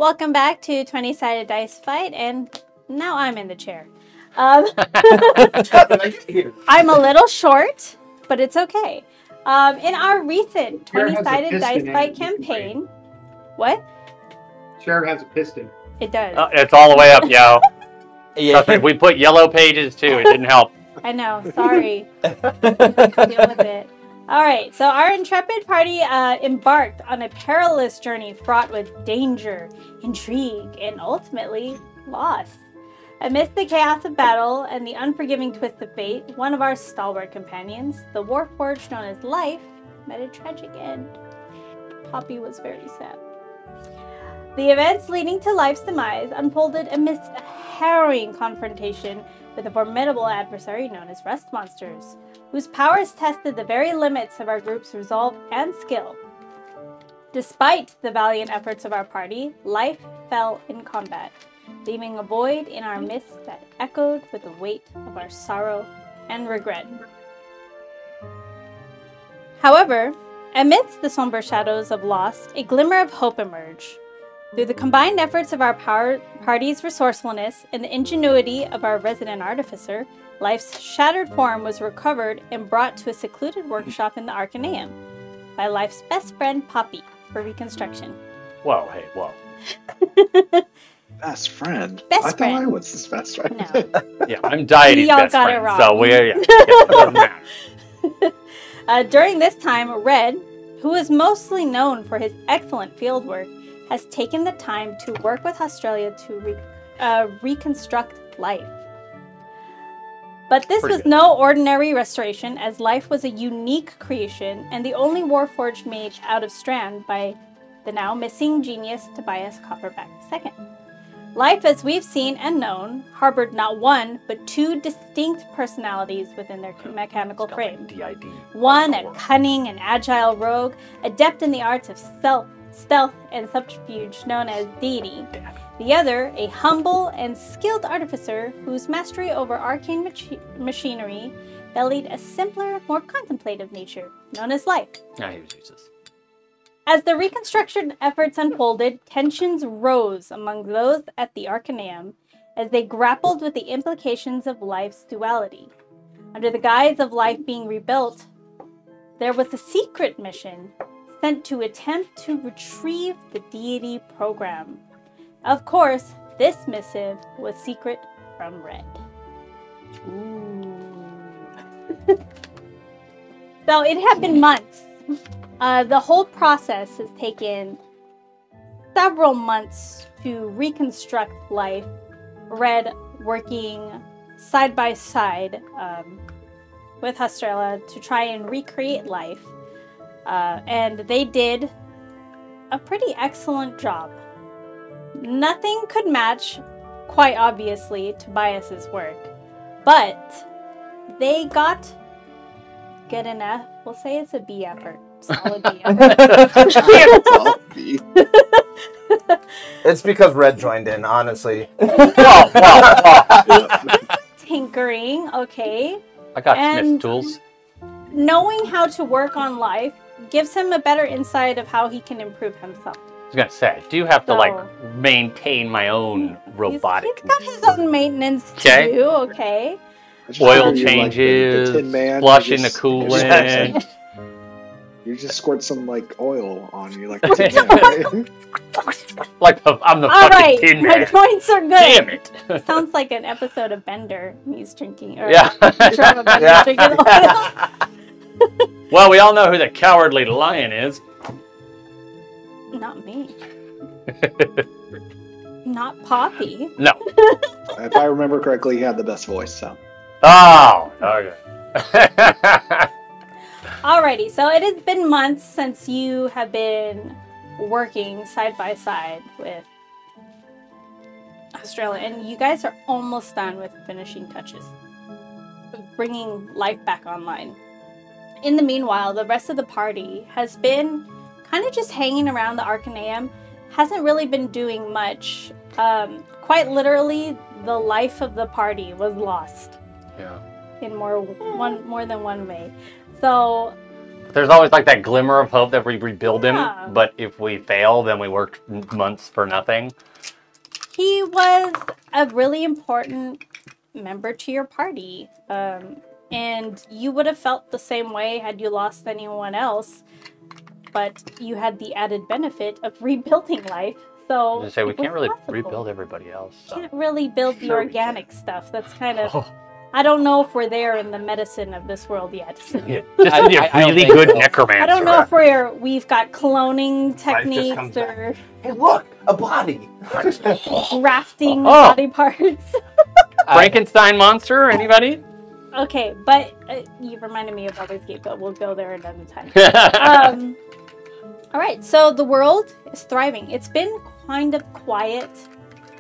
Welcome back to 20-sided dice fight, and now I'm in the chair. How did I get here? I'm a little short, but it's okay. In our recent 20-sided dice fight campaign, what? Chair has a piston. It does. It's all the way up, yo. Yeah. Trust me, we put yellow pages too. It didn't help. I know. Sorry. Let's deal with it. All right. So our intrepid party embarked on a perilous journey fraught with danger, intrigue, and ultimately loss. Amidst the chaos of battle and the unforgiving twist of fate, one of our stalwart companions, the warforged known as Life, met a tragic end. Poppy was very sad. The events leading to Life's demise unfolded amidst a harrowing confrontation with a formidable adversary known as Rust Monsters, whose powers tested the very limits of our group's resolve and skill. Despite the valiant efforts of our party, Life fell in combat, leaving a void in our midst that echoed with the weight of our sorrow and regret. However, amidst the somber shadows of loss, a glimmer of hope emerged. Through the combined efforts of our party's resourcefulness and the ingenuity of our resident artificer, Life's shattered form was recovered and brought to a secluded workshop in the Arcaneum by Life's best friend, Poppy, for reconstruction. Whoa, hey, whoa. Best friend? Best I friend. thought I was his best friend. No. Yeah, I'm Deity's Y'all best got friend, it wrong. so it doesn't matter. During this time, Red, who is mostly known for his excellent field work, has taken the time to work with Australia to reconstruct Life. But this was no ordinary restoration, as Life was a unique creation and the only warforged mage out of Strand by the now missing genius Tobias Copperback II. Life, as we've seen and known, harbored not one, but two distinct personalities within their mechanical frame. DID. One, a cunning and agile rogue, adept in the arts of stealth and subterfuge known as Deity. The other, a humble and skilled artificer whose mastery over arcane machinery bellied a simpler, more contemplative nature, known as Life. Yeah, he was useless. As the reconstruction efforts unfolded, tensions rose among those at the Arcaneum as they grappled with the implications of Life's duality. Under the guise of Life being rebuilt, there was a secret mission sent to attempt to retrieve the Deity program. Of course, this missive was secret from Red. Ooh. So it had been months. The whole process has taken several months to reconstruct Life. Red working side by side with Australia to try and recreate Life. And they did a pretty excellent job. Nothing could match, quite obviously, Tobias's work, but they got good enough. We'll say it's a B effort. Solid B effort. Well, B. It's because Red joined in, honestly. Tinkering, okay. I got And- Smith tools. Knowing how to work on Life gives him a better insight of how he can improve himself. I was gonna say, I do have to So- maintain my own robotic. He's got his own maintenance Okay. too, okay. I just Oil heard you, like, changes, the Tin Man, flushing you the just- coolant. You just squirt some oil on you, like the Tin Man, right? I'm the All fucking right, Tin my Man. points are good. Damn it. Sounds like an episode of Bender. He's drinking. Or Yeah. picture of a Bender Yeah. drinking oil. Well, we all know who the cowardly lion is. Not me. Not Poppy. No. If I remember correctly, he had the best voice, so. Oh, okay. Alrighty, so it has been months since you have been working side by side with Australia, and you guys are almost done with finishing touches, bringing Life back online. In the meanwhile, the rest of the party has been kind of just hanging around the Arcaneum, hasn't really been doing much. Quite literally, the life of the party was lost. Yeah. In more than one way. So There's always like that glimmer of hope that we rebuild Yeah. him, but if we fail, then we worked months for nothing. He was a really important member to your party. And you would have felt the same way had you lost anyone else. But you had the added benefit of rebuilding life. So Just say we it was can't really possible. rebuild everybody else. So. Can't really build the Sure we organic stuff. That's kind of... Oh. I don't know if we're there in the medicine of this world yet. Yeah, just need a I don't really think good so. necromancer. I don't know if we've got cloning techniques comes or Hey, look, a body. grafting Oh. body parts. Frankenstein monster, anybody? Okay, but you reminded me of Baldur's Gate, but we'll go there another time. All right, so the world is thriving. It's been kind of quiet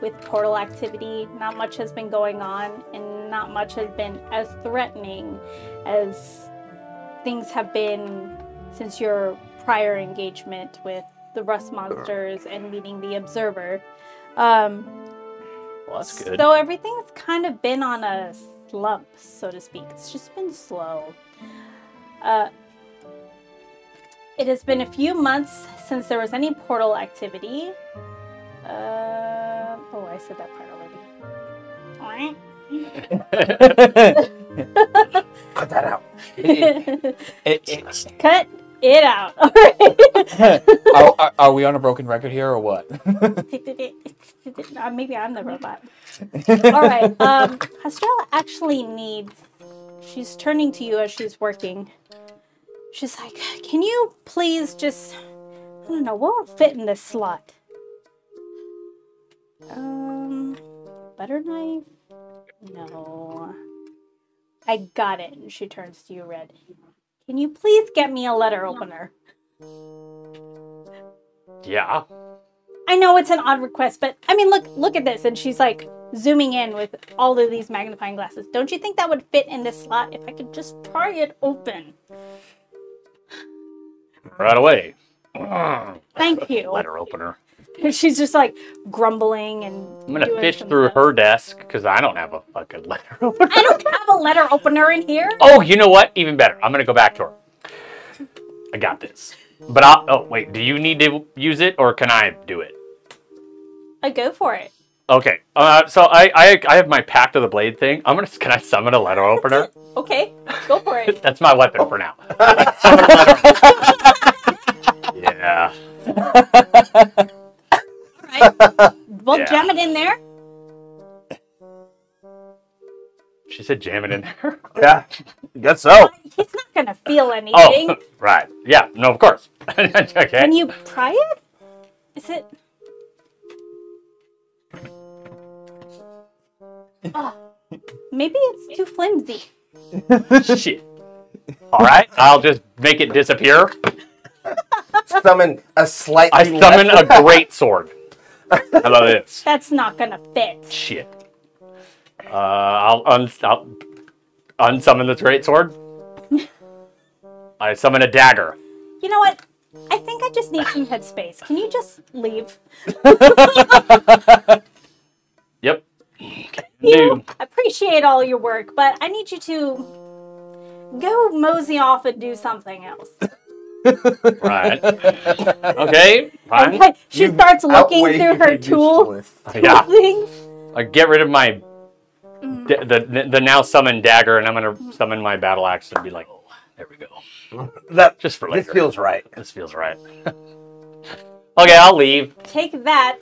with portal activity. Not much has been going on, and not much has been as threatening as things have been since your prior engagement with the rust monsters and meeting the observer. Well, that's good. So everything's kind of been on a slump, so to speak. It's just been slow. It has been a few months since there was any portal activity. Oh, I said that part already. Cut that out. Cut it out. All right. Are we on a broken record here or what? Maybe I'm the robot. All right. Estrella actually needs... She's turning to you as she's working. She's like, can you please just... I don't know, what would fit in this slot? Butter knife? No. I got it. And she turns to you, Red. Can you please get me a letter opener? Yeah. I know it's an odd request, but I mean, look at this. And she's like zooming in with all of these magnifying glasses. Don't you think that would fit in this slot if I could just pry it open? Right away. Thank you. Letter opener. And she's just like grumbling and I'm gonna doing fish some through stuff. her desk because I don't have a fucking letter opener. I don't have a letter opener in here. Oh, you know what? Even better. I'm gonna go back to her. I got this. But oh wait, do you need to use it or can I do it? I go for it. Okay. So I have my Pact of the Blade thing. Can I summon a letter opener? Okay, go for it. That's my weapon for now. Yeah. All right. We'll Yeah. jam it in there. She said jam it in there. Yeah, guess so. He's not gonna feel anything. Oh, right. Yeah. No, of course. Okay. Can you pry it? Is it? Oh, maybe it's too flimsy. Shit. All right. I'll just make it disappear. Summon a slightly. I summon less- a great sword. How about this? That's not gonna fit. Shit. I'll unsummon the great sword. I summon a dagger. You know what? I think I just need some headspace. Can you just leave? Yep. You know, I appreciate all your work, but I need you to go mosey off and do something else. Right. Okay. Fine. Okay, she starts looking Outweigh through her your tool usefulness. Yeah. things. I get rid of my the now summoned dagger, and I'm gonna summon my battle axe and be like, oh, there we go. That Just for later. this feels right. This feels right. Okay, I'll leave. Take that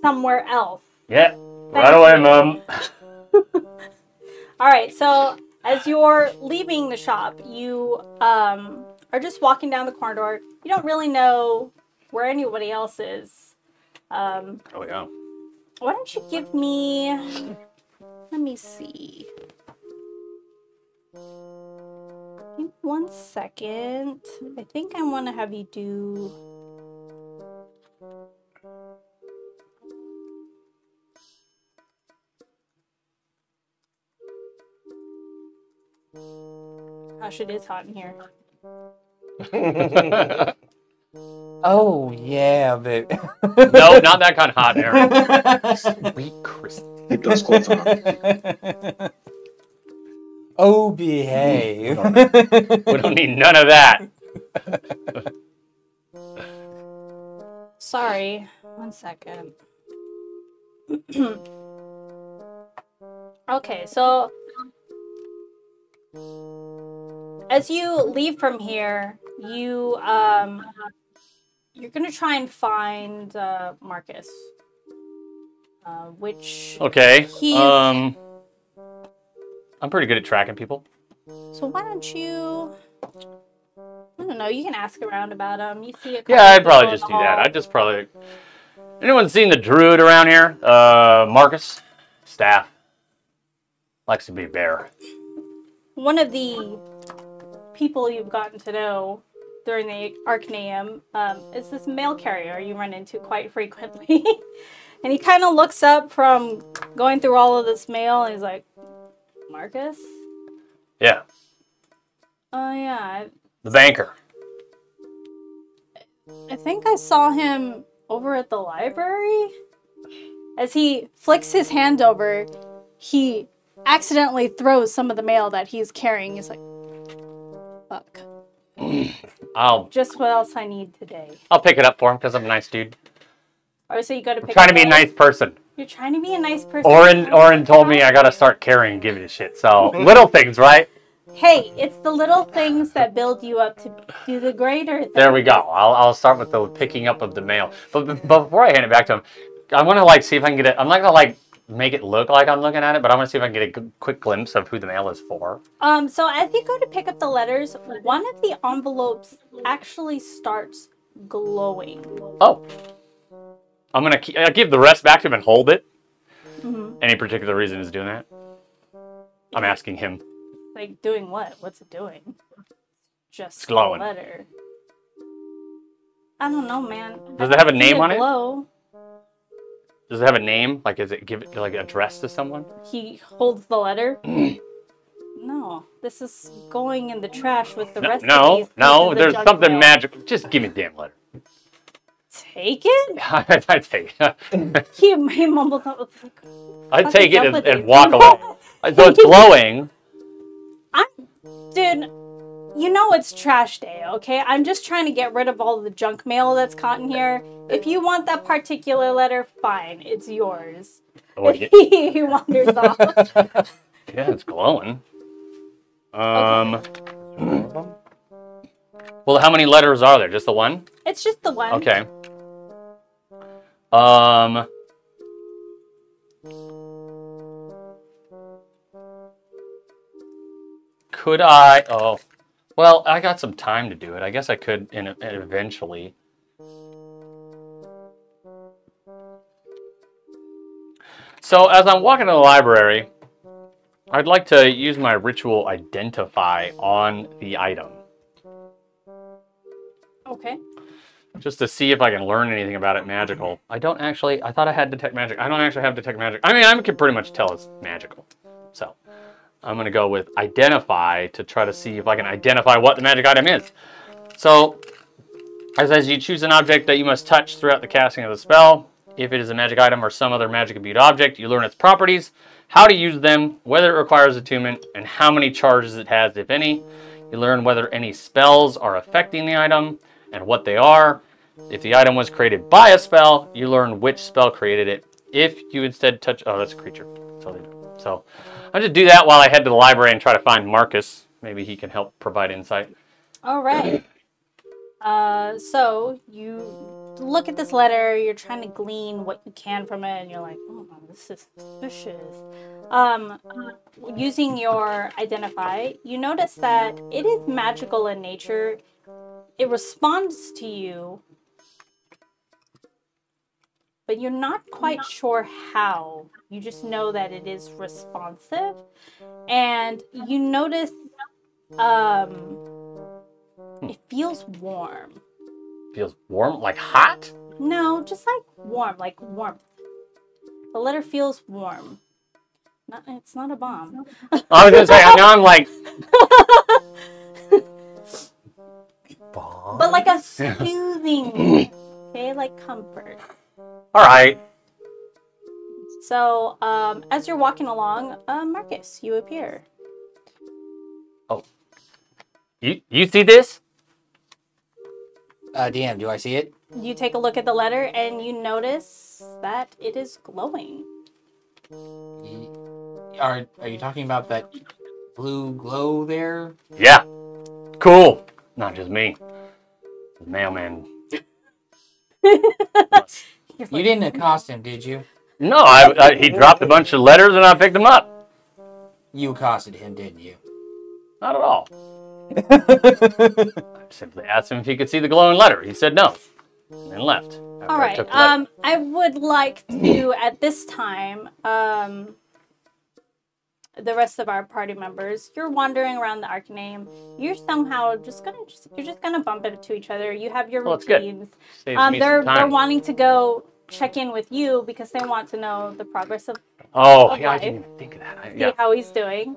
somewhere else. Yeah. Right away, Mom. All right, so as you're leaving the shop, you are just walking down the corridor. You don't really know where anybody else is. Oh yeah. Why don't you give me... Let me see. Give me 1 second. I think I want to have you do... Gosh, it is hot in here. Oh yeah, baby. No, not that kind of hot air. Sweet Christ. Keep those clothes on. Oh, behave. We don't need none of that. Sorry. 1 second. Okay, so as you leave from here, you're gonna try and find Marcus, which Okay. he's. I'm pretty good at tracking people. So why don't you? I don't know. You can ask around about him. You see a couple Yeah, I'd people probably in just the do that. hall. I'd just probably. Anyone seen the druid around here? Marcus, staff. Likes to be a bear. One of the people you've gotten to know during the Arcaneum is this mail carrier you run into quite frequently. And he kind of looks up from going through all of this mail and he's like, Marcus? Yeah, Oh, yeah. the banker. I think I saw him over at the library. As he flicks his hand over, he accidentally throws some of the mail that he's carrying. He's like, fuck. Just what else I need today. I'll pick it up for him because I'm a nice dude. Or so you got to pick Trying to it be a up. nice person. You're trying to be a nice person. Orin told me I gotta start caring and giving a shit. So little things, right? Hey, it's the little things that build you up to do the greater things. There we go. I'll start with the picking up of the mail. But before I hand it back to him, I want to like see if I can get it. I'm not gonna like make it look like I'm looking at it, but I want to see if I can get a quick glimpse of who the mail is for. So as you go to pick up the letters, one of the envelopes actually starts glowing. Oh. I'll give the rest back to him and hold it. Mm-hmm. Any particular reason is doing that? I'm asking him. Like, doing what? What's it doing? Just It's glowing. a letter. I don't know, man. Does it have a name on it? Glow. Does it have a name? Like, is it give it like addressed to someone? He holds the letter. No, this is going in the trash with the rest of these. No, pieces of there's junk something mail. magical. Just give me the damn letter. Take it? I take it. He mumbles out with like, I Fuck take is it up with and these walk people? away. So it's glowing. Dude, you know it's trash day, okay? I'm just trying to get rid of all the junk mail that's caught in here. If you want that particular letter, fine, it's yours. Oh, yeah. He wanders off. Yeah, it's glowing. Well, how many letters are there? Just the one? It's just the one. Okay. Could I? Oh, well, I got some time to do it. I guess I could eventually. So as I'm walking to the library, I'd like to use my ritual identify on the item. Okay. Just to see if I can learn anything about it magical. I thought I had detect magic. I don't actually have detect magic. I mean, I can pretty much tell it's magical. So I'm going to go with identify to try to see if I can identify what the magic item is. So it says you choose an object that you must touch throughout the casting of the spell. If it is a magic item or some other magic imbued object, you learn its properties, how to use them, whether it requires attunement, and how many charges it has, if any. You learn whether any spells are affecting the item and what they are. If the item was created by a spell, you learn which spell created it. If you instead touch... Oh, that's a creature. So I'll just do that while I head to the library and try to find Marcus. Maybe he can help provide insight. All right. So you look at this letter, you're trying to glean what you can from it, and you're like, oh, this is suspicious. Using your identify, you notice that it is magical in nature. It responds to you, but you're not quite sure how. You just know that it is responsive. And you notice it feels warm. Feels warm? Like hot? No, just like warm, like warmth. The letter feels warm. It's not a bomb. I was going to say, now I'm like... But like a soothing, okay, like comfort. All right. So, as you're walking along, Marcus, you appear. Oh. You see this? DM, do I see it? You take a look at the letter and you notice that it is glowing. Are you talking about that blue glow there? Yeah. Cool. Not just me. The mailman. You didn't accost him, did you? No, he dropped a bunch of letters and I picked them up. You accosted him, didn't you? Not at all. I simply asked him if he could see the glowing letter. He said no, and then left. after All I right. took the letter. I would like to, at this time, the rest of our party members, you're wandering around the Arcaname. You're somehow just gonna bump into each other. You have your Well, that's good. routines. Saves me some They're time. wanting to go check in with you because they want to know the progress of Oh, of yeah, I life. didn't even think of that. See how he's doing.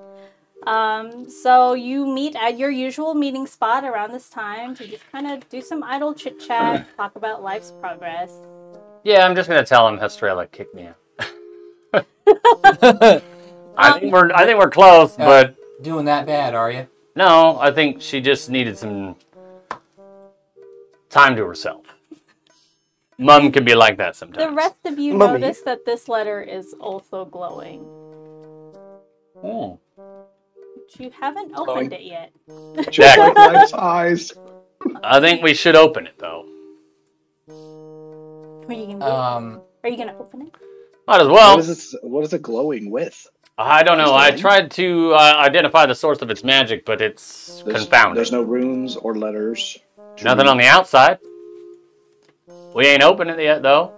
So you meet at your usual meeting spot around this time to just kind of do some idle chit chat, talk about life's progress. Yeah, I'm just gonna tell him Estrella kicked me out. I think we're close, but Doing that bad, are you? no, I think she just needed some time to herself. Mum can be like that sometimes. The rest of you Mummy. notice that this letter is also glowing. Oh. But you haven't opened it yet. Just like life's eyes. I think we should open it though. What are you gonna do? Are you gonna open it? Might as well. What is it glowing with? I don't know. I Interesting. tried to identify the source of its magic, but it's confounded. There's no runes or letters. Nothing on the outside. We ain't opened it yet, though.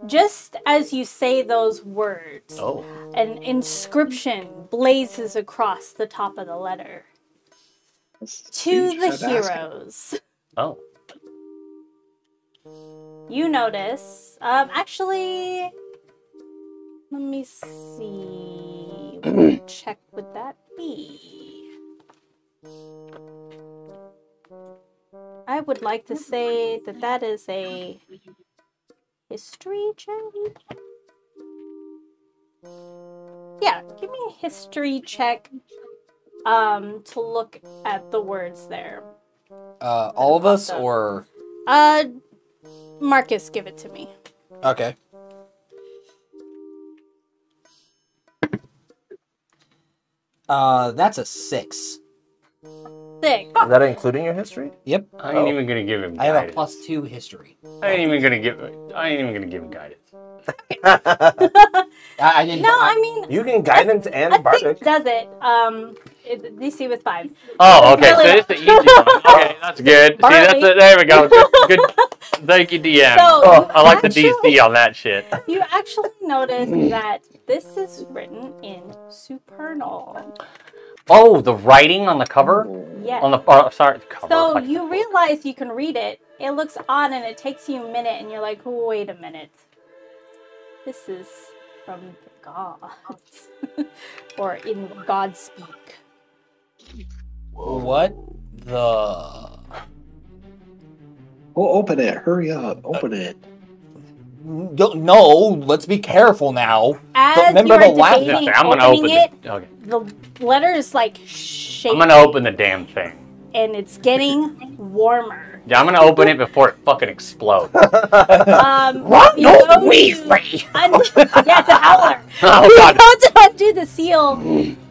Just as you say those words, Oh. an inscription blazes across the top of the letter. To the heroes. Oh. You notice, actually, let me see. What check would that be? I would like to say that that is a history check. Yeah, give me a history check to look at the words there. All of us, or Marcus, give it to me. okay. That's a 6. 6. Is that including your history? Yep. I ain't even gonna give him I have a guidance. +2 history. I ain't even gonna give him guidance. I didn't. No, I mean, You can guidance and I think bardic. does it. DC was 5. Oh, okay. Really? So it's the easy one. Okay, that's good. See, that's Barley. it. There we go. Good. Thank you, DM. So, I like the actually- DC on that shit. You actually notice that this is written in supernal. Oh, the writing on the cover? Yes. On the sorry, the cover. So like you the- realize you can read it. It looks odd and it takes you a minute and you're like, wait a minute. This is from the gods. Or in God speak. What the? Oh, open it. Hurry up. Open it. No, let's be careful now. As remember you the are last- debating I'm gonna opening open it, it. Okay. the letter is like shaking. I'm gonna open the damn thing. And it's getting warmer. Yeah, I'm gonna open it before it fucking explodes. What? You No, go to Weasley! yeah, it's a howler. Oh You god. go to undo the seal,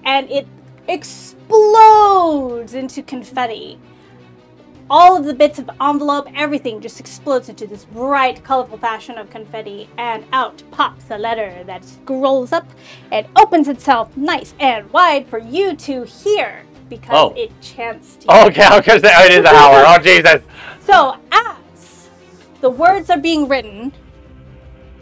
and it explodes into confetti. All of the bits of envelope, everything just explodes into this bright, colorful fashion of confetti, and out pops a letter that scrolls up and opens itself nice and wide for you to hear because it chants to you. Okay, because it is a howler. Oh Jesus. So, as the words are being written,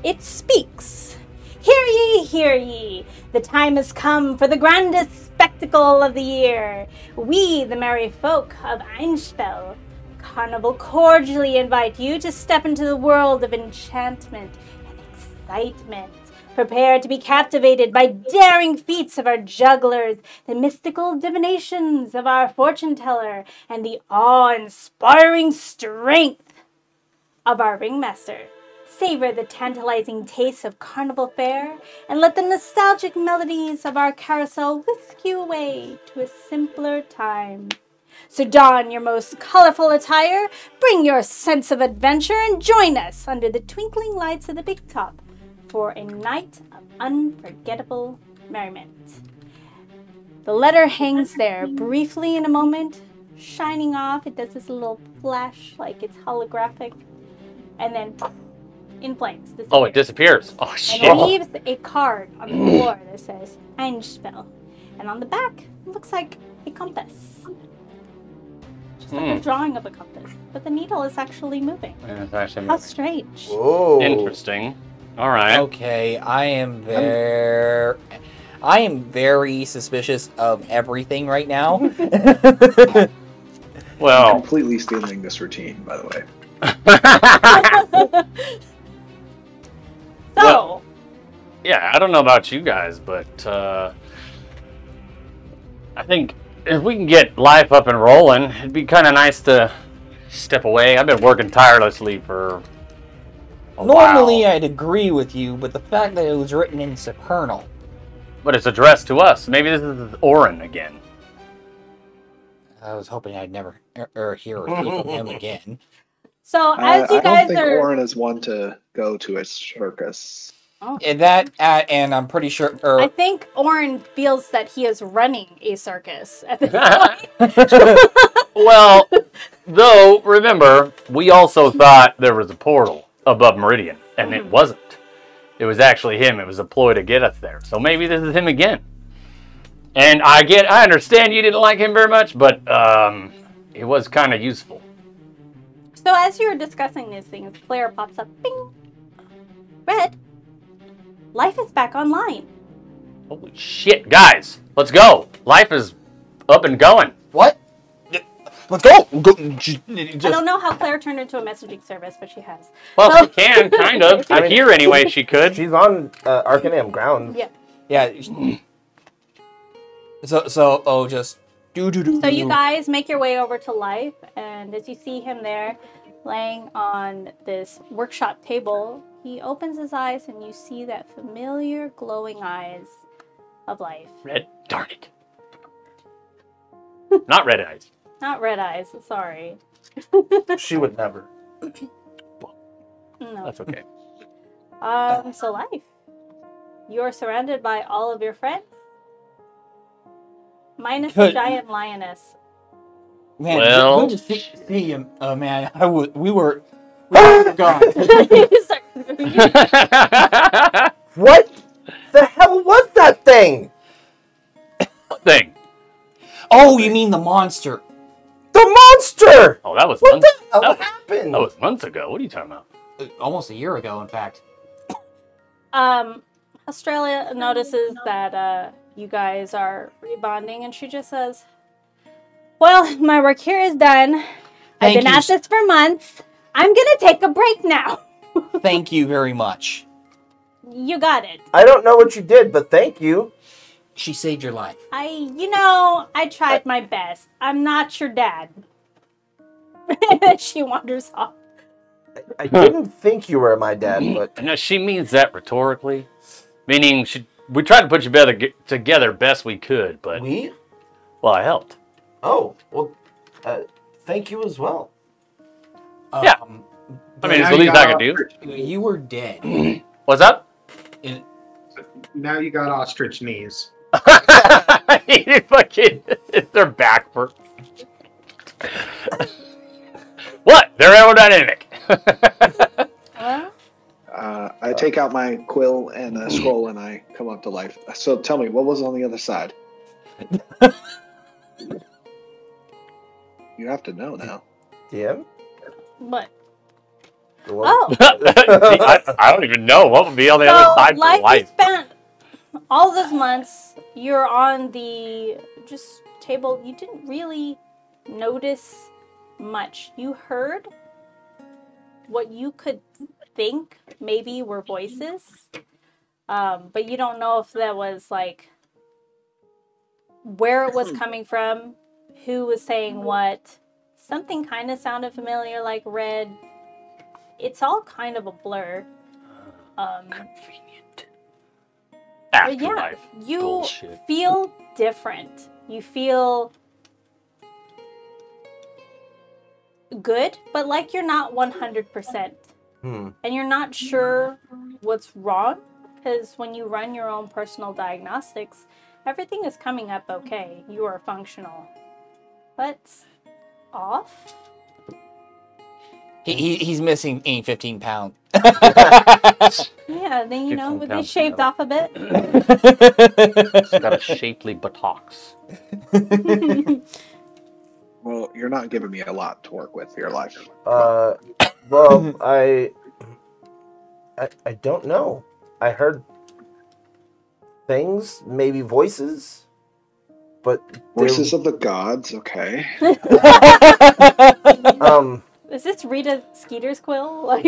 it speaks. Hear ye, the time has come for the grandest spectacle of the year. We, the merry folk of Einspell Carnival, cordially invite you to step into the world of enchantment and excitement. Prepare to be captivated by daring feats of our jugglers, the mystical divinations of our fortune teller, and the awe-inspiring strength of our ringmaster. Savor the tantalizing taste of carnival fare, and let the nostalgic melodies of our carousel whisk you away to a simpler time. So don your most colorful attire, bring your sense of adventure, and join us under the twinkling lights of the Big Top for a night of unforgettable merriment. The letter hangs there briefly in a moment, shining off. It does this little flash like it's holographic, and then in flames. Oh, it disappears. Oh, And shit. it leaves a card on the floor that says Einspell. And on the back, it looks like a compass. Just like a drawing of a compass. But the needle is actually moving. Yeah, it's actually How strange. Whoa. interesting. All right. Okay, I am very suspicious of everything right now. Well, Completely stealing this routine, by the way. So, Well- yeah, I don't know about you guys, but I think if we can get life up and rolling, it'd be kind of nice to step away. I've been working tirelessly for a Normally, while, I'd agree with you, but the fact that it was written in Supernal. but it's addressed to us. Maybe this is Orin again. I was hoping I'd never hear or speak of him again. so as you I don't guys think are... Orin is one to go to a circus. And and I'm pretty sure. I think Orin feels that he is running a circus at this point. Well, though, remember, we also thought there was a portal above Meridian, and it wasn't. It was actually him. It was a ploy to get us there. So maybe this is him again. And I understand you didn't like him very much, but it was kind of useful. So as you're discussing these things, Claire pops up. Bing! Red, life is back online. Holy shit, guys, let's go. Life is up and going. What? Let's go. I don't know how Claire turned into a messaging service, but she has. Well, So- she can, kind of. I mean- Here, anyway, she could. She's on Arcanum ground. Yeah. Yeah. So just do. So you guys make your way over to Life, and as you see him there, laying on this workshop table, he opens his eyes, and you see that familiar glowing eyes of Life. Red, darn it. Not red eyes. Not red eyes, sorry. She would never. No. That's okay. So Life, you're surrounded by all of your friends, minus the Good. giant lioness. Man, Well- good to see him. Oh man, we were gone. What the hell was that thing? Thing. Oh, you mean the monster? The monster! Oh, that was What months. the hell that, happened? that was months ago. What are you talking about? Almost a year ago, in fact. Australia notices that you guys are rebonding, and she just says, "Well, my work here is done. I've Thank been you. at this for months. I'm gonna take a break now." Thank you very much. You got it. I don't know what you did, but thank you. She saved your life. I tried my best. I'm not your dad. She wanders off. I didn't think you were my dad, but No, she means that rhetorically, meaning we tried to put you together best we could, but we? well, I helped. Oh, well, thank you as well. Yeah. I mean, it's the Now you least I got could do. You were dead. What's up? Now you got ostrich knees. You fucking, they're back for. What? They're aerodynamic. Well, I take out my quill and a scroll and I come up to life. So tell me, what was on the other side? You have to know now. DM? what? The one- Oh, I don't even know what would be on the other side life for life. you spent all those months. You're on the just table. You didn't really notice much. You heard what you could think maybe were voices, but you don't know if that was like where it was coming from, who was saying what. Something kind of sounded familiar, like red. It's all kind of a blur. Convenient. But yeah, Afterlife. you Bullshit. feel different. You feel good, but like you're not 100%. And you're not sure what's wrong, because when you run your own personal diagnostics, everything is coming up okay. You are functional. What's off? He's missing 15 pounds. Yeah, then, you know, 15 would be pounds shaved now. off a bit. It's got a shapely buttocks. Well, you're not giving me a lot to work with here, Life. Well, I don't know. I heard things, maybe voices, but Voices of the gods, okay. Is this Rita Skeeter's quill? Like,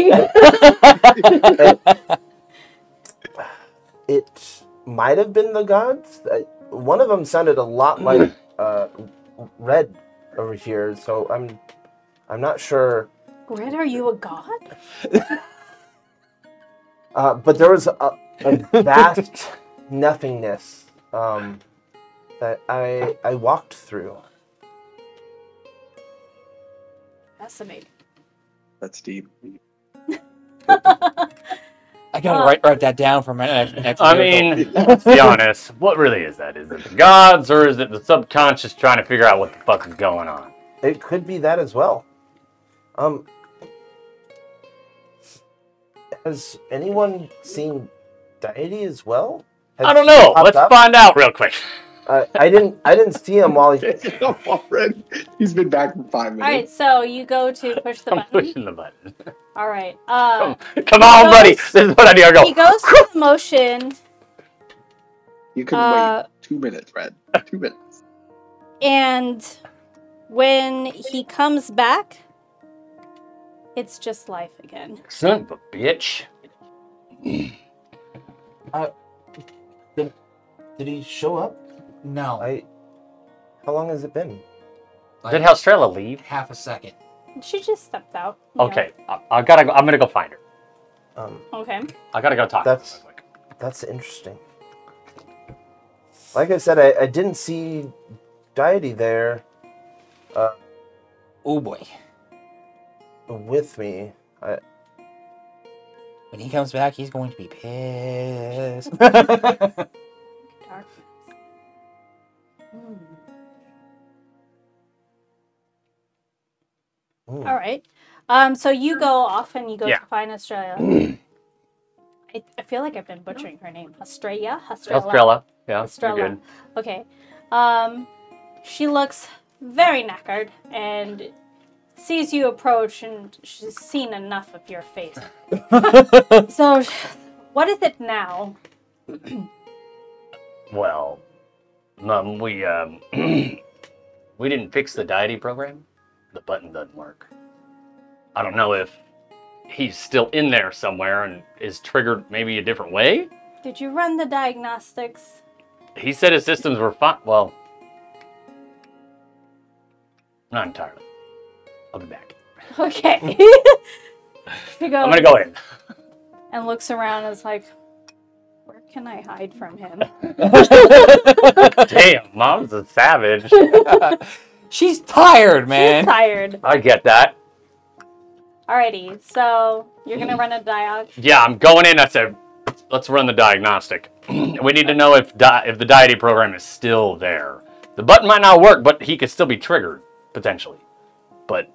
it might have been the gods. One of them sounded a lot like Red over here, so I'm not sure. Red, are you a god? But there was a vast nothingness that I walked through. Fascinating. That's deep. I gotta write that down for my next I miracle. mean, let's be honest. What really is that? Is it the gods, or is it the subconscious trying to figure out what the fuck is going on? It could be that as well. Has anyone seen Deity as well? Has I don't he know. popped Let's up? find out real quick. I didn't see him while he. Already. He's been back for 5 All right, minutes. so you go to push the I'm button. pushing the button. All right. Come on, buddy. This is what I do. I go. He goes through the motion, You can wait 2 minutes, Red. 2 minutes. and when he comes back, it's just life again. Son of a bitch. Did he show up? No. How long has it been? Like, Did Australia leave? half a second. She just stepped out. you know. Okay, I gotta go. I'm gonna go find her. Okay. I gotta go talk. That's- to her real quick. That's interesting. Like I said, I didn't see Deity there Oh boy. with me. When he comes back, he's going to be pissed. Darkness. Ooh. All right. So you go off and you go Yeah. to find Australia. I feel like I've been butchering her name. Australia? Australia. Yeah, Estrella. you're good. Okay. She looks very knackered and sees you approach, and she's seen enough of your face. So, what is it now? Well, we we didn't fix the deity program. The button doesn't work. I don't know if he's still in there somewhere and is triggered maybe a different way. Did you run the diagnostics? He said his systems were fine. Well, not entirely. I'll be back. Okay. She goes I'm gonna go in. and looks around and is like, where can I hide from him? Damn, Mom's a savage. She's tired, She's man. tired. I get that. Alrighty, so you're gonna run a diag. Yeah, I'm going in. I said, let's run the diagnostic. We need to know if the deity program is still there. The button might not work, but he could still be triggered, potentially. But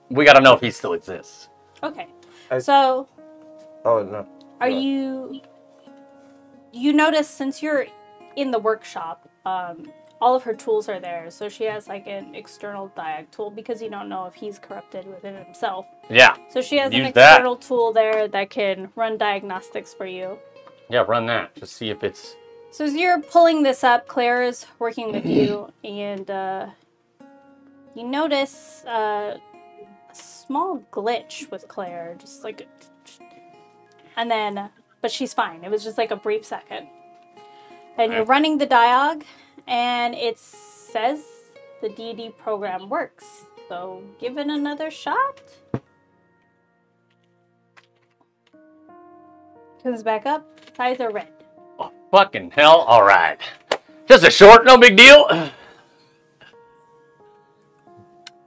we got to know if he still exists. Okay. I- So Oh no. are you notice, since you're in the workshop, all of her tools are there. So she has like an external diag tool, because you don't know if he's corrupted within himself. Yeah. So she has an Use that. external tool there that can run diagnostics for you. Yeah, run that. Just see if it's... So as you're pulling this up, Claire is working with you, and you notice a small glitch with Claire, just like, and then, but she's fine. It was just like a brief second. And you're Okay. running the diag, and it says the DD program works. So give it another shot. Comes back up. Sides are red. Oh, fucking hell. All right. Just a short, no big deal.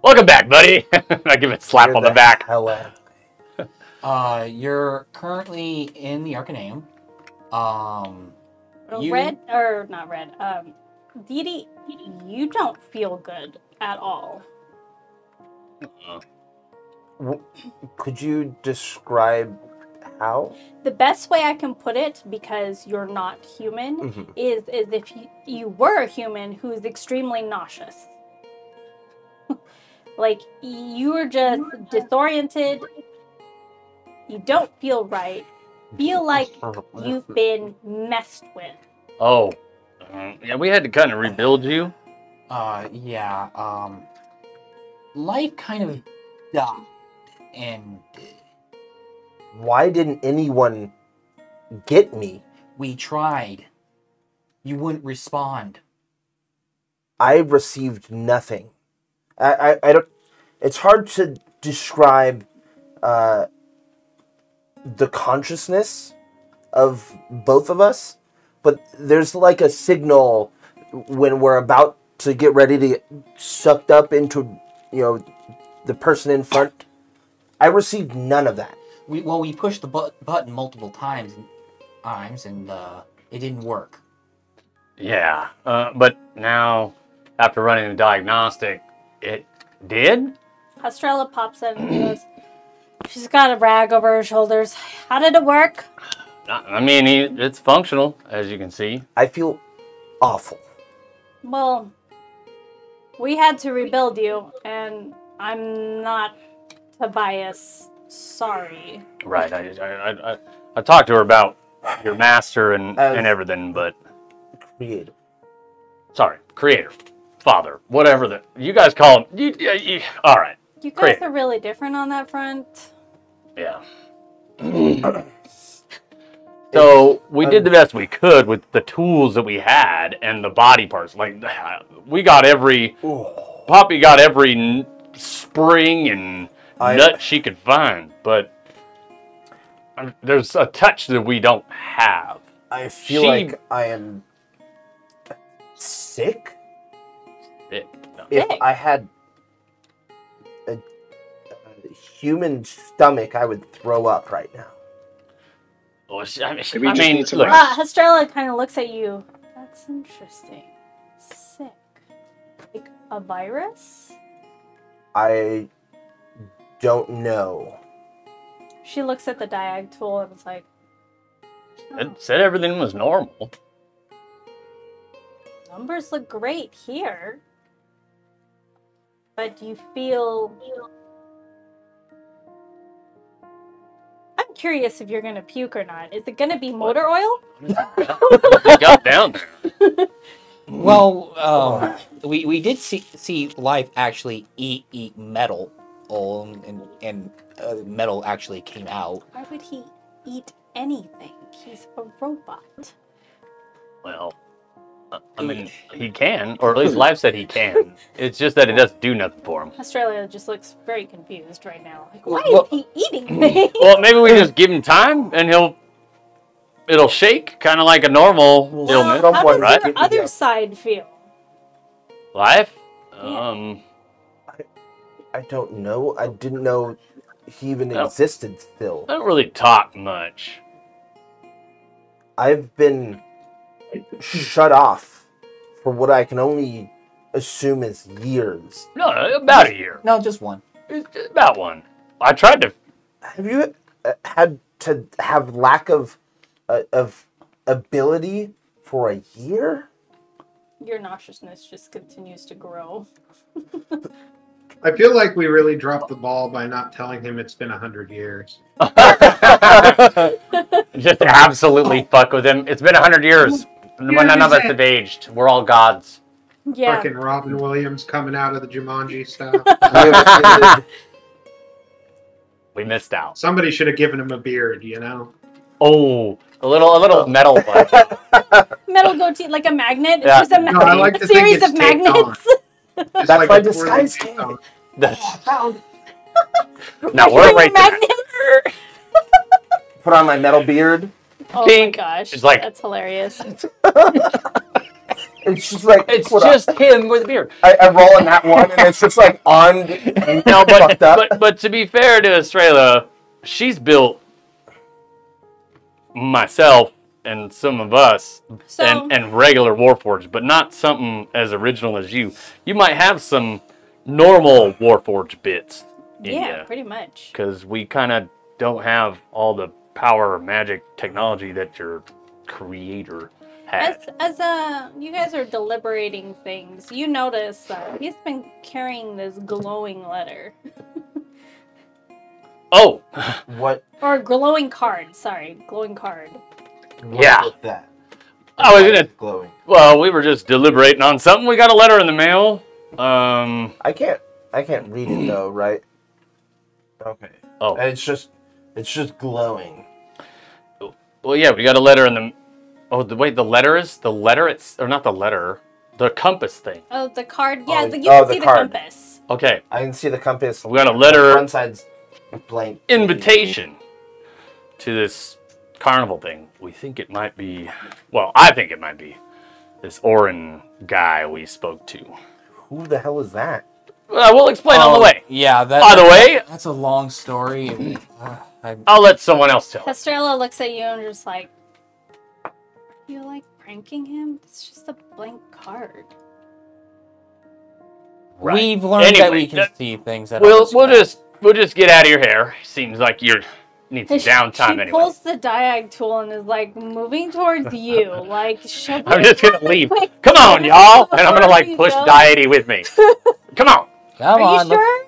Welcome back, buddy. I give it a slap You're on the back. hell out. You're currently in the Arcaneum. Red or not red? Deity, you don't feel good at all. Could you describe how? The best way I can put it, because you're not human, is if you were a human who's extremely nauseous. Like, you are just disoriented. You don't feel right. Feel like you've been messed with. Oh. Yeah, we had to kind of rebuild you. Yeah, life kind of died, and Why didn't anyone get me? we tried. You wouldn't respond. I received nothing. I don't. It's hard to describe the consciousness of both of us, but there's like a signal when we're about to get ready to get sucked up into, the person in front. I received none of that. We pushed the button multiple times, and it didn't work. Yeah. But now, after running the diagnostic, it did? Estrella pops in and goes, she's got a rag over her shoulders. How did it work? I mean, it's functional, as you can see. I feel awful. Well, we had to rebuild you, and I'm not Tobias. Sorry. Right. I talked to her about your master and everything, but... Creative. Sorry, creator, father, whatever you guys call him. All right. You guys Creator. are really different on that front. Yeah. So we did the best we could with the tools that we had and the body parts. Like, we got Poppy got every spring and nut she could find, but there's a touch that we don't have. I feel like I am sick. No. If I had a human stomach, I would throw up right now. Well, Maybe you just need some look, rest. Estrella kind of looks at you. That's interesting. Sick. Like a virus? I don't know. She looks at the diag tool and is like, it said everything was normal. numbers look great here. But do you feel... I'm curious if you're going to puke or not. Is it going to be motor oil? It got down there. Well, we did see life actually eat metal, and metal actually came out. Why would he eat anything? He's a robot. Well, I mean, he can, or at least Life said he can. It's just that it doesn't do nothing for him. Australia just looks very confused right now. Like, why Well- is he eating things? Well, maybe we just give him time, and it'll shake, kind of like a normal illness, How does right? your other side feel? Life? Yeah. I don't know. I didn't know he even No. existed still. I don't really talk much. I've been shut off for what I can only assume is years. No, about a year. No, just one. It's about one. I tried to. Have you had to have lack of ability for a year? Your nauseousness just continues to grow. I feel like we really dropped the ball by not telling him it's been 100 years. Just absolutely fuck with him. It's been 100 years. When none of us have aged. We're all gods. Yeah. Fucking Robin Williams coming out of the Jumanji stuff. We missed out. Somebody should have given him a beard, you know? Oh, a little metal one. Metal goatee, like a magnet. It's Yeah. just a, No, I like to think series it's of taped magnets. Just That's like my a twirly disguise taped kit. on. Now we're right there. Magnets. Put on my metal beard. Oh Pink. my gosh, It's like- that's hilarious. It's just like It's what just him with a beard. I roll in that one, and it's just like on. No, fucked up. but to be fair to Estrella, she's built myself and some of us So- and regular Warforged, but not something as original as you. You might have some normal Warforged bits in Yeah, ya, pretty much. because we kind of don't have all the power, magic, technology that your creator had. As you guys are deliberating things, you notice that he's been carrying this glowing letter. Oh, What? Or glowing card, sorry. Glowing card. What Yeah. with that? I was Why gonna. is it glowing. Well, we were just deliberating on something. We got a letter in the mail. I can't read it though, right? Okay. Oh. It's just glowing. Well, yeah, we got a letter in the. Oh, wait, the letter is the letter. It's or not the letter, the compass thing. Oh, the card. Yeah, Oh, you can the see the card. compass. Okay, I can see the compass. we got a The letter front side's blank. invitation to this carnival thing. We think it might be. Well, I think it might be this Orin guy we spoke to. Who the hell is that? We'll explain on the way. Yeah, By the way, that's a long story. I'll let someone else tell. Estrella looks at you and just like, are you like pranking him? It's just a blank card. Right. We've learned that Anyway, we can see things that We'll others just get out of your hair. Seems like you need some She downtime anyway. pulls the diag tool and is like moving towards you, like should I'm we just gonna have a leave. quick Come on, chat y'all, and I'm gonna before like we push go? Deity with me. Come on. Come Are on, you sure?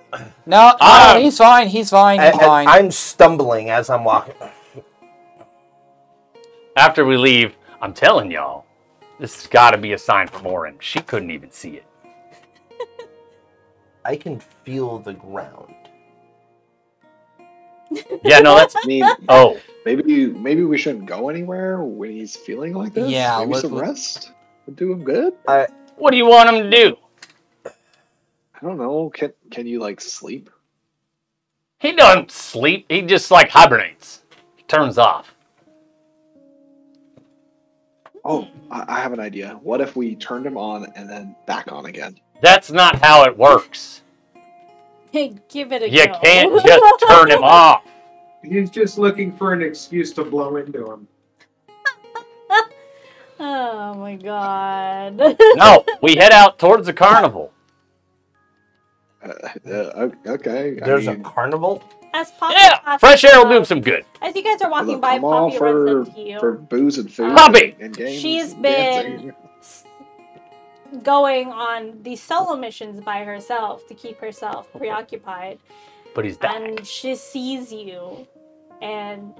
No, Um, he's fine. He's fine. He's fine. I'm stumbling as I'm walking. After we leave, I'm telling y'all, this has got to be a sign from Orin. She couldn't even see it. I can feel the ground. Yeah, no, that's. I mean, Oh, maybe we shouldn't go anywhere when he's feeling like this. Yeah, maybe some let- rest would do him good. what do you want him to do? I don't know. Can you like sleep? He doesn't sleep. He just like hibernates. He turns off. Oh, I have an idea. What if we turned him on and then back on again? That's not how it works. Hey, give it a You go. can't just turn him off. He's just looking for an excuse to blow into him. Oh my god. No, we head out towards the carnival. Okay. There's a carnival? As Poppy Yeah, passes fresh air will do out- him some good. As you guys are walking Look, by, I'm all Poppy for runs into you. booze and food. Poppy! And games. She's and been dancing. going on these solo missions by herself to keep herself preoccupied. But he's back. And she sees you, and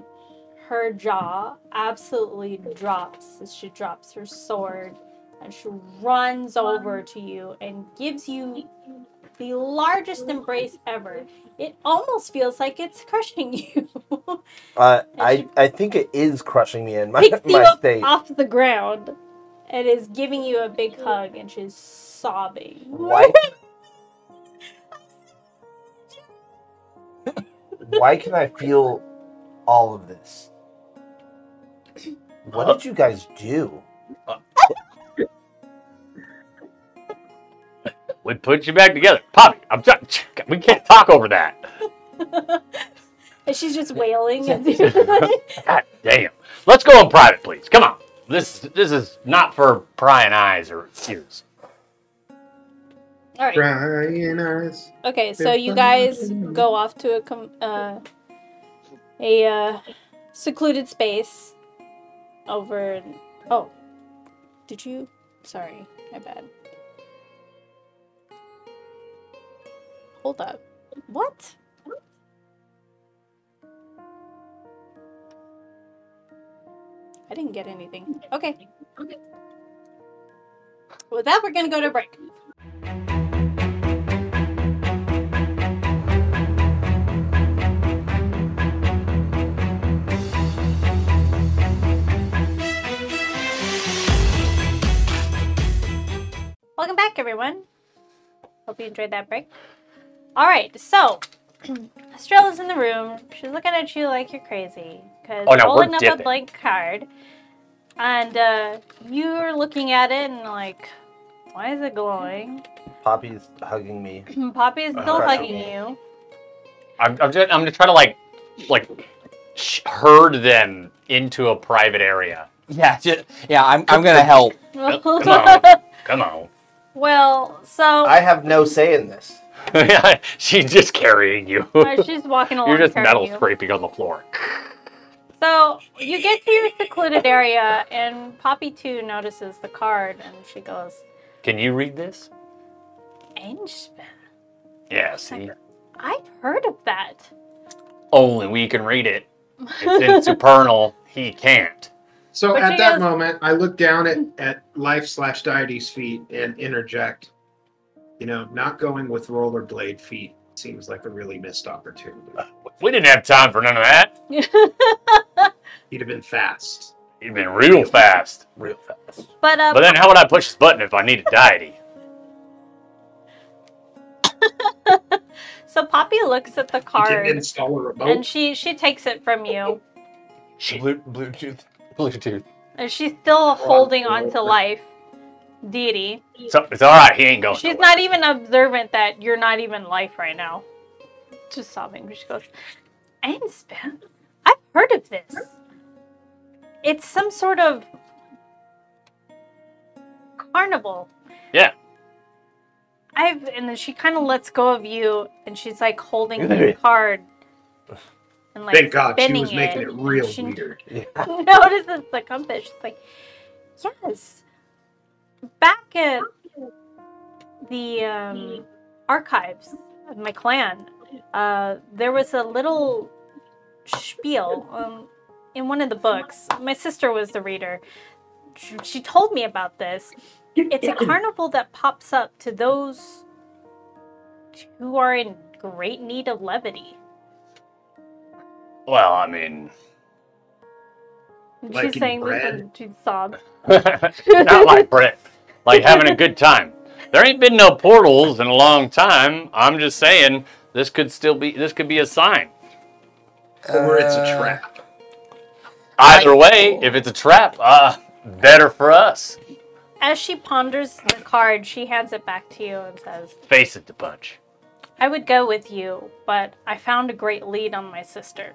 her jaw absolutely drops as she drops her sword, and she runs over to you and gives you the largest embrace ever. It almost feels like it's crushing you. I think it is crushing me in my Picks you my up state. off the ground and is giving you a big hug, and she's sobbing. Why? Why can I feel all of this? What did you guys do? We put you back together. Poppy, we can't talk over that. And she's just wailing. God damn. Let's go in private, please. Come on. This is not for prying eyes or ears. All right. Crying eyes. Okay, so you guys go off to a secluded space over. Oh, did you? Sorry, my bad. Hold up. What? I didn't get anything. Okay. With that, we're gonna go to break. Welcome back, everyone. Hope you enjoyed that break. Alright, so Estrella's in the room. She's looking at you like you're crazy because Oh, no, we're holding up a dipping. blank card. And you're looking at it and like, why is it glowing? Poppy's hugging me. Poppy's still Right. hugging you. I'm gonna try to like herd them into a private area. Yeah, I'm gonna help. Come on, come on. Well, so I have no say in this. She's just carrying you. she's walking along. You're just carrying metal you. scraping on the floor. So you get to your secluded area, and Poppy too notices the card, and she goes, Can you read this? Einspin. Yeah, see? I've heard of that. Only we can read it. It's in supernal. He can't. So But at she that goes- moment, I look down at Life/Deity's feet and interject. Not going with rollerblade feet seems like a really missed opportunity. We didn't have time for none of that. He'd have been fast. He'd been real fast. Real fast. But But then how would I push this button if I needed deity? so Poppy looks at the He didn't card, install a remote. and she takes it from you, Bluetooth. Bluetooth. and she's still holding on to Life, Deity. So it's alright, he ain't going She's nowhere. not even observant that you're not even Life right now. Just sobbing. She goes, Einspin? I've heard of this. It's some sort of carnival. Yeah. And then she kind of lets go of you, and she's like holding the card. And like Thank God she spinning was making it and real she weird. notices the compass. She's like, yes. Back at the archives of my clan, there was a little spiel in one of the books. My sister was the reader. She told me about this. It's a carnival that pops up to those who are in great need of levity. Well, I mean, And Like she's in saying this bread? and she sobbed. not like Brett. Like having a good time. There ain't been no portals in a long time. I'm just saying this could be a sign. Or it's a trap. Either way, if it's a trap, better for us. As she ponders the card, she hands it back to you and says, Face it, the punch. I would go with you, but I found a great lead on my sister.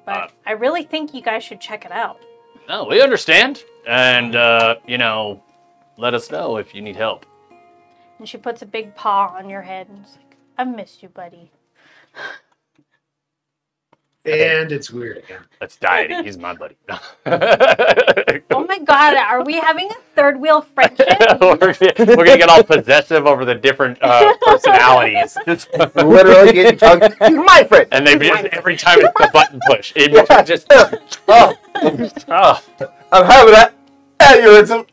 But I really think you guys should check it out. No, we understand. And, let us know if you need help. And she puts a big paw on your head and is like, I've missed you, buddy. And it's weird again. That's deity. He's my buddy. Oh my god, are we having a third wheel friendship? We're gonna get all possessive over the different personalities, Just literally getting hugged. You're my friend. and they just every time it's the button push, it just Oh, oh. I'm having that aneurysm.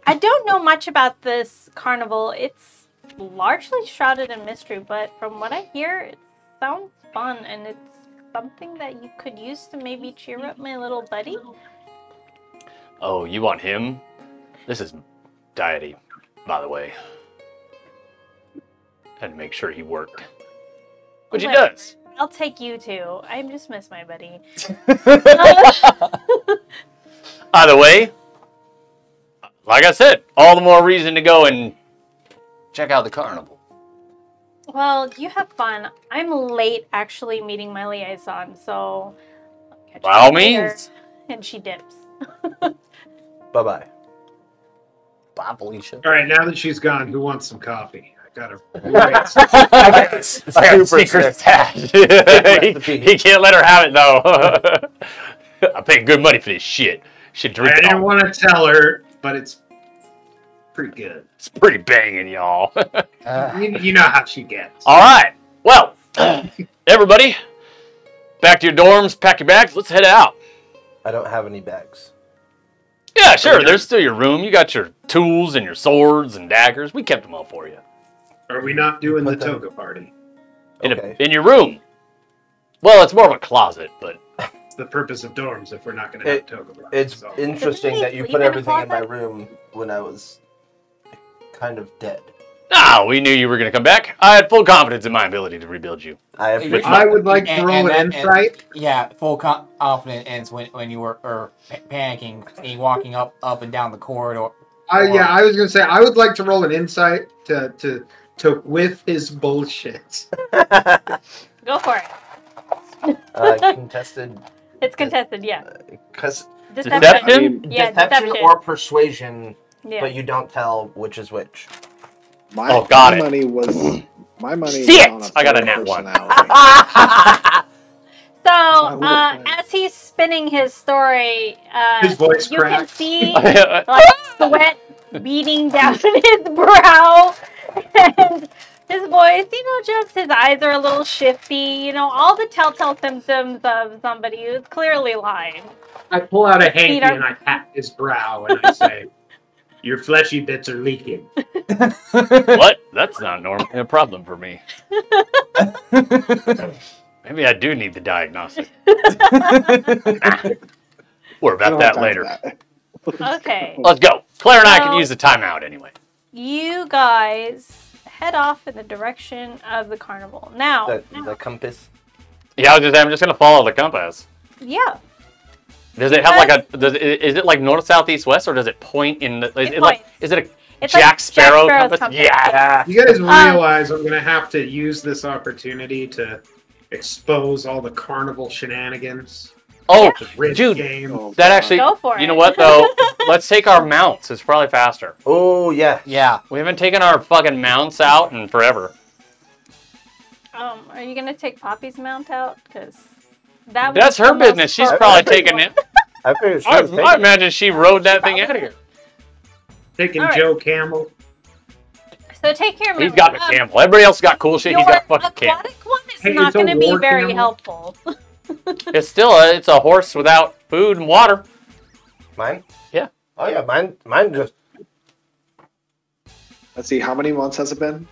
I don't know much about this carnival. It's largely shrouded in mystery, but from what I hear, it sounds fun, and it's something that you could use to maybe cheer up my little buddy. Oh, you want him? This is deity, by the way. Had to make sure he worked, which he Whatever. does. I'll take you too. I just miss my buddy. Either way, like I said, all the more reason to go and check out the carnival. Well, you have fun. I'm late actually meeting my liaison, so I'll catch By all you later. means. And she dips. Bye-bye. Bye, Felicia. All right, now that she's gone, who wants some coffee? I got her. I got Super secret sick. stash. he can't let her have it though. I paid good money for this shit. Should drink I it didn't all. want to tell her, but it's pretty good. It's pretty banging, y'all. You know how she gets. All right. Well, everybody, back to your dorms. Pack your bags. Let's head out. I don't have any bags. Yeah, sure. There's still your room. You got your tools and your swords and daggers. We kept them all for you. Are we not doing the Put them- toga party? Okay. In your room. Well, it's more of a closet, but It's the purpose of dorms if we're not going to have toga party. It's so. interesting Didn't that we you leave put in a everything in my closet? room when I was kind of dead. No, we knew you were going to come back. I had full confidence in my ability to rebuild you. I would like to roll an insight. Yeah, full confidence when you were panicking and you walking up and down the corridor. I was gonna say I would like to roll an insight to with his bullshit. Go for it. Contested. It's contested, yeah. Deception? I mean, Yeah, deception deception. or persuasion, Yeah. but you don't tell which is which. My money was on a I got a nat one. personality. So, as he's spinning his story, His voice you cracks. can see like sweat beating down his brow, and his voice, jumps. His eyes are a little shifty. All the telltale symptoms of somebody who's clearly lying. I pull out a hanky Peter. and I pat his brow and I say, "Your fleshy bits are leaking." What? That's not a problem for me. Maybe I do need the diagnostic. We're about that later. Okay. Let's go. Claire and I can use the timeout anyway. You guys head off in the direction of the carnival. Now, The compass. Yeah, I'm just gonna follow the compass. yeah. Does it have is it like north, south, east, west, or does it point in the? Is it a It's Jack like Sparrow Sparrow's compass? compass. Yeah. You guys realize I'm gonna have to use this opportunity to expose all the carnival shenanigans. Oh, The rich dude, game. that actually. Go for it. You know what though? Let's take our mounts. It's probably faster. Oh yeah. Yeah. We haven't taken our fucking mounts out in forever. Are you gonna take Poppy's mount out? Because that's That's her business. She's probably taking it. I figured she I was taking imagine she rode that thing out of here. Taking All right. Joe Camel. So take your He's mount. got the camel. Everybody else got cool shit. He's Your got fucking camel. aquatic one is Hey, not it's a going to be war very camel. helpful. It's still it's a horse without food and water. Mine? Yeah. Oh yeah, mine just Let's see, how many months has it been?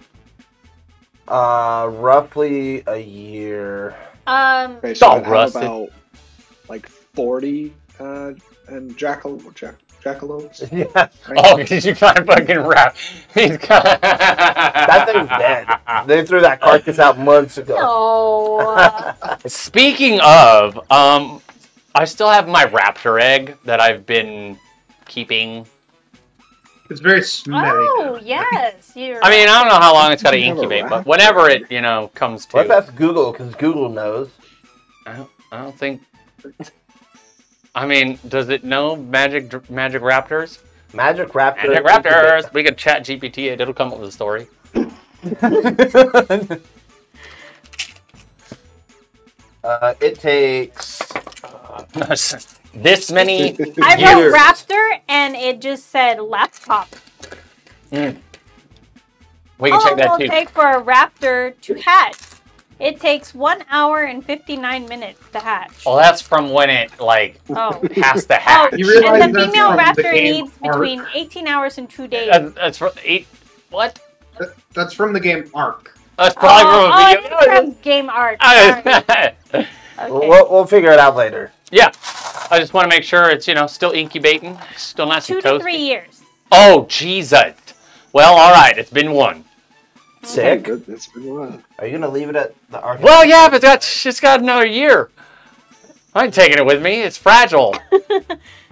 roughly a year. Okay, It's so all I have rusted. about like 40 and jackalopes. Yeah. Right? Oh, because you kind of fucking rap. He's That thing's dead. They threw that carcass out months ago. No. Speaking of, I still have my raptor egg that I've been keeping. It's very smelly. Oh, now. yes. You're I mean, I don't know how long it's got to You have a incubate, but raptor? whenever it, comes Let's to. ask Google, because Google knows. I don't think. I mean, does it know magic raptors? Magic Raptor. Magic raptors. We could chat GPT it. It'll come up with a story. It takes. This many I years. wrote raptor and it just said laptop. We can How check long that will too. it take for a raptor to hatch? It takes 1 hour and 59 minutes to hatch. Well, that's from when it Oh. has to hatch. Oh, You realize and the that's female from the raptor game needs Ark. between 18 hours and 2 days. That's from 8. What? That's from the game Ark. That's probably Oh, from a video. it's from game art. Sorry. Okay. We'll figure it out later. Yeah, I just want to make sure it's still incubating, still nice 2 and to toasty. 3 years. Oh Jesus! Well, all right, it's been one. Sick. Good. It's been a while. Are you gonna leave it at the Ark? Well, yeah, but it's got another year. I ain't taking it with me. It's fragile.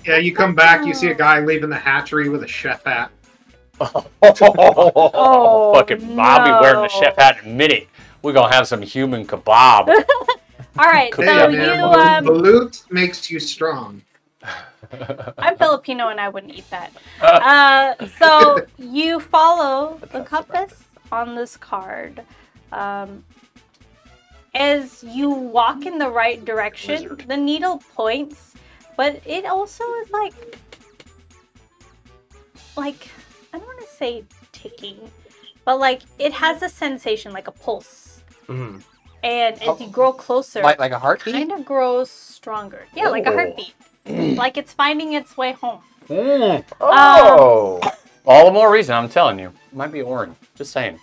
Yeah, you come back, you see a guy leaving the hatchery with a chef hat. Oh, Fucking Bobby wearing the no. chef hat in a minute. We're gonna have some human kebab. All right, Cool. so Hey, you, man, balut makes you strong. I'm Filipino and I wouldn't eat that. So you follow the compass on this card. As you walk in the right direction, Wizard. the needle points, but it also is like I don't want to say ticking, but like it has a sensation like a pulse. Mhm. And as you grow closer, Like a heartbeat? kind of grows stronger. Yeah, like a Oh. heartbeat. Like it's finding its way home. Oh. All the more reason, I'm telling you. It might be orange. Just saying.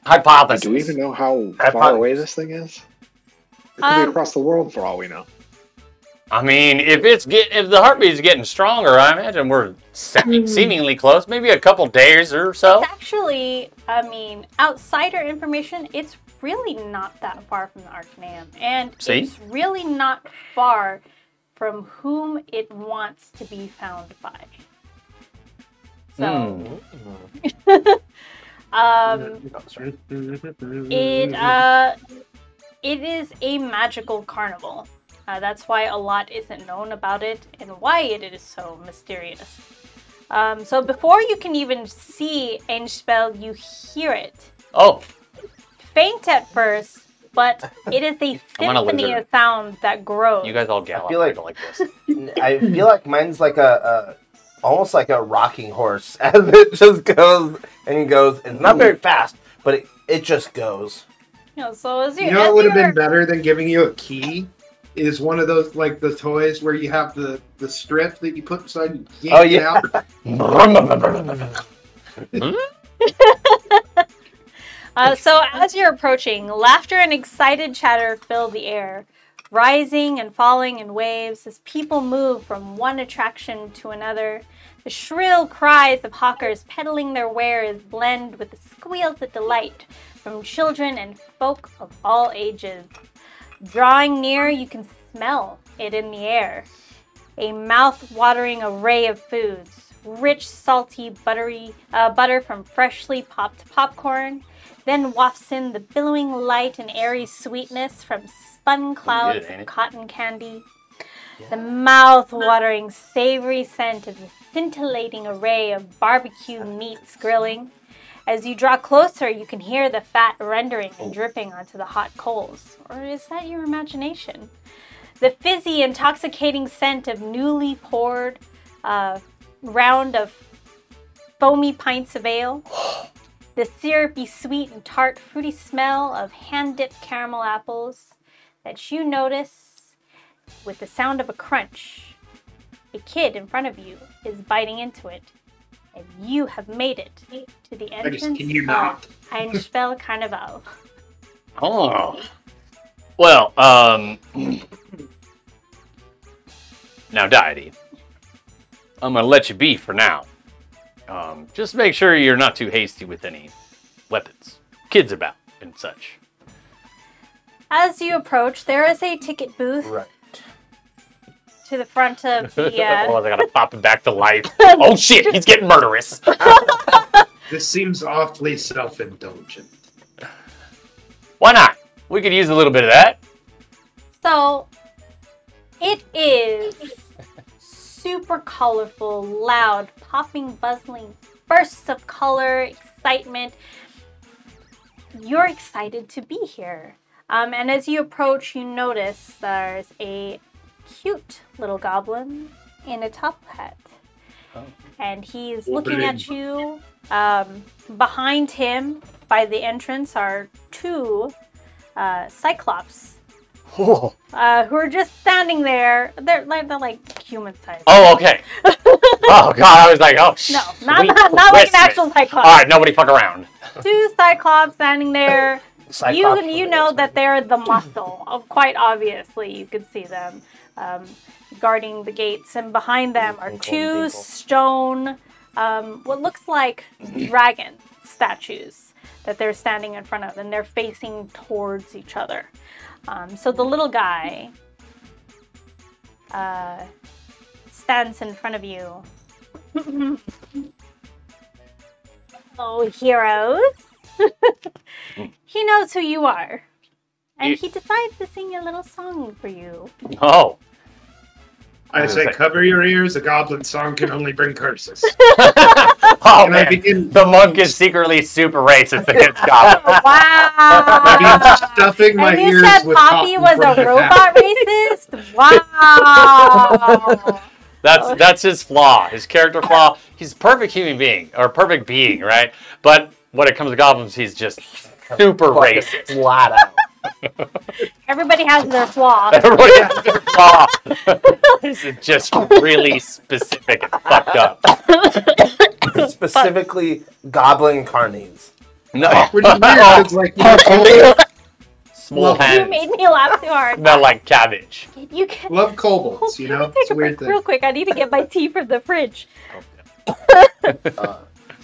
Hypothesis. Do we even know how Hypothesis. far away this thing is? It could be Um, across the world for all we know. I mean, if the heartbeat's getting stronger, I imagine we're seemingly close. Maybe a couple days or so. It's actually, I mean, outsider information, it's really not that far from the Arcanum. And it's really not far from whom it wants to be found by. So, it is a magical carnival. That's why a lot isn't known about it and why it is so mysterious. So before you can even see Einspell, you hear it. Oh. Faint at first, but it is a symphony of sound that grows. You guys all gallop. Like this. I feel like mine's like almost like a rocking horse as it just goes and goes. It's not very fast, but it just goes. So as you know what would have been better than giving you a key? Is one of those, like the toys where you have the strip that you put inside and yank it out. So as you're approaching, laughter and excited chatter fill the air, rising and falling in waves as people move from one attraction to another. The shrill cries of hawkers peddling their wares blend with the squeals of delight from children and folk of all ages. Drawing near, you can smell it in the air. A mouth-watering array of foods, rich, salty, butter from freshly popped popcorn, then wafts in the billowing light and airy sweetness from spun clouds of cotton candy. Yeah. The mouth-watering, savory scent of the scintillating array of barbecue meats grilling. As you draw closer, you can hear the fat rendering and dripping onto the hot coals. Or is that your imagination? The fizzy, intoxicating scent of newly poured round of foamy pints of ale. The syrupy, sweet, and tart, fruity smell of hand-dipped caramel apples that you notice with the sound of a crunch. A kid in front of you is biting into it. And you have made it to the entrance of Einspell Carnival. Oh. Well, now, Deity, I'm going to let you be for now. Just make sure you're not too hasty with any weapons, kids about, and such. As you approach, there is a ticket booth. Right. To the front of the... Oh, they gotta pop him back to life. Oh shit, he's getting murderous. This seems awfully self-indulgent. Why not? We could use a little bit of that. So, it is super colorful, loud, popping, buzzing, bursts of color, excitement. You're excited to be here. And as you approach, you notice there's a cute little goblin in a top hat. Oh. And he's looking at you. Behind him, by the entrance, are two cyclops who are just standing there. They're like human-sized. Oh, okay. Oh, God, I was like, oh, no, not like an actual cyclops. All right, nobody fuck around. Two cyclops standing there. You know that they're the muscle. Quite obviously, you could see them guarding the gates, and behind them are two stone, what looks like dragon statues that they're standing in front of, and they're facing towards each other. So the little guy stands in front of you. Oh, heroes. He knows who you are. And he decides to sing a little song for you. Oh. I say, cover your ears. A goblin song can only bring curses. Oh, man. The monk is secretly super racist against goblins. Wow. I'm stuffing my ears you said with Poppy was a robot racist? Wow. That's his flaw. His character flaw. He's a perfect human being, or a perfect being, right? But when it comes to goblins, he's just super racist. Flat out. Everybody has their flaw. Everybody has their flaw. This is just really specific and fucked up. Specifically, goblin carnies. No. Which is weird. It's like, small Love- You hands made me laugh too hard. smell like cabbage. You can. Love kobolds, you Can know? we It's take a a break weird thing. real quick? I need to get my tea from the fridge. Uh,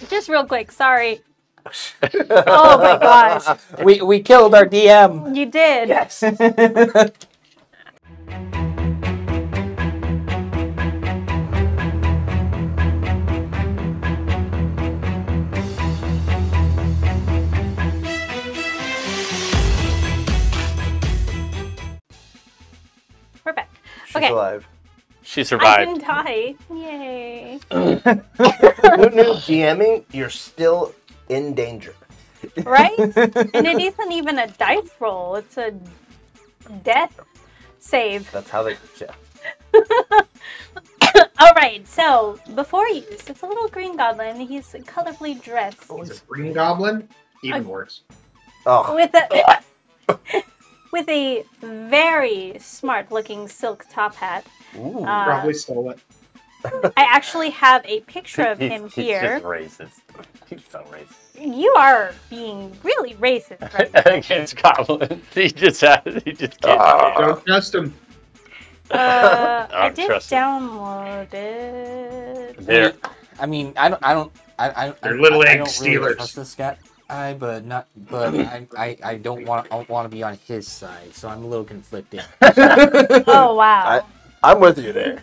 Just real quick. Sorry. Oh my gosh. We killed our DM. You did. yes. We're back. She's Okay. alive. She I survived. didn't die. Yay. Who knew DMing? You're still in danger. Right? And it isn't even a dice roll. It's a death save. That's how they. Yeah. All right. So before use, it's a little green goblin. He's colorfully dressed He's a green goblin? Even worse. Oh, with a with a very smart-looking silk top hat. ooh. Probably stole it. I actually have a picture of him He's here. just racist. He's so racist. You are being really racist right now. Against goblins. He just can't. Don't trust him. I don't did trust him. download it. There. I mean, I They're little I egg don't stealers. Really trust this guy, but I don't want to be on his side, so I'm a little conflicted. Oh wow. I'm with you there.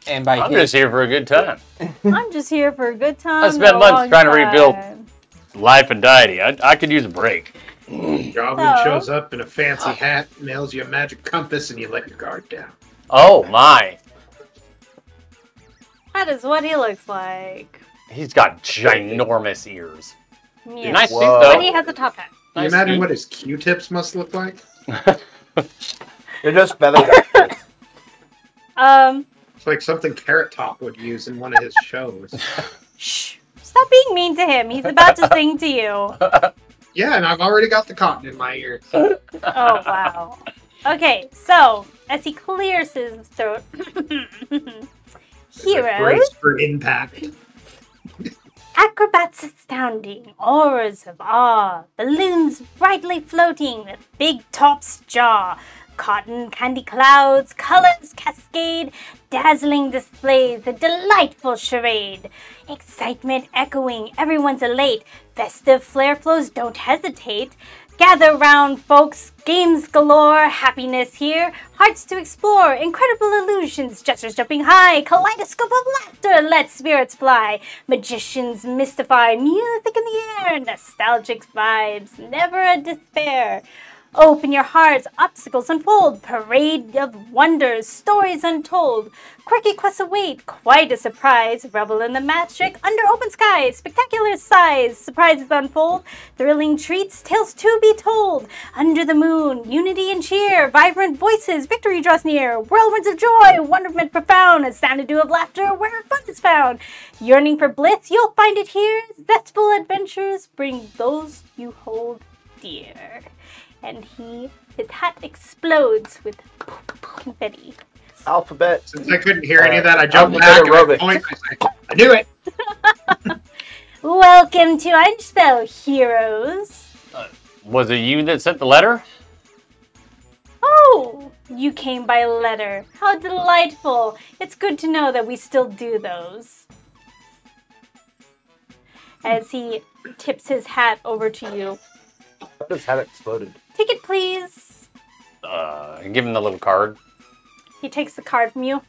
And by I'm his, just here for a good time. I'm just here for a good time. I spent and a months long trying to rebuild. time. Life and Deity. I could use a break. Goblin So- shows up in a fancy hat, nails you a magic compass, and you let your guard down. Oh my. That is what he looks like. He's got ginormous ears. Yeah. Nice suit Whoa. But though. he has a top hat. Can you Nice imagine suit. what his Q-tips must look like? You're just feathered. It's like something Carrot Top would use in one of his shows. Shh. Stop being mean to him. He's about to sing to you. Yeah, and I've already got the cotton in my ear. Oh, wow. Okay, so as he clears his throat, heroes, Brace for impact. acrobats astounding, auras of awe, balloons brightly floating with big tops jaw, cotton candy clouds, colors cascade, dazzling displays, a delightful charade. Excitement echoing, everyone's elate, festive flair flows, don't hesitate. Gather round, folks, games galore, happiness here, hearts to explore, incredible illusions, gestures jumping high, kaleidoscope of laughter, let spirits fly, magicians mystify, music in the air, nostalgic vibes, never a despair. Open your hearts, obstacles unfold, parade of wonders, stories untold. Quirky quests await, quite a surprise. Revel in the magic under open skies, spectacular size, surprises unfold. Thrilling treats, tales to be told. Under the moon, unity and cheer, vibrant voices, victory draws near. Whirlwinds of joy, wonderment profound, a xanadu of laughter where fun is found. Yearning for bliss, you'll find it here. Zestful adventures bring those you hold dear. And his hat explodes with confetti. Alphabet. Since I couldn't hear any of that, I jumped Alphabet back and I aerobics. point. I knew it. Welcome to Unspell, heroes. Was it you that sent the letter? Oh, you came by letter. How delightful. It's good to know that we still do those. As he tips his hat over to you. His hat exploded. Take it, please. Give him the little card. He takes the card from you.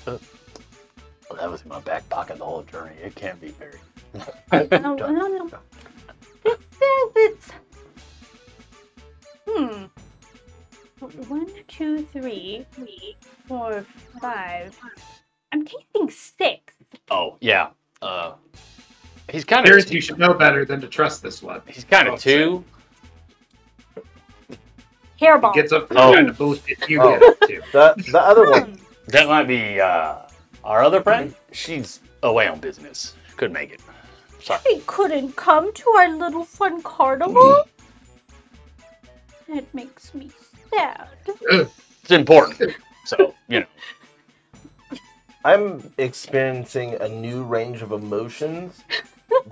Well, that was in my back pocket the whole journey. It can't be very. No. This says it's... 1, 2, 3, 4, 5. I'm tasting 6. Oh yeah. He's kind Pierce, of. you should know better than to trust this one. He's kind of two. Hairball. Gets up Oh. kind of bullshit you Oh. get it too. The other one. That might be our other friend. She's away on business. Couldn't make it. Sorry. He couldn't come to our little fun carnival? That makes me sad. Ugh. It's important. So you know. I'm experiencing a new range of emotions.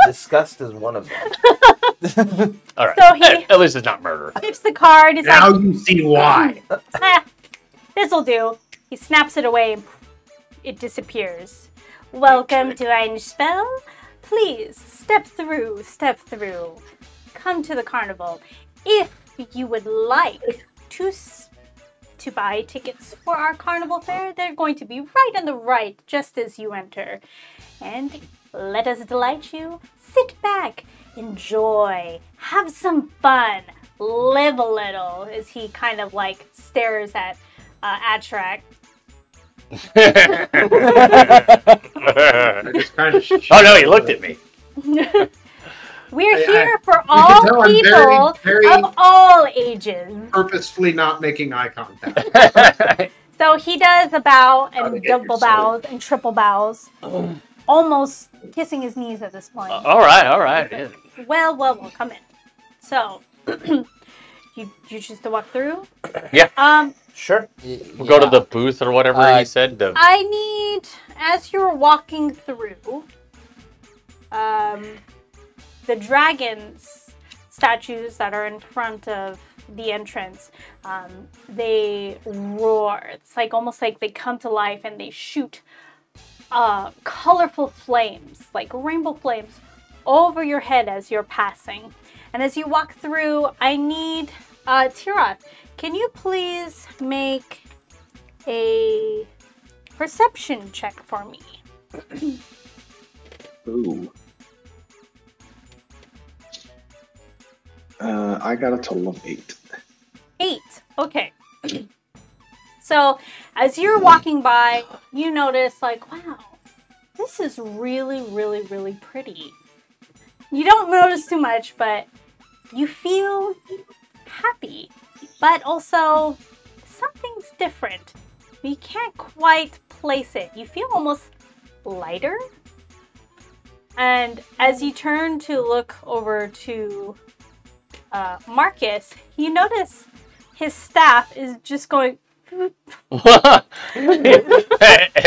Disgust is one of them. All right. So he- At least it's not murder. Flips the card. He's Now like, you see why. this'll do. He snaps it away and it disappears. Welcome to ein spell. Please step through. Come to the carnival. If you would like to buy tickets for our carnival fair, they're going to be right on the right just as you enter. And let us delight you. Sit back, enjoy, have some fun, live a little, as he kind of like stares at Atrak. I just kind of Oh no, he looked at me. We're here for can all tell I'm people very of all ages. purposefully not making eye contact. So he does a bow Gotta and get your double soul. bows and triple bows, almost kissing his knees at this point. All right. Yeah. Well, come in. So, you choose to walk through? Yeah. Sure. We'll go to the booth or whatever he said. I need, as you're walking through, the dragons statues that are in front of the entrance, they roar. It's like almost like they come to life and they shoot colorful flames, like rainbow flames, over your head as you're passing. And as you walk through, I need Tiroth, can you please make a perception check for me? Ooh. I got a total of 8. 8. Okay. So as you're walking by, you notice like, wow, this is really, really, really pretty. You don't notice too much, but you feel happy, but also something's different. You can't quite place it. You feel almost lighter. And as you turn to look over to Marcus, you notice his staff is just going. hey,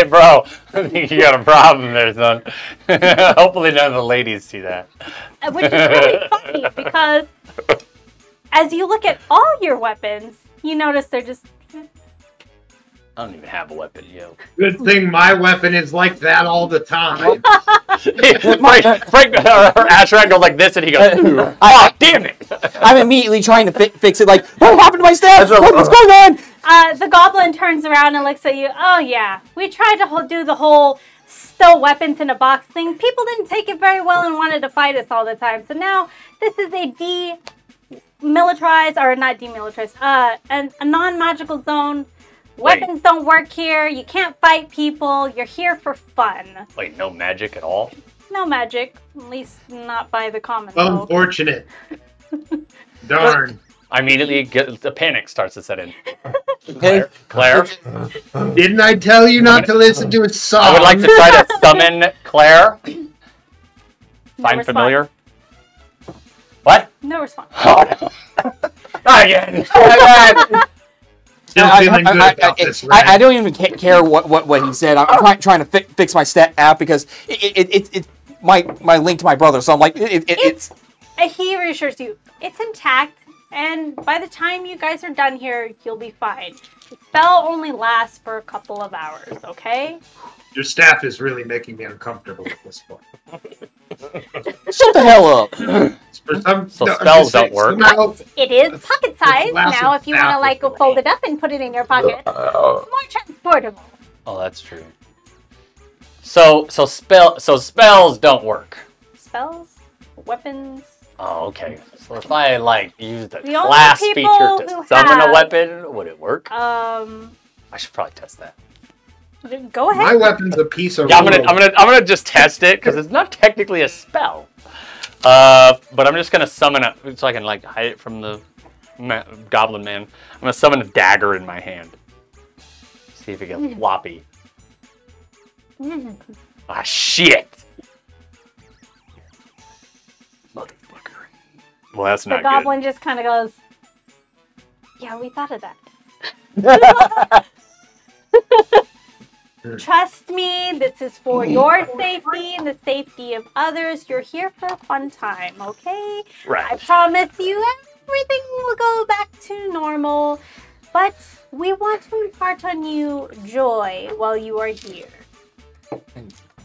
bro, I think you got a problem there, son. Hopefully none of the ladies see that. Which is really funny because as you look at all your weapons, you notice they're just. I don't even have a weapon, yo. Good thing my weapon is like that all the time. Frank or Ashrak goes like this, and he goes, "Oh, damn it!" I'm immediately trying to fix it. Like, what happened to my staff? What's going on? The goblin turns around and looks at you. Oh yeah, we tried to do the whole stow weapons in a box thing. People didn't take it very well and wanted to fight us all the time. So now this is a demilitarized, or not demilitarized, a non-magical zone. Weapons don't work here. You can't fight people. You're here for fun. Wait, no magic at all? No magic, at least not by the common folk. Unfortunate. Darn. I immediately get the panic starts to set in. Hey. Claire, Didn't I tell you not to listen to a song? I would like to try to summon Claire. No Find response. familiar. What? No response. Oh no! Not again! Still feeling good about this, right? I don't even care what he said. I'm trying to fix my stat app because it's my link to my brother. So I'm like, it's. He reassures you, it's intact, and by the time you guys are done here, you'll be fine. The spell only lasts for a couple of hours, okay? Your staff is really making me uncomfortable at this point. Shut the hell up. For some, So I'm spells just saying, don't work? somehow- It is pocket size lasts now. If you want to about like this fold it up and put it in your pocket, more transportable. Oh, that's true. So spells don't work. Spells, weapons. Oh, okay. So if I like use the The only class people feature to who summon a have- weapon, would it work? I I should probably test that. Go ahead. My weapon's a piece of Yeah, I'm wood. gonna just test it because it's not technically a spell. But I'm just gonna summon it so I can like hide it from the goblin man. I'm gonna summon a dagger in my hand. See if it gets floppy. Ah, shit! Motherfucker. Well, that's The not goblin just kind of goes, "Yeah, we thought of that." Trust me, this is for your safety and the safety of others. You're here for a fun time, okay? Right. I promise you everything will go back to normal, but we want to impart on you joy while you are here.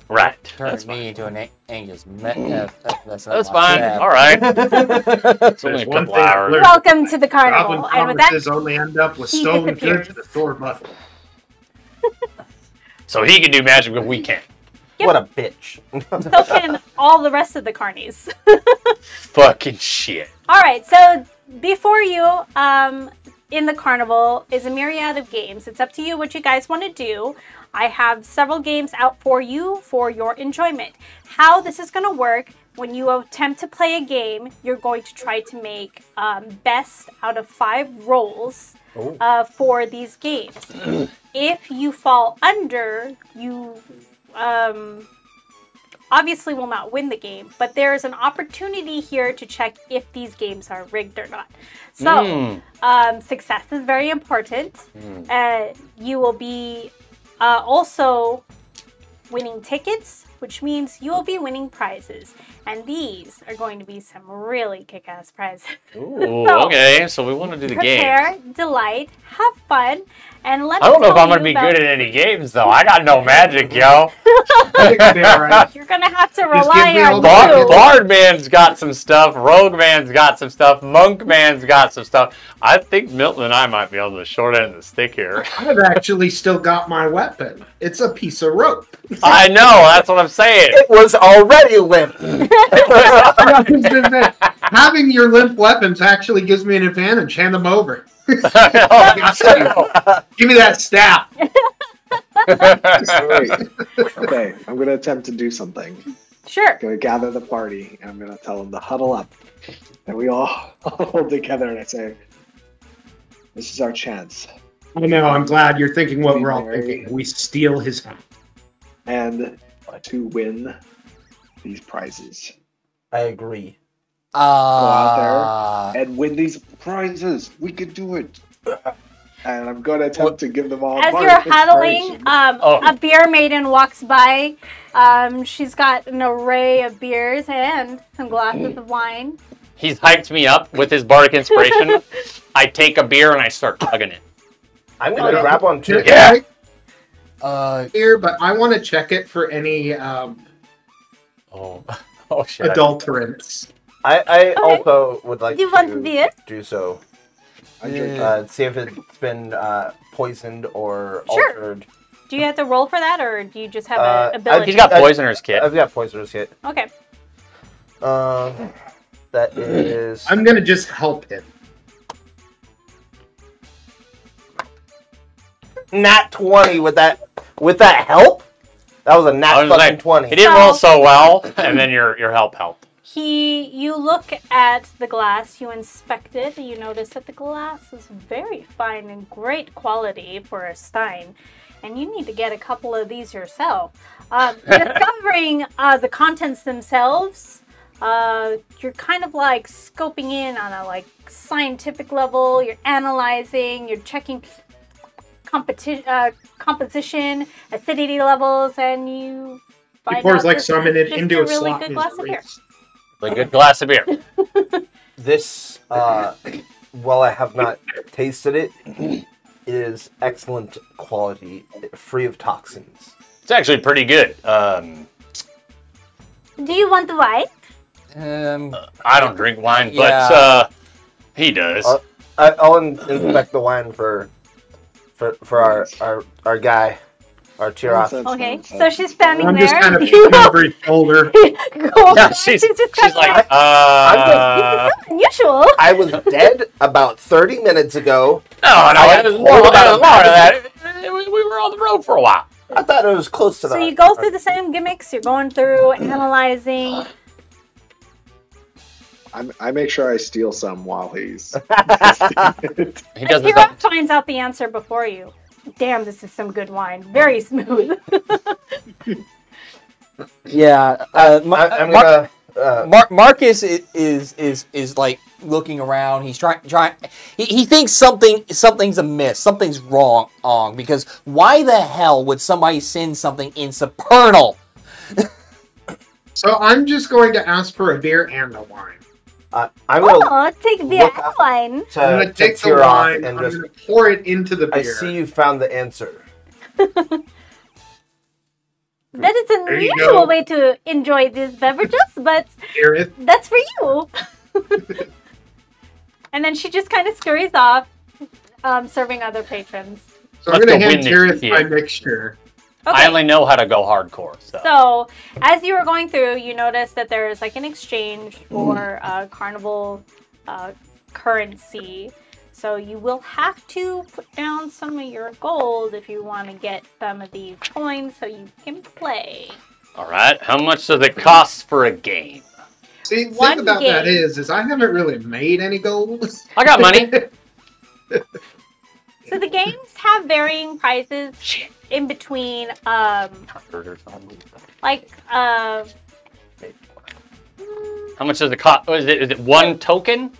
Right. Turn That's me fine. into an Angus. That's fine. All right. It's only a There's one couple thing I've hours. learned. Welcome to the carnival. Goblin And with that, conferences only end up with he stolen disappears. goods and a sore button. So he can do magic, but we can't. Yep. What a bitch. so can all the rest of the carnies. Fucking shit. All right, so before you, in the carnival is a myriad of games. It's up to you what you guys want to do. I have several games out for you for your enjoyment. How this is going to work, when you attempt to play a game, you're going to try to make best out of 5 rolls for these games. If you fall under, you obviously will not win the game, but there is an opportunity here to check if these games are rigged or not. So, success is very important. You will be also winning tickets, which means you will be winning prizes. And these are going to be some really kick-ass prizes. Ooh, So, okay, so we want to do the game. Prepare, delight, have fun, and let I don't know if I'm going gonna be good at any games though. I got no magic, yo. I think I'll be all right. You're going to have to give rely me all on the you. Bard Man's got some stuff. Rogue Man's got some stuff. Monk Man's got some stuff. I think Milton and I might be on the short end of the stick here. I've actually still got my weapon. It's a piece of rope. I know. That's what I'm saying. It was already limp. Having your limp weapons actually gives me an advantage. Hand them over. Give me that staff. Okay, I'm going to attempt to do something. Sure. I'm going to gather the party, and I'm going to tell them to huddle up. And we all hold together, and I say, this is our chance. I know, I'm glad you're thinking what we're all thinking. We steal his hat. And to win these prizes. I agree. Go out there and win these prizes. We could do it. And I'm going to attempt to give them all As part you're of huddling, inspiration. a beer maiden walks by. She's got an array of beers and some glasses of wine. He's hyped me up with his bardic inspiration. I take a beer and I start chugging it. I'm gonna grab one too. Yeah. Here, but I want to check it for any Oh shit. adulterants. I also would like Do you want beer? do so. I drink See if it's been poisoned or Sure. altered. Do you have to roll for that, or do you just have an ability? He's got poisoner's kit. I've got poisonous kit. Okay. That is. I'm going to just help him. Nat 20 with that help? That was a I nat was fucking like, 20. He didn't roll so well, and then your help helped. You look at the glass, you inspect it, and you notice that the glass is very fine and great quality for a stein. And you need to get a couple of these yourself. Discovering the contents themselves, you're kind of like scoping in on a like scientific level. You're analyzing, you're checking composition, acidity levels, and you find He pours out like this some is in it just into a really slot good in glass his of beer. wrist. A good glass of beer. This, while I have not tasted it, is excellent quality, free of toxins. It's actually pretty good. Do you want the wine? I don't drink wine, Yeah. but he does. I'll inspect the wine for our guy, our Tiras. Okay, so she's standing I'm there. just kind of You peeking over his shoulder. go Yeah, over, she's just like, kind of like, unusual. I was dead about 30 minutes ago. no, I it was told more about than that. We were on the road for a while. I thought it was close to So that. you go through the same gimmicks. You're going through, analyzing. I make sure I steal some while he's. He does this. Akira finds out the answer before you. Damn, this is some good wine. Very smooth. Yeah. I'm gonna Marcus is like looking around. He's trying. He thinks something's amiss. Something's wrong. Because why the hell would somebody send something in Supernal? So I'm just going to ask for a beer and a wine. I'm gonna Oh, take the look up wine. I'm going to take the tear off wine and I'm just. going to pour it into the beer. I see you found the answer. That is an There you unusual go. way to enjoy these beverages, but Here that's for you. And then she just kind of scurries off, serving other patrons. So I'm Let's going go to hand win Tirith this my beer. mixture. Okay. I only know how to go hardcore. So, as you were going through, you noticed that there is like an exchange for carnival currency. So you will have to put down some of your gold if you want to get some of these coins so you can play. All right. How much does it cost for a game? See, the One thing about that game. is I haven't really made any gold. I got money. So the games have varying prices in between, like, How much does it cost? Is it one token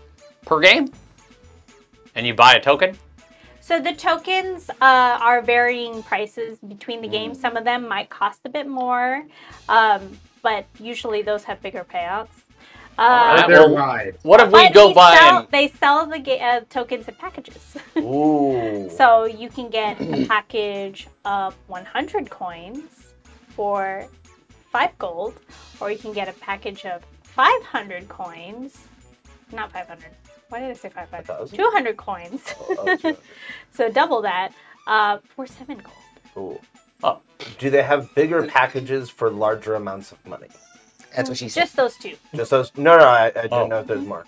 per game? And you buy a token? so the tokens are varying prices between the games. Some of them might cost a bit more, but usually those have bigger payouts. Alright, They're well, wide. What if we But go buy they sell the tokens in packages. Ooh. So you can get a package of 100 coins for 5 gold, or you can get a package of 500 coins. Not 500. Why did I say 500? 1,000? 200 coins. Oh, So double that for 7 gold. cool. Oh. Do they have bigger packages for larger amounts of money? That's what she said. Just those 2. Just those? No, I didn't know if there's more.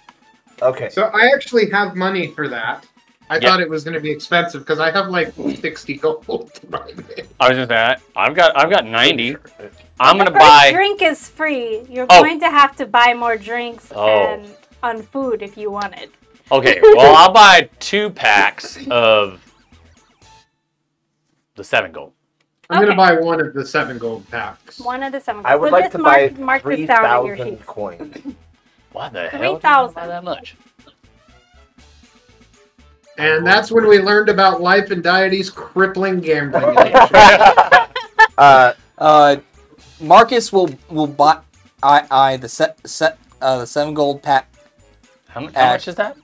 Okay. So I actually have money for that. I Yeah. thought it was going to be expensive because I have like 60 gold to buy it. I was just that. I've got 90. I'm The gonna first buy. drink is free. You're Oh. going to have to buy more drinks Oh. and on food if you want it. Okay, well I'll buy 2 packs of the 7 gold. I'm going to Okay. buy one of the 7 gold packs. One of the 7 gold. I would So like just to buy mark this down in your 3,000 sheet. coins. What the hell? 3,000. Buy that much? And that's when we learned about Life and Deity's crippling gambling addiction. Marcus will buy the 7 gold pack. How much is that?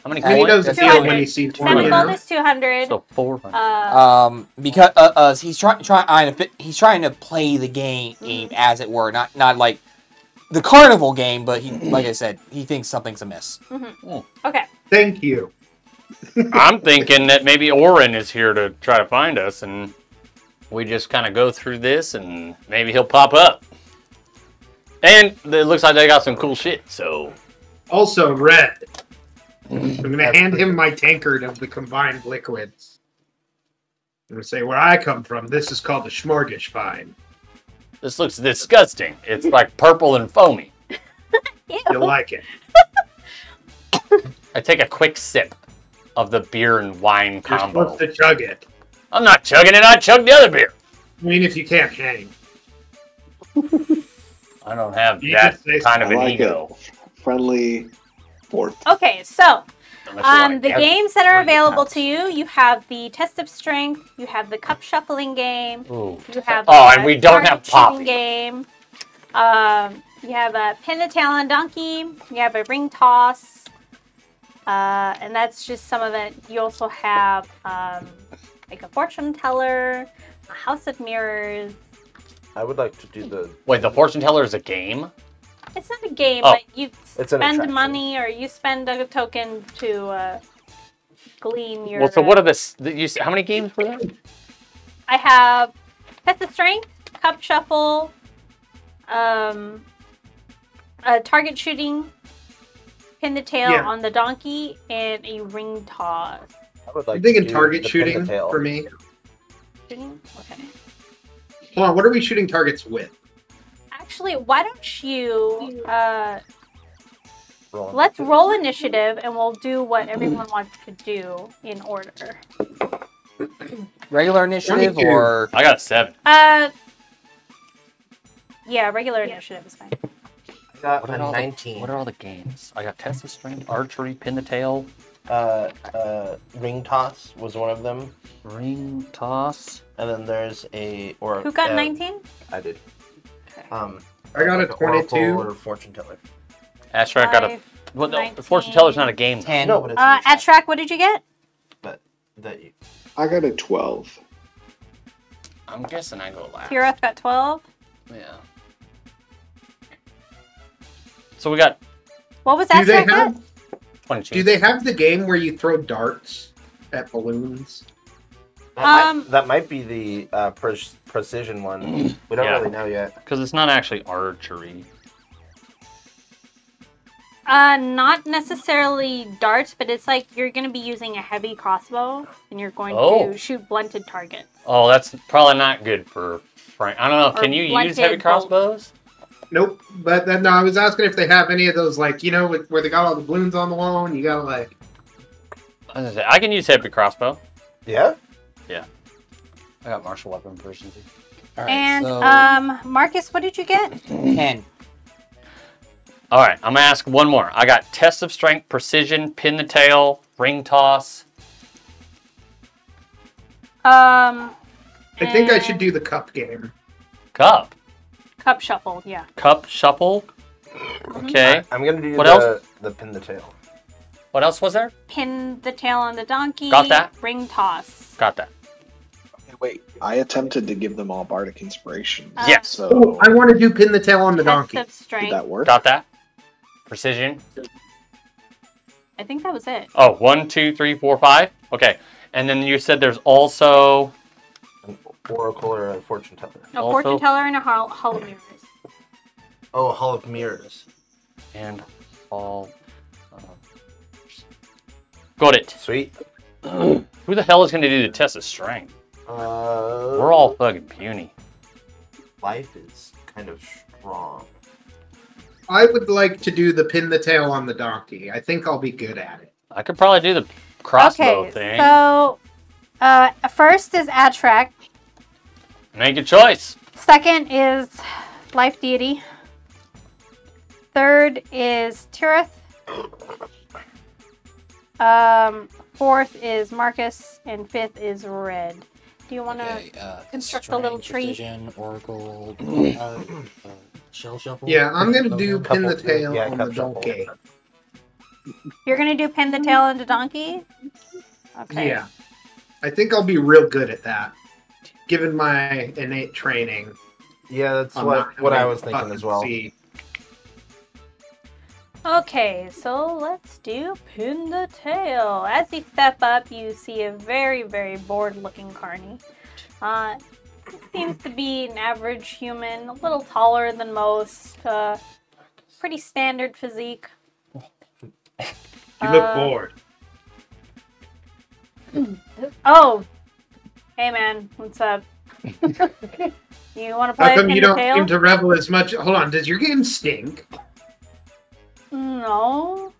How many And he coins? does a 200. deal when he sees one. 7 You gold know? is 200. So 400. Because he's trying to play the game as it were, not like the carnival game, but he, like I said, he thinks something's amiss. Okay. Thank you. I'm thinking that maybe Orin is here to try to find us, and we just kind of go through this, and maybe he'll pop up. And it looks like they got some cool shit, so... Also, Red. I'm going to hand him my tankard of the combined liquids. I'm going to say, where I come from, this is called the Schmorgasfine. This looks disgusting. It's like purple and foamy. You'll like it. I take a quick sip of the beer and wine You're combo. supposed to chug it. I'm not chugging it, I chug the other beer. I mean, if you can't hang. I don't have You that just say kind of I an like ego. it. Friendly sport. Okay, so Unless you wanna the get games that are 40 available pounds. you have the Test of Strength, you have the Cup Shuffling game, Ooh. you have Oh, the and we don't have target Poppy. shooting game, you have a Pin the Tail on Donkey, you have a Ring Toss, and that's just some of it. You also have like a Fortune Teller, a House of Mirrors. I would like to do the. Wait, the fortune teller is a game? It's not a game, Oh. but you It's an spend attraction. money or you spend a token to glean your. Well, so what are how many games were there? I have Test of Strength, Cup Shuffle, target shooting, Pin the Tail Yeah. on the Donkey, and a Ring Toss. I would like I'm thinking to do target the shooting pin the tail. for me. Shooting? Okay. Hold on, what are we shooting targets with? Actually, why don't you Roll. let's roll initiative and we'll do what everyone wants to do in order. Regular initiative 22. or I got 7. Yeah, regular initiative is fine. got What a are all 19. what are all the games? I got test of strength, archery, pin the tail, Ring toss was one of them, ring toss. and then there's Who got 19? I did. Okay. I got a like an oracle 22. or fortune teller. Astrak got a. Five, Well, no, 19. fortune teller's not a game. 10. No, but it's in the chat, Atrak, what did you get? but that I got a 12. I'm guessing I go last. Tirith got 12. Yeah. So we got What was Do they Atrak at? have 22. Do they have the game where you throw darts at balloons? that might be the precision one. We don't Yeah. really know yet. Because it's not actually archery. Not necessarily darts, but it's like you're going to be using a heavy crossbow and you're going Oh. to shoot blunted targets. Oh, that's probably not good for Frank. I don't know. Or Can you use blunted heavy crossbows? Nope. But then no, I was asking if they have any of those, like, you know, where they got all the balloons on the wall and you gotta like. I was gonna say, I can use heavy crossbow. Yeah. I got martial weapon proficiency. All right, And, so Marcus, what did you get? 10. All right, I'm gonna ask one more. I got test of strength, precision, pin the tail, ring toss. I think I should do the cup game. Cup. Cup shuffle, yeah. Cup shuffle. Okay. I'm gonna do What else? the pin the tail. What else was there? Pin the tail on the donkey. Got that. Ring toss. Got that. Okay, wait. I attempted to give them all bardic inspiration. Yes. So Oh, I want to do pin the tail on the Test donkey. of did strength. that work? Got that. Precision. I think that was it. Oh, 1, 2, 3, 4, 5. Okay. And then you said there's also An oracle or a fortune teller. A Also- fortune teller and a hall of mirrors. Oh, a hall of mirrors. and all. Got it. Sweet. Who the hell is gonna do the test of strength? We're all fucking puny. Life is kind of strong. I would like to do the pin the tail on the donkey. I think I'll be good at it. I could probably do the crossbow Okay, thing. so first is Atrak. Make a choice. Second is Life Deity. Third is Tirith. Fourth is Marcus, and fifth is Red. Do you want to Okay, construct a little strength, tree? Precision, oracle, shell shuffle. Yeah, I'm gonna do pin the Couple- tail yeah, on the cup shuffle. donkey. You're gonna do pin the tail into donkey? Okay. Yeah, I think I'll be real good at that, given my innate training. Yeah, that's on what not I having was thinking fucking as well. see. Okay, so let's do pin the tail. As you step up, you see a very, very bored-looking carny. Seems to be an average human, a little taller than most. Pretty standard physique. You look bored. Oh, hey man, what's up? You want to play How come pin you the don't tail? seem to revel as much? Hold on, does your game stink? No.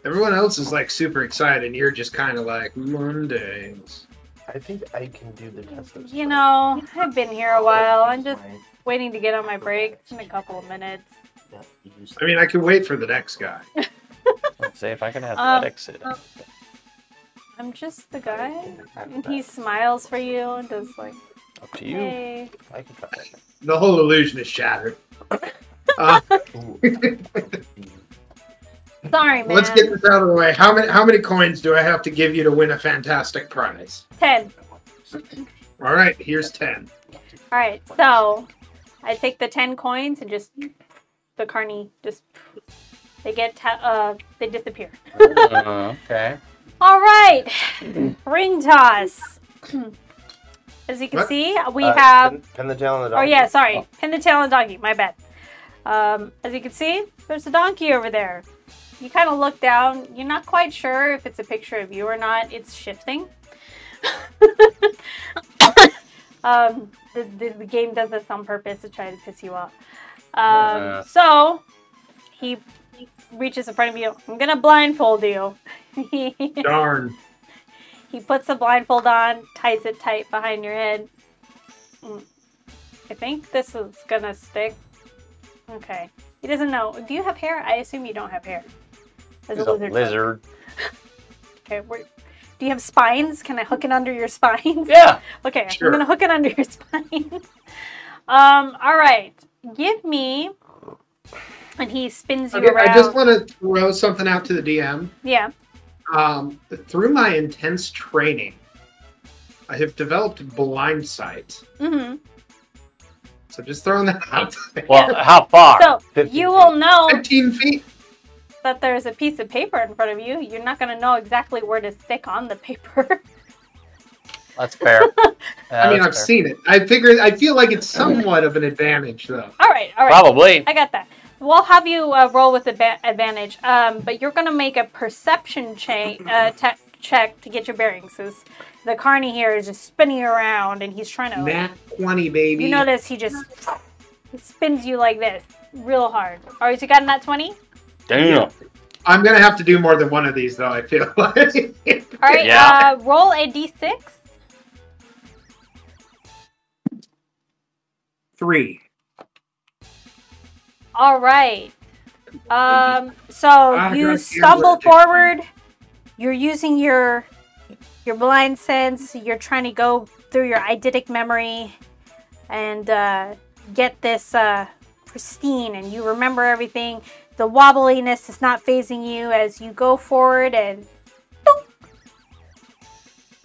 Everyone else is like super excited, and you're just kind of like Mondays. I think I can do the test of You know, I've been here a while. I'm just Right. waiting to get on my break. It's in a couple of minutes. Yeah, you just- I mean, I could wait for the next guy. Let's see if I can athletics it. I'm just the guy. And he smiles for you and does like, Up to you. hey. I can try that. The whole illusion is shattered. Sorry, man. Let's get this out of the way. How many coins do I have to give you to win a fantastic prize? 10. All right, here's 10. Alright, so I take the 10 coins and just, the carny just, they disappear. Okay. Alright, ring toss. As you can What? see, we have, pin the tail on the oh donkey. yeah, sorry, pin the tail on the donkey, my bad. As you can see, there's a donkey over there. You kind of look down, you're not quite sure if it's a picture of you or not, it's shifting. The game does this on purpose to try to piss you off. So, he reaches in front of you, I'm gonna blindfold you. Darn. He puts the blindfold on, ties it tight behind your head. I think this is gonna stick. Okay. He doesn't know. Do you have hair? I assume you don't have hair. As He's a a lizard. lizard. Okay, do you have spines? Can I hook it under your spines? Yeah. Okay, Sure. I'm gonna hook it under your spines. All right. Give me. And he spins you Okay, around. I just want to throw something out to the DM. Yeah. Through my intense training, I have developed blind sight. Mm-hmm. So just throwing that out there. Well, how far? So 15 you will know 15 feet. that there's a piece of paper in front of you. You're not gonna know exactly where to stick on the paper. That's fair. I mean, I've seen it. I feel like it's somewhat of an advantage, though. All right. Probably. I got that. We'll have you roll with advantage, but you're gonna make a perception check to get your bearings. Because the carny here is just spinning around, and he's trying to. Nat 20, baby. You notice he spins you like this, real hard. All right, so you got a nat 20. Damn. I'm gonna have to do more than one of these, though. I feel like. All right. Yeah. Roll a d6. 3. All right. So I you got stumble earwood. forward. You're using your blind sense. You're trying to go through your eidetic memory and get this pristine, and you remember everything. The wobbliness is not phasing you as you go forward and boom,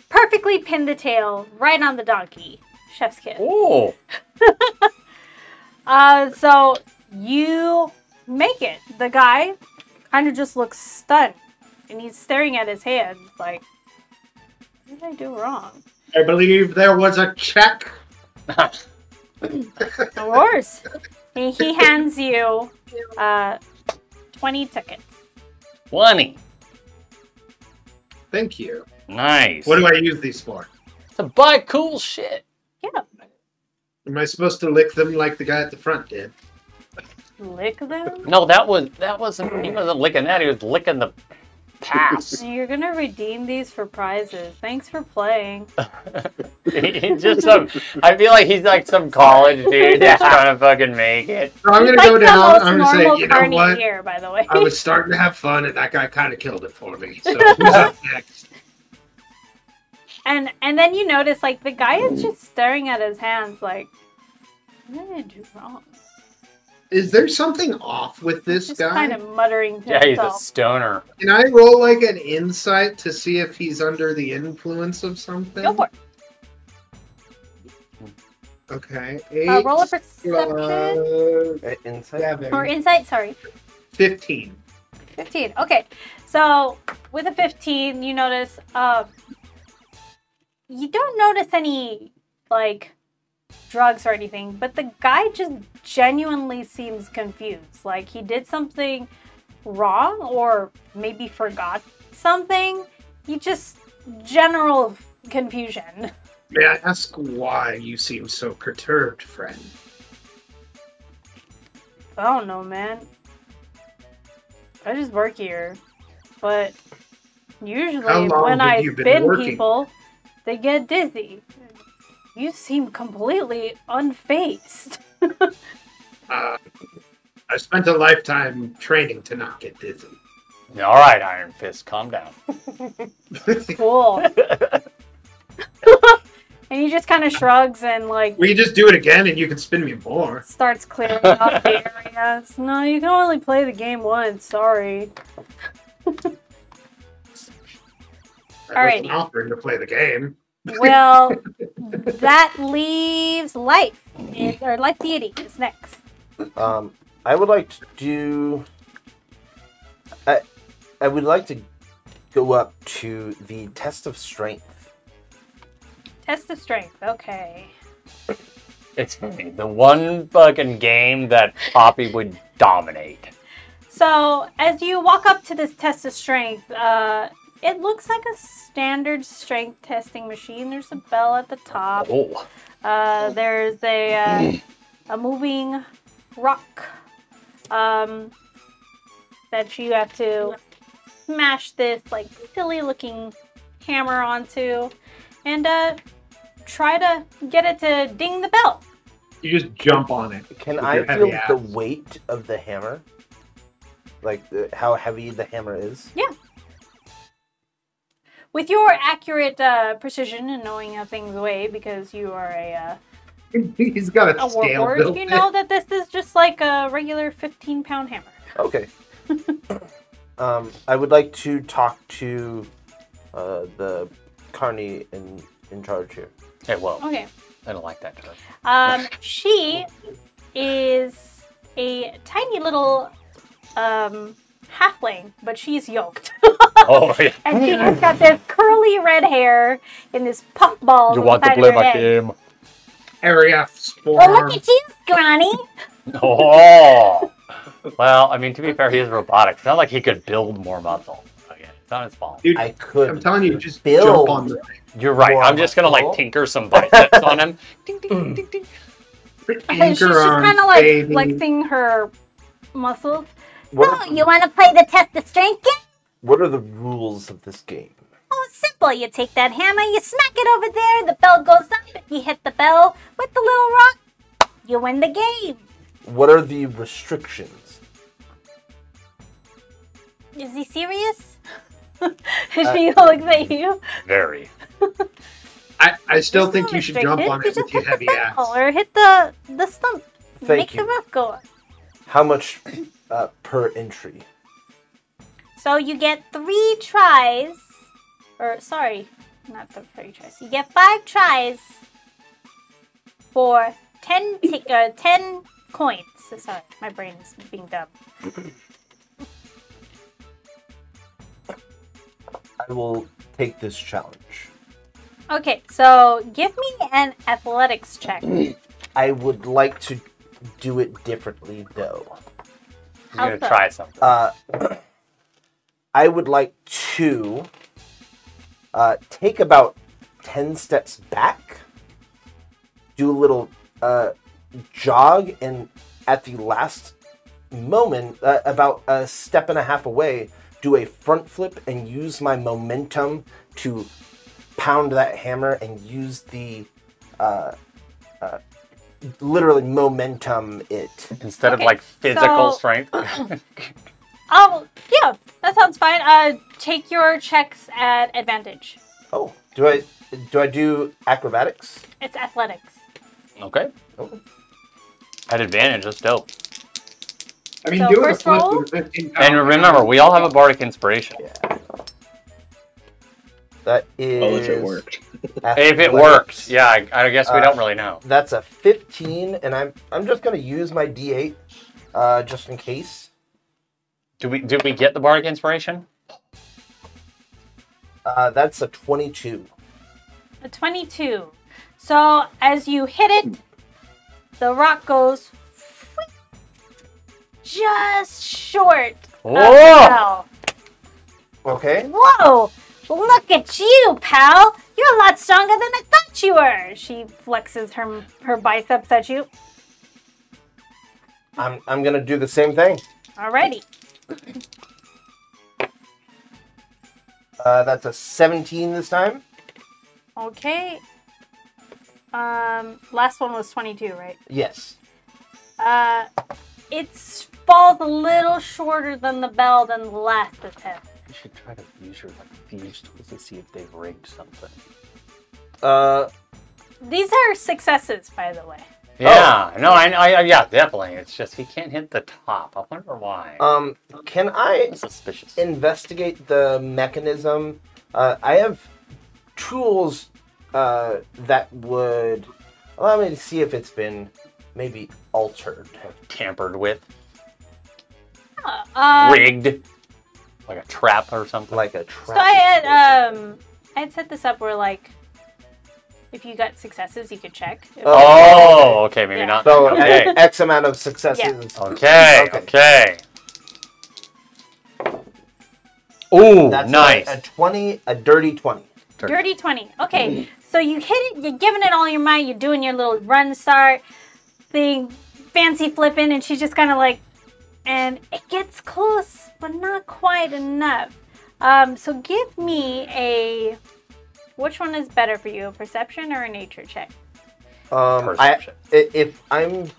perfectly pin the tail right on the donkey. Chef's kiss. Oh. So you make it. The guy kind of just looks stunned, and he's staring at his hand like, what did I do wrong? I believe there was a check. Of course. And he hands you 20 tickets. 20. Thank you. Nice. What do I use these for? To buy cool shit. Yeah. Am I supposed to lick them like the guy at the front did? Lick them. No, that wasn't. He wasn't licking that. He was licking the pass. You're gonna redeem these for prizes. Thanks for playing. He's just some. I feel like he's like some college dude that's trying to fucking make it. So I'm He's gonna go like the down. most I'm gonna normal say, you know carny what? here, by the way. I was starting to have fun, and that guy kind of killed it for me. So who's up next? And then you notice, like, the guy is just staring at his hands like, what did I do wrong? Is there something off with this Just guy? kind of muttering to Yeah, he's a himself. stoner. Can I roll like an insight to see if he's under the influence of something? Go for it. Okay. Roll a perception. Inside. 7, Or insight, sorry. 15. 15. Okay. So, with a 15, you notice, you don't notice any, like, drugs or anything, but the guy just genuinely seems confused. Like, he did something wrong or maybe forgot something. He just, general confusion. May I ask why you seem so perturbed, friend? I don't know, man. I just work here. But usually How long when have I you been spin working? people, they get dizzy. You seem completely unfazed. I spent a lifetime training to not get dizzy. All right, Iron Fist, calm down. Cool. And he just kind of shrugs and, like, Will you just do it again and you can spin me more? starts clearing out the areas. No, you can only play the game once. Sorry. I Alrighty. wasn't offering to play the game. Well, that leaves Life. Or Life Deity is next. I would like to do. I would like to go up to the test of strength. Test of strength. Okay. It's funny. The one fucking game that Poppy would dominate. So, as you walk up to this test of strength, it looks like a standard strength testing machine. There's a bell at the top. Oh. There's a moving rock that you have to smash this, like, silly-looking hammer onto and try to get it to ding the bell. You just jump on it. Can with I your feel heavy the ass. weight of the hammer? Like how heavy the hammer is? Yeah. With your accurate precision and knowing how things weigh, because you are He's got a a scale warlord, built you know that this is just like a regular 15-pound hammer. Okay. I would like to talk to the Carney in charge here. Hey, whoa. Okay. I don't like that term. She is a tiny little halfling, but she's yoked. Oh, yeah. And she has got this curly red hair and this puff ball. You want to play my game? area Oh, forearm. look at you, Scrawny. Oh! Well, I mean, to be fair, he is robotic. It's not like he could build more muscle. Okay, it's not his fault. Dude, I could. I'm telling you, just build. jump on the thing. You're right. More I'm just gonna like muscle? tinker some biceps on him. Ding, ding, ding, ding. She's just kind of like flexing her muscles. What, You want to play the test of strength game? what are the rules of this game? Oh, it's simple. You take that hammer, you smack it over there, the bell goes up. If you hit the bell with the little rock, you win the game. What are the restrictions? Is he serious? She looks at you. Very. I still There's think no you should jump on restrictions. it with your heavy Hit the ass. bell or hit the stump. Thank Make you. the rock go up. How much per entry? So you get 3 tries. Or, sorry, not the 3 tries. You get 5 tries for 10 coins. So sorry, my brain is being dumb. I will take this challenge. Okay, so give me an athletics check. I would like to do it differently, though. He's gonna How try something. I would like to take about 10 steps back, do a little jog, and at the last moment, about a step and a half away, do a front flip and use my momentum to pound that hammer and use the literally momentum it. Instead of okay, like physical so- strength. Oh, yeah, that sounds fine. Take your checks at advantage. Oh, do I do acrobatics? It's athletics. Okay. Oh. At advantage, that's dope. I mean, So doing a first flip roll? with a 15 And remember, we all have a bardic inspiration. Yeah. That is. Well, if it worked. If it athletics. works, yeah, I guess we don't really know. That's a 15, and I'm just gonna use my D8, just in case. Did we get the bardic inspiration? That's a 22. A 22. So as you hit it, the rock goes just short of the Whoa! bell. Okay. Whoa! Look at you, pal! You're a lot stronger than I thought you were! She flexes her biceps at you. I'm gonna do the same thing. Alrighty. That's a 17 this time. Okay. Last one was 22, right? Yes. It falls a little shorter than the bell than the last attempt. You should try to use your like thieves tools to see if they've rigged something. These are successes, by the way. Yeah, no, I yeah, definitely. It's just he can't hit the top. I wonder why. Can I That's suspicious. investigate the mechanism? I have tools that would allow me to see if it's been maybe altered. Tampered with, Uh, rigged, like a trap or something. Like a So trap. I had set this up where like if you got successes you could check. Oh, okay, maybe Yeah. not. So Okay, X amount of successes. okay, Okay. okay. Ooh, That's nice. a 20, a dirty 20. Dirty 20. Okay, so you hit it, you're giving it all your might, you're doing your little run start thing, fancy flipping, and she's just kind of like, and it gets close, but not quite enough. So give me a, which one is better for you, a perception or a nature check? Perception. If I'm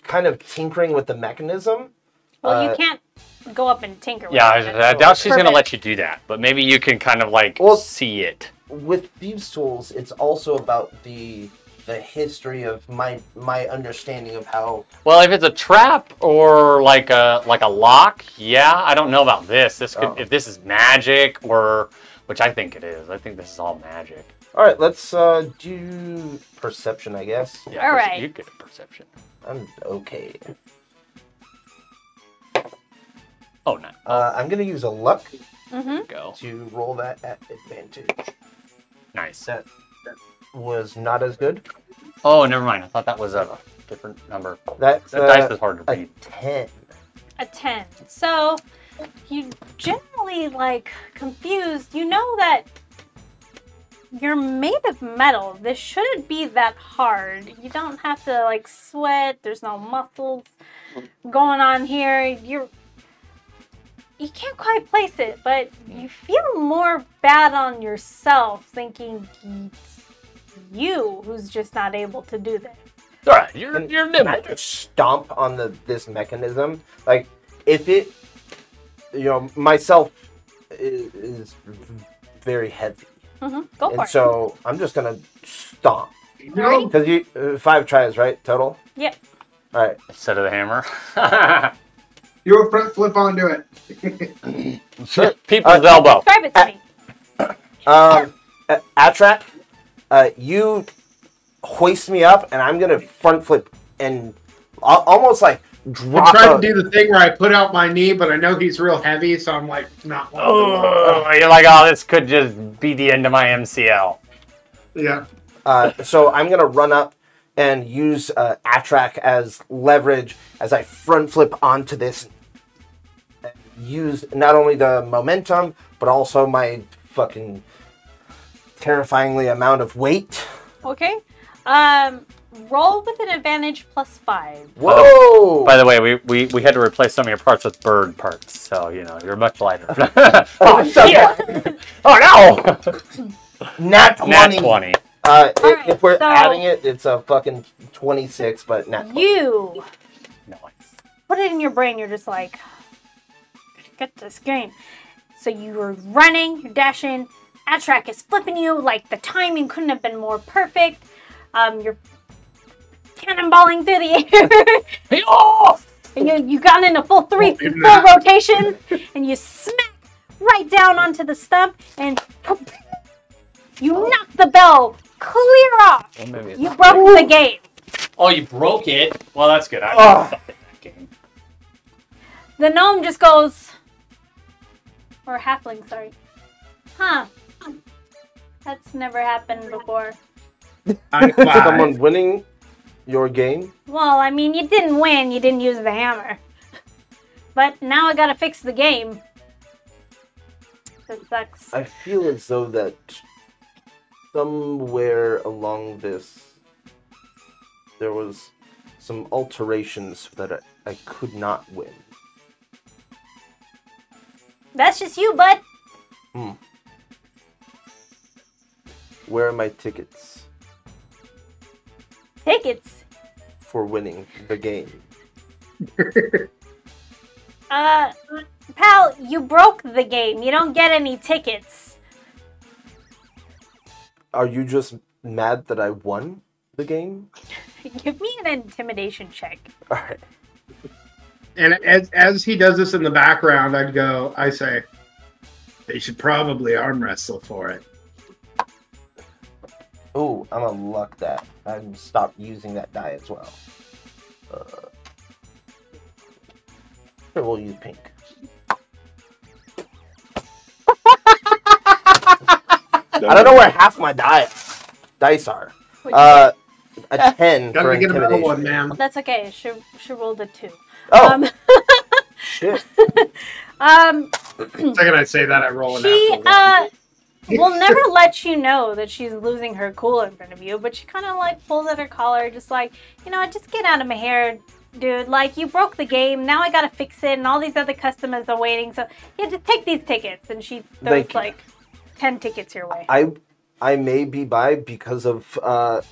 kind of tinkering with the mechanism. Well, you can't go up and tinker with Yeah, it. I doubt she's going to Perfect. let you do that. But maybe you can kind of like see it. With thieves' tools, it's also about the history of my understanding of how. Well, if it's a trap or like a lock, yeah, I don't know about this. This could, if this is magic or, which I think it is. I think this is all magic. All right, let's do perception, I guess. Yeah, All right. You get a perception. I'm okay. Oh, no. I'm gonna use a luck Go. to roll that at advantage. Nice. That was not as good. Oh, never mind. I thought that was a different number. That's That dice is hard to a read. 10. A 10. So, you generally, like, confused. You know that you're made of metal. This shouldn't be that hard. You don't have to, like, sweat. There's no muscles going on here. You can't quite place it, but you feel more bad on yourself thinking it's you who's just not able to do this. All right, you're Can nimble. I just stomp on this mechanism? Like, if it, myself is very heavy. Go for And it. so I'm just gonna stomp. Ready? Because you 5 tries, right? Total? Yep. All right. Instead of the hammer. You a front flip onto it. People's elbow. Describe it to me. Atrak, you hoist me up, and I'm gonna front flip and almost like I'm drop. trying to do the thing where I put out my knee, but I know he's real heavy, so I'm like not. Oh, you're like, oh, this could just be the end of my MCL. Yeah. So I'm gonna run up and use Atrak as leverage as I front flip onto this. Use not only the momentum, but also my fucking terrifyingly amount of weight. Okay. Roll with an advantage +5. Whoa! By the way, we had to replace some of your parts with bird parts, so you're much lighter. Oh, shit. Oh no! Nat 20. Nat 20. If we're so- adding it, it's a fucking 26, but nat 20. You Nice. put it in your brain. You're just like, get this game. So you were running, you're dashing. Atrak is flipping you. Like the timing couldn't have been more perfect. You're cannonballing through the air. Hey, oh! And you got in a full full rotation, and you smack right down onto the stump, and you knock the bell clear off. Well, maybe it's You broke the game. Oh, you broke it? Well, that's good. I sucked at that game. The gnome just goes, or halfling, sorry. Huh. That's never happened before. Someone winning your game? Well, I mean, you didn't win. You didn't use the hammer. But now I gotta fix the game. That sucks. I feel as though that somewhere along this, there was some alterations that I could not win. That's just you, bud. Where are my tickets Tickets. for winning the game? Pal, you broke the game. You don't get any tickets. Are you just mad that I won the game? Give me an intimidation check. All right. And as he does this in the background, I say, they should probably arm wrestle for it. Oh, I'm gonna luck that. I stopped using that die as well. Sure, we'll use pink. I don't know where half my dice are. A 10 for Gotta get another intimidation. one, man. That's okay. She rolled a 2. Oh, shit. The second I say that, I roll an She apple. will never let you know that she's losing her cool in front of you, but she kind of like pulls at her collar, just like, just get out of my hair, dude. Like, you broke the game. Now I gotta fix it, and all these other customers are waiting. So yeah, just take these tickets. And she throws Thank you. like 10 tickets your way. I I may be by because of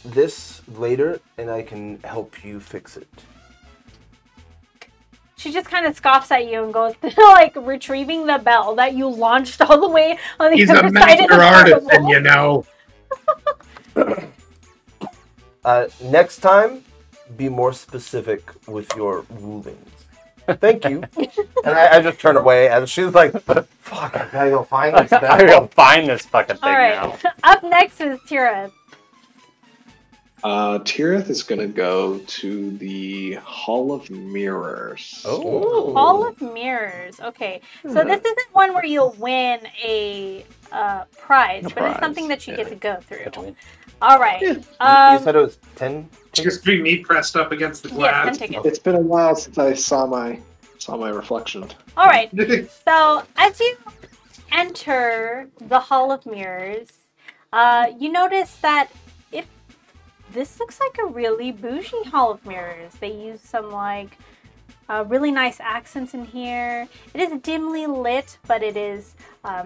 this later, and I can help you fix it. She just kind of scoffs at you and goes to, like, retrieving the bell that you launched all the way on the He's other a side of the master artisan, table. you know. Next time, be more specific with your rulings. Thank you. And I just turn away, and she's like, fuck, I gotta go find this I gotta bell. go find this fucking thing All right. now. Up next is Tira. Tirith is gonna go to the Hall of Mirrors. Oh. Hall of Mirrors. Okay. So this isn't one where you'll win a prize, but it's something that you get to go through. All right. You said it was 10? Just be me pressed up against the Yes, glass. 10 tickets. It's been a while since I saw my reflection. All right. So as you enter the Hall of Mirrors, you notice that this looks like a really bougie Hall of Mirrors. They use some like really nice accents in here. It is dimly lit, but it is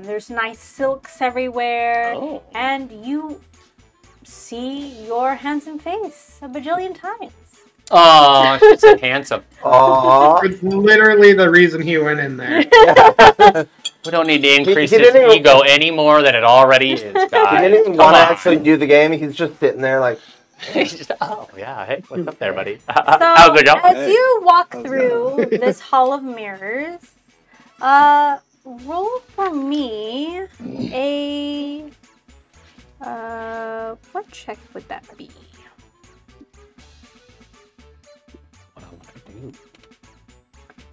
there's nice silks everywhere, and you see your handsome face a bajillion times. Oh, she said handsome. Aww. It's literally the reason he went in there. We don't need to increase He his didn't even- ego any more than it already is, He guys. didn't even want to actually do the game. He's just sitting there like, He's just, oh, yeah. Hey, what's up there, buddy? So How's it going? as you walk How's it through going? this Hall of Mirrors, roll for me a what check would that be?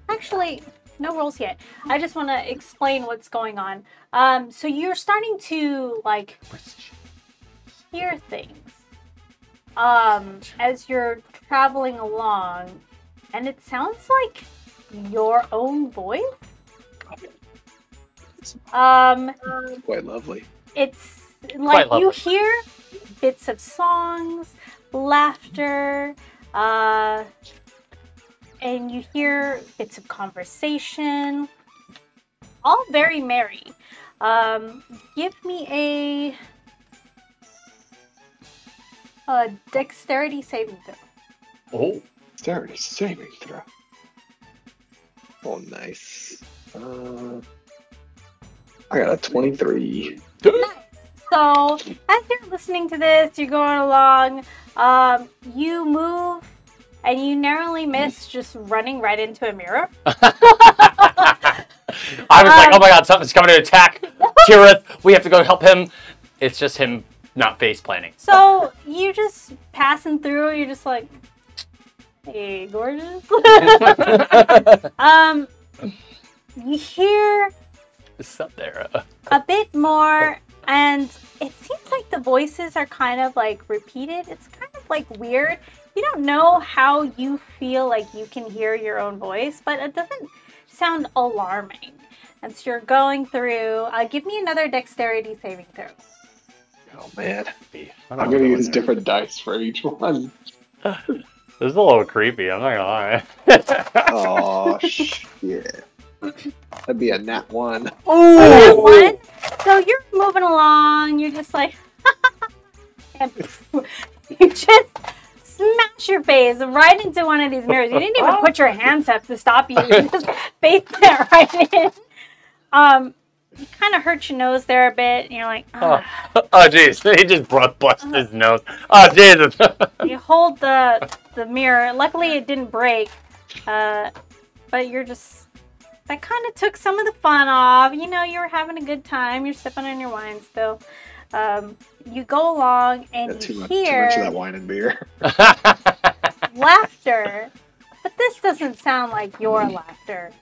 Actually, no rolls yet. I just want to explain what's going on. So you're starting to like hear things as you're traveling along, and it sounds like your own voice. Quite lovely. It's like Quite you lovely. hear bits of songs, laughter, and you hear bits of conversation, all very merry. Give me a dexterity saving throw. Oh, Dexterity saving throw. Oh, nice. I got a 23. So, as you're listening to this, you're going along, you move, and you narrowly miss just running right into a mirror. I was like, oh my god, something's coming to attack Tirith. We have to go help him. It's just him not face planning. So, you just passing through, you're just like, hey, gorgeous. You hear It's up there. a bit more, and it seems like the voices are kind of like repeated. It's kind of like weird. You don't know how you feel like you can hear your own voice, but it doesn't sound alarming. And so you're going through. Give me another dexterity saving throw. Oh, man. I'm I'm going to use different dice for each one. This is a little creepy, I'm not gonna lie. Oh, shit. That'd be a nat 1. That one. So you're moving along. You're just like, and you just smash your face right into one of these mirrors. You didn't even put your hands up to stop you. You just face it right in. You kind of hurt your nose there a bit. And you're like, Oh jeez, he just busted his nose. Oh Jesus. You hold the mirror. Luckily, it didn't break. But you're just, that kind of took some of the fun off. You know, you were having a good time. You're sipping on your wine still. You go along and Got you too hear much of that wine and beer. laughter. But this doesn't sound like your laughter.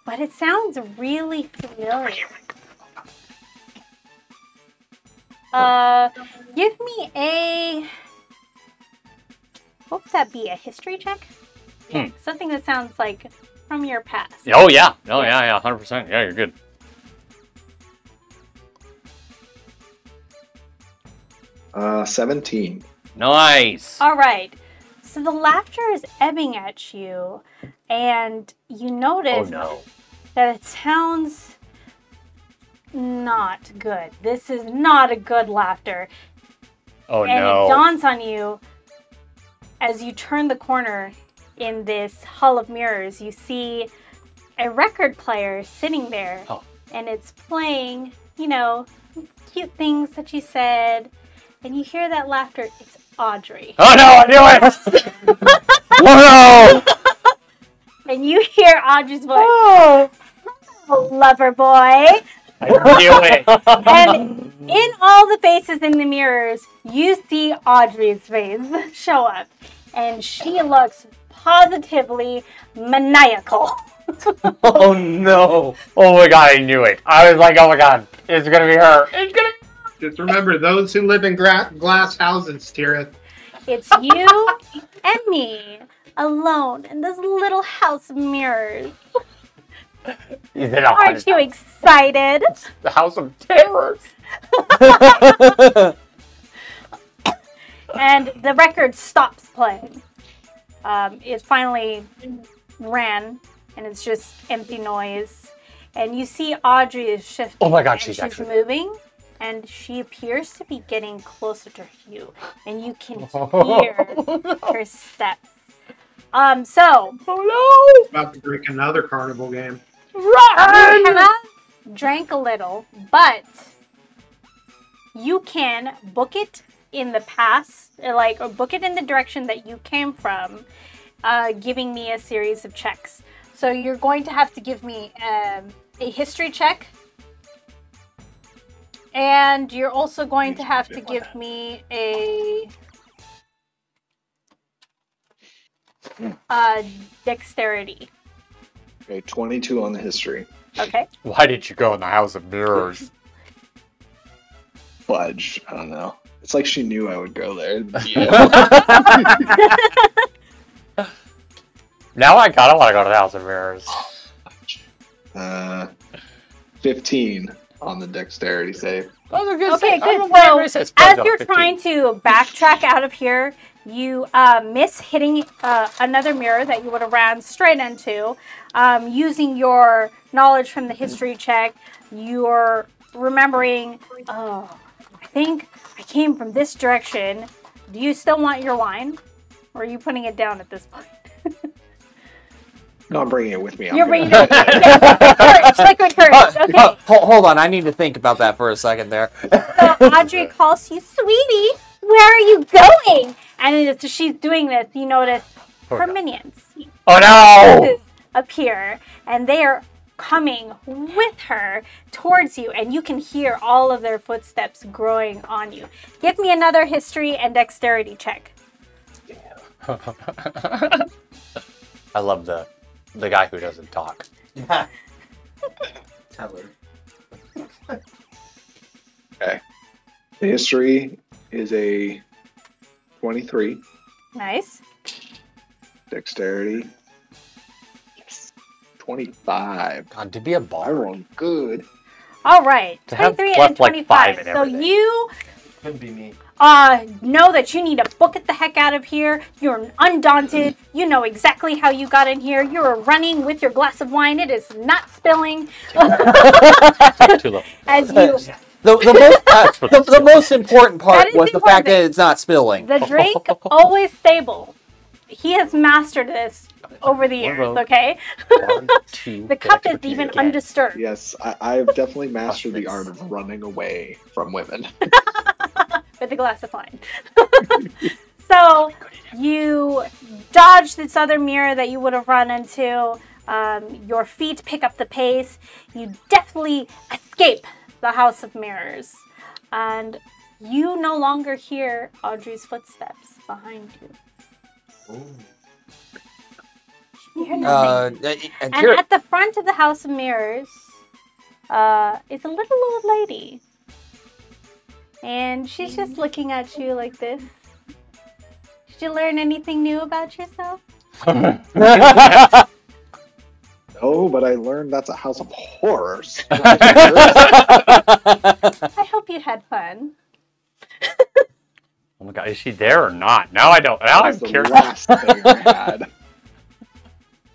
But it sounds really familiar. Give me a... What would that be? A history check? Yeah, something that sounds like from your past. Oh yeah, 100%. Yeah, you're good. Uh, 17. Nice. All right. So the laughter is ebbing at you, and you Oh notice no. that it sounds not good. This is not a good laughter. Oh And no. it dawns on you as you turn the corner in this hall of mirrors. You see a record player sitting there. Oh. And it's playing, you know, cute things that you said. And you hear that laughter. It's Audrey. Oh no, I knew it! Oh no! And you hear Audrey's voice. Oh, lover boy. I knew it! And in all the faces in the mirrors, you see Audrey's face show up. And she looks positively maniacal. Oh no! Oh my god, I knew it. I was like, oh my god, it's gonna be her. It's gonna be Just remember, those who live in glass houses, Tira. It's you and me alone in this little house of mirrors. You did Aren't you excited? The House of Terrors. And the record stops playing. It finally ran, and it's just empty noise. And you see Audrey is shifting. Oh my god, and she's she's actually moving, and she appears to be getting closer to you, and you can hear her steps. So Oh About to break another carnival game. no! you Run! have drank a little, but you can book it in the past, or book it in the direction that you came from, giving me a series of checks. So you're going to have to give me a history check. And you're also going to have to give me a dexterity. Okay, 22 on the history. Okay. Why did you go in the House of Mirrors? Fudge. I don't know. It's like she knew I would go there. Now I kinda wanna go to the House of Mirrors. 15 on the dexterity save. Those are good. Okay, I don't know good. why So, everybody says as fudge on you're 15. trying to backtrack out of here, you miss hitting another mirror that you would have ran straight into. Using your knowledge from the history check, you're remembering, oh, I think I came from this direction. Do you still want your wine? Or are you putting it down at this point? No, I'm bringing it with me. You're bringing it. Courage, liquid courage. Okay. Hold on, I need to think about that for a second there. So Audrey calls you, sweetie, where are you going? And as she's doing this, you notice her minions Oh no! appear, and they are coming with her towards you, and you can hear all of their footsteps growing on you. Give me another history and dexterity check. I love the guy who doesn't talk. Tell her. Okay. The history is a 23. Nice. Dexterity. Yes. 25. God, to be a I bard. rolled good. All right. To have 23 plus, and like, 25. five in So everything. you Could be me. know that you need to book it the heck out of here. You're undaunted. You know exactly how you got in here. You're running with your glass of wine. It is not spilling. Too low. As you, The most important That part is was the important. fact that it's not spilling. the drink always stable. He has mastered this over the years. Whoa. Okay, One, two, the cup is expertise even again. undisturbed. Yes, I've definitely mastered the art of running away from women. With a glass of wine. So you dodge this other mirror that you would have run into. Your feet pick up the pace. You definitely escape the House of Mirrors. And you no longer hear Audrey's footsteps behind you. You hear nothing. And at the front of the House of Mirrors is a little old lady. And she's just looking at you like this. Did you learn anything new about yourself? Oh, but I learned that's a house of horrors. I hope you had fun. Oh my god, is she there or not? Now I don't. Now I'm That's the curious. last thing I had.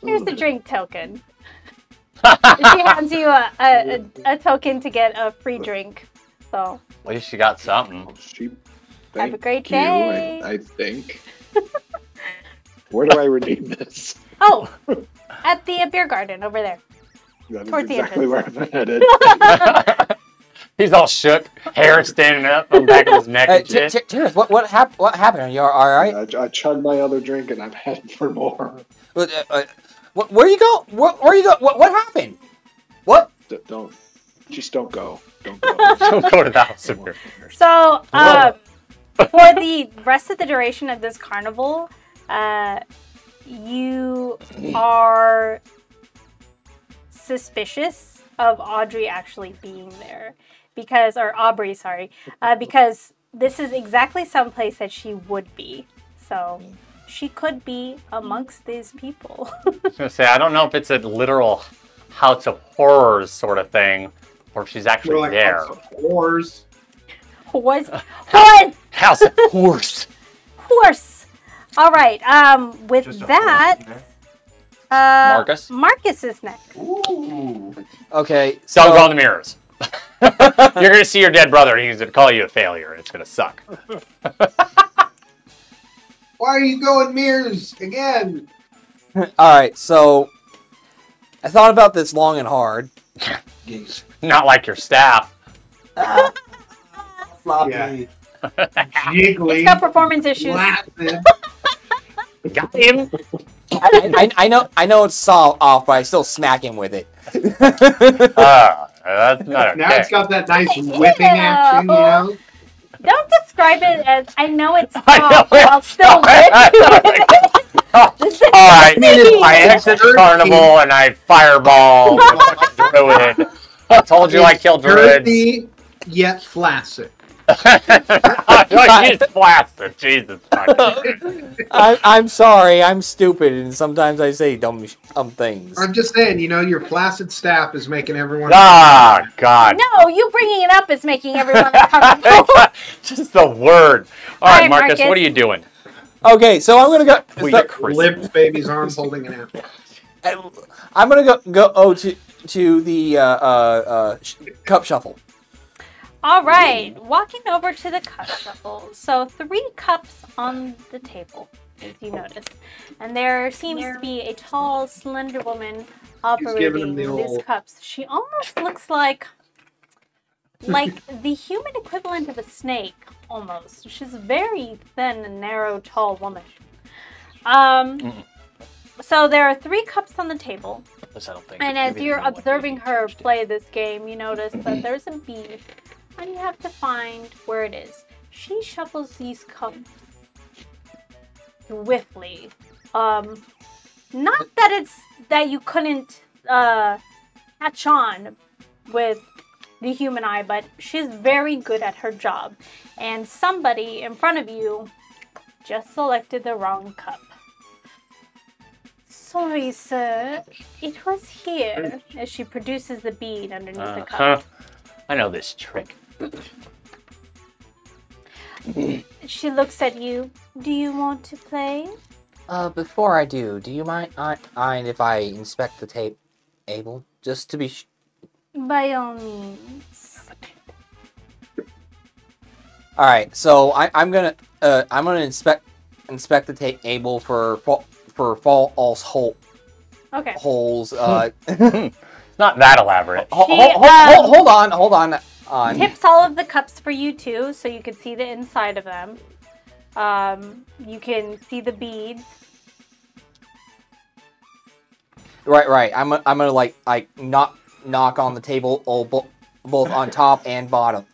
Here's the drink token. She hands you a token to get a free drink. So At least you got something. She, have a great thank you, day. I think. Where do I redeem this? Oh, at the beer garden over there. That is Towards the exactly where I'm headed. He's all shook, hair standing up on the back of his neck and shit. Terrence, what happened? Are you all right? I chugged my other drink and I'm heading for more. Where you go? Where you go? What happened? What? Don't go. Don't go. Don't go to the house of your So, for the rest of the duration of this carnival, you are suspicious of Audrey actually being there. Aubrey, sorry. Because this is exactly someplace that she would be. So, she could be amongst these people. I was gonna say, I don't know if it's a literal House of Horrors sort of thing, or if she's actually We're like there. House of Horrors. Horse. House of Horse. Horse. All right. With Just a that, horse, Marcus? Marcus is next. Ooh. Okay. Don't go in the mirrors. You're gonna see your dead brother, and he's gonna call you a failure. It's gonna suck. Why are you going mirrors again? All right. So I thought about this long and hard. Not like your staff. Floppy. Yeah. Jiggly. He's got performance issues. Flaccid. Got him. I know it's off, but I still smack him with it. That's not okay. Now it's got that nice whipping action, you know? Don't describe it as I know it's I know soft, but I'll it's still whip you with it. This is Alright, me. I exit the carnival and I fireball the fucking druid. I told you I killed druids. Girthy, yet flaccid. He's flaccid. Jesus fucking. I'm sorry. I'm stupid, and sometimes I say dumb things. I'm just saying, you know, your flaccid staff is making everyone... Ah, God. No, you bringing it up is making everyone uncomfortable. Just the word. All right, Alright, Marcus, Marcus. what are you doing? Okay, so I'm gonna go. We so- get Chris. Limped baby's arms holding an apple. I'm gonna go to the cup shuffle. All right, walking over to the cup shuffle. So 3 cups on the table, as you notice. And there seems to be a tall, slender woman giving operating him the these old- cups. She almost looks like the human equivalent of a snake, almost. She's a very thin and narrow, tall woman. So there are 3 cups on the table. I don't think And as you're observing her play this game, you notice that there's a bead, and you have to find where it is. She shuffles these cups swiftly. Not that you couldn't catch on with the human eye, but she's very good at her job. And somebody in front of you just selected the wrong cup. Sorry, sir. It was here. As she produces the bead underneath the cup. I know this trick. She looks at you. Do you want to play? Before I do you mind if I inspect the tape, Abel? Just to be. By all means. All right, so I'm gonna inspect the tape, Abel, for false Okay. holes. Not that elaborate. Hold on. Tips all of the cups for you too, so you can see the inside of them. You can see the beads. Right. I'm gonna like knock on the table, both on top and bottom.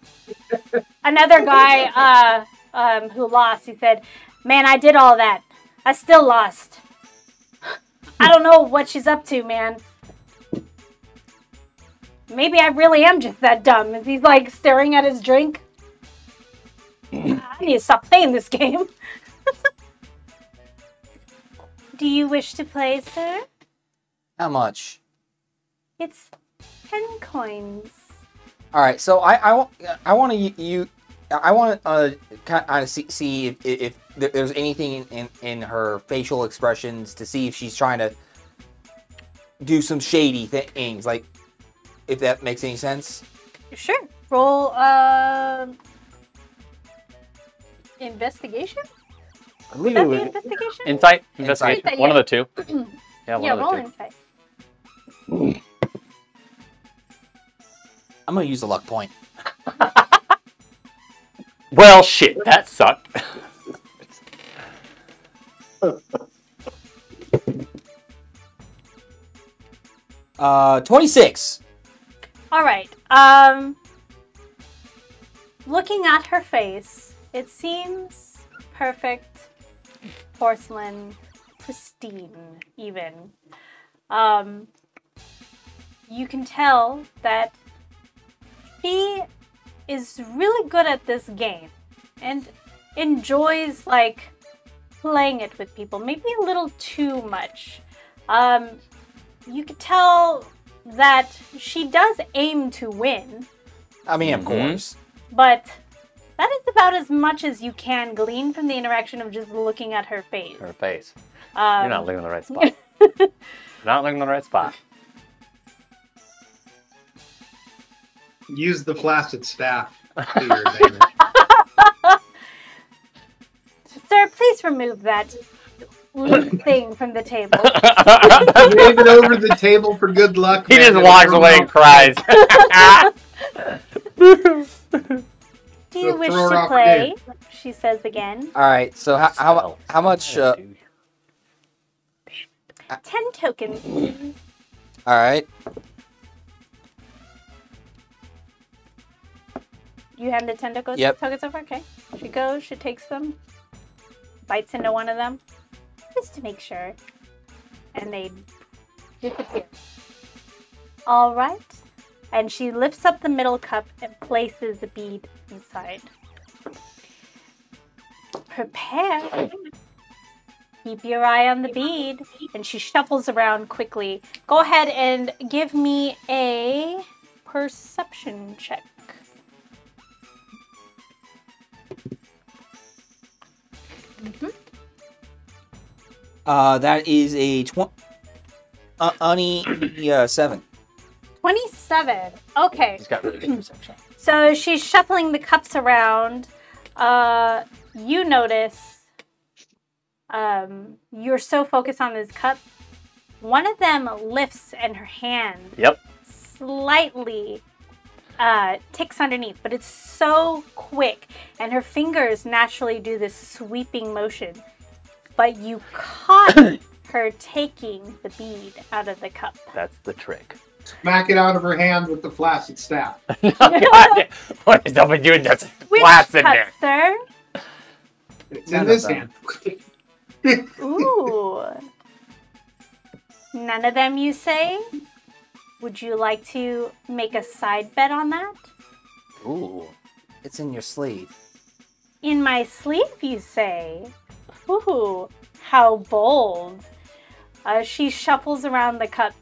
Another guy who lost, he said, "Man, I did all that. I still lost. I don't know what she's up to, man. Maybe I really am just that dumb." As he's like staring at his drink. I need to stop playing this game. Do you wish to play, sir? How much? It's 10 coins. All right, so I want to kind of see if there's anything in her facial expressions to see if she's trying to do some shady things, like if that makes any sense. Sure. Roll investigation? Would that be investigation? Insight? Investigation? Insight, One yeah. of the two. Yeah, one roll of the two. insight. I'm gonna use a luck point. Well, shit, that sucked. 26. All right. Looking at her face, it seems perfect, porcelain, pristine, even. You can tell that she is really good at this game and enjoys like playing it with people, maybe a little too much. You could tell that she does aim to win, I mean, of course. but that is about as much as you can glean from the interaction of just looking at her face. Her face. You're not looking in the right spot. You're not looking in the right spot. Use the flaccid staff to your advantage. Sir, please remove that thing from the table. Wave it over the table for good luck. He man. just It'll walks throw away him and off. cries. Do you We'll wish throw her to off play? She says again. All right. So how much? 10 tokens. All right. You handed 10 tokens, Yep. tokens over? Okay. She goes, she takes them, bites into one of them, just to make sure. And they disappear. All right. And she lifts up the middle cup and places the bead inside. Prepare. Keep your eye on the bead. And she shuffles around quickly. Go ahead and give me a perception check. That is a 7. 27. Okay. He's got really good perception. So she's shuffling the cups around. You notice you're so focused on this cup. One of them lifts and her hand slightly ticks underneath, but it's so quick. And her fingers naturally do this sweeping motion. But you caught her taking the bead out of the cup. That's the trick. Smack it out of her hand with the flaccid staff. God, what is somebody doing? That's Which flats in cup, there. sir? It's in this hand. Ooh. None of them, you say? Would you like to make a side bet on that? Ooh. It's in your sleeve. In my sleeve, you say? Ooh, how bold. She shuffles around the cups.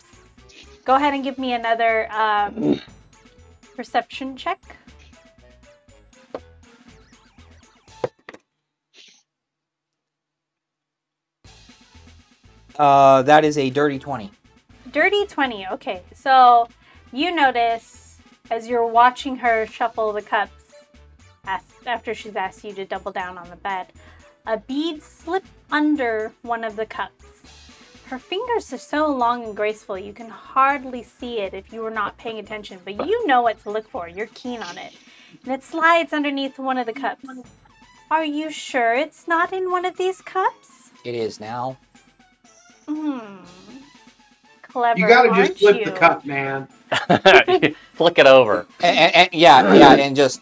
Go ahead and give me another perception check. That is a dirty 20. Dirty 20, okay. So you notice as you're watching her shuffle the cups, after she's asked you to double down on the bet, a bead slipped under one of the cups. Her fingers are so long and graceful, you can hardly see it if you were not paying attention, but you know what to look for. You're keen on it. And it slides underneath one of the cups. Are you sure it's not in one of these cups? It is now. Clever, You gotta aren't just flip you? the cup, man. Flick it over. And just...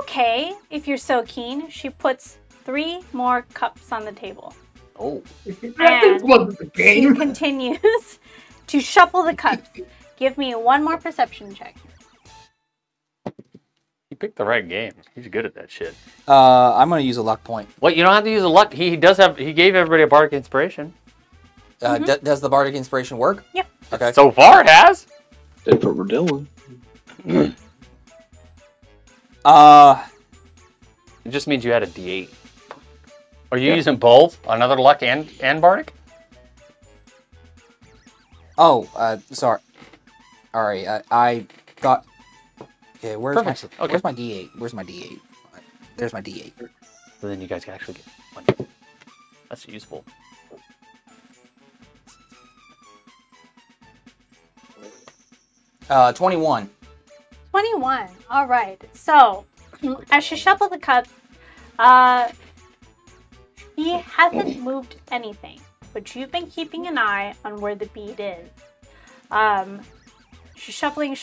Okay, if you're so keen, she puts 3 more cups on the table. Oh. That wasn't the She game. continues to shuffle the cups. Give me one more perception check. He picked the right game. He's good at that shit. I'm gonna use a luck point. What? You don't have to use a luck. He does have. He gave everybody a bardic inspiration. Does the bardic inspiration work? Yep. Okay. So far, it has. That's what we're doing. It just means you had a D8. Are you using both? Another luck and bardic? Oh, sorry. All right, I thought. Okay, where's Perfect. my Okay. where's my D8? Where's my D8? There's my D8. So then you guys can actually get one. That's useful. 21. 21. All right. So, as she shuffles the cups, he hasn't moved anything, but you've been keeping an eye on where the bead is. She's shuffling.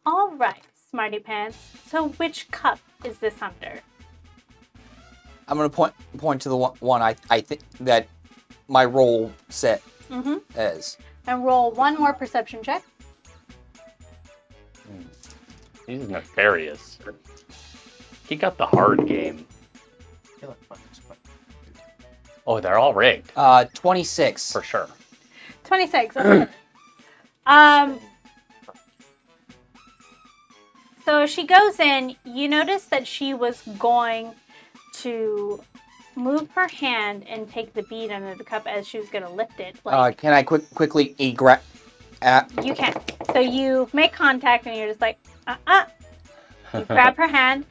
All right, Smarty Pants. So, which cup is this under? I'm gonna point to the one I think that my roll set as. And roll one more perception check. He's nefarious. He got the hard game. Oh, they're all rigged. 26. For sure. 26. So she goes in. You notice that she was going to move her hand and take the bead under the cup as she was going to lift it. Can I quickly grab? You can. So you make contact and you're just like, You grab her hand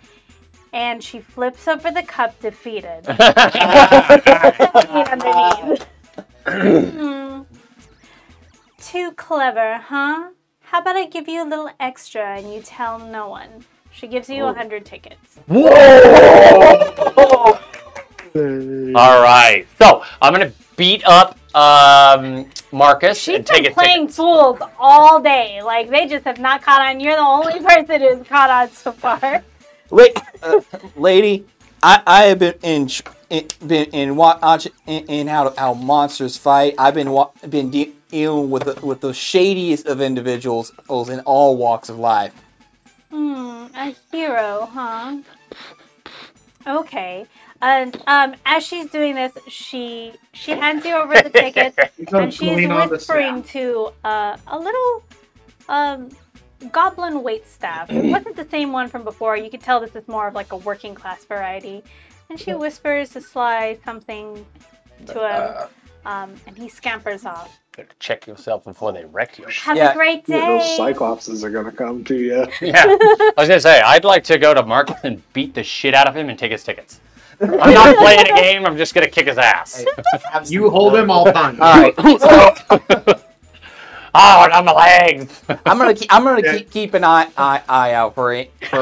and she flips over the cup defeated. Underneath. Too clever, huh? How about I give you a little extra and you tell no one? She gives you 100 tickets. Whoa! All right. So I'm gonna beat up Marcus She's and take been a playing fools all day. Like, they just have not caught on. You're the only person who's caught on so far. Wait, lady, I have been watching how monsters fight. I've been dealing with the shadiest of individuals in all walks of life. A hero, huh? Okay. And as she's doing this, she hands you over the tickets, and she's whispering to a little goblin waitstaff. It wasn't the same one from before. You could tell this is more of like a working class variety. And she whispers a sly something to him, and he scampers off. Better check yourself before they wreck you. Have a great day. Those cyclopses are gonna come to you. Yeah. I was gonna say I'd like to go to Marcus and beat the shit out of him and take his tickets. I'm not playing a game. I'm just gonna kick his ass. You hold him all time. All right, so Oh, on my legs. I'm gonna keep an eye out for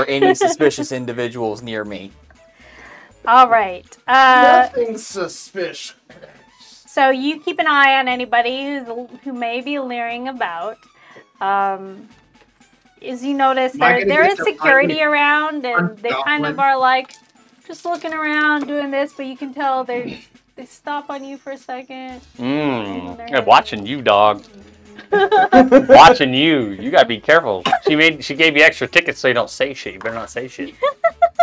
any suspicious individuals near me. All right. Nothing suspicious. So you keep an eye on anybody who may be leering about. As you notice, there is security around, and they kind of are like just looking around doing this, but you can tell they stop on you for a second. I'm watching you, dog. Watching you. You gotta be careful. She gave you extra tickets so you don't say shit. You better not say shit.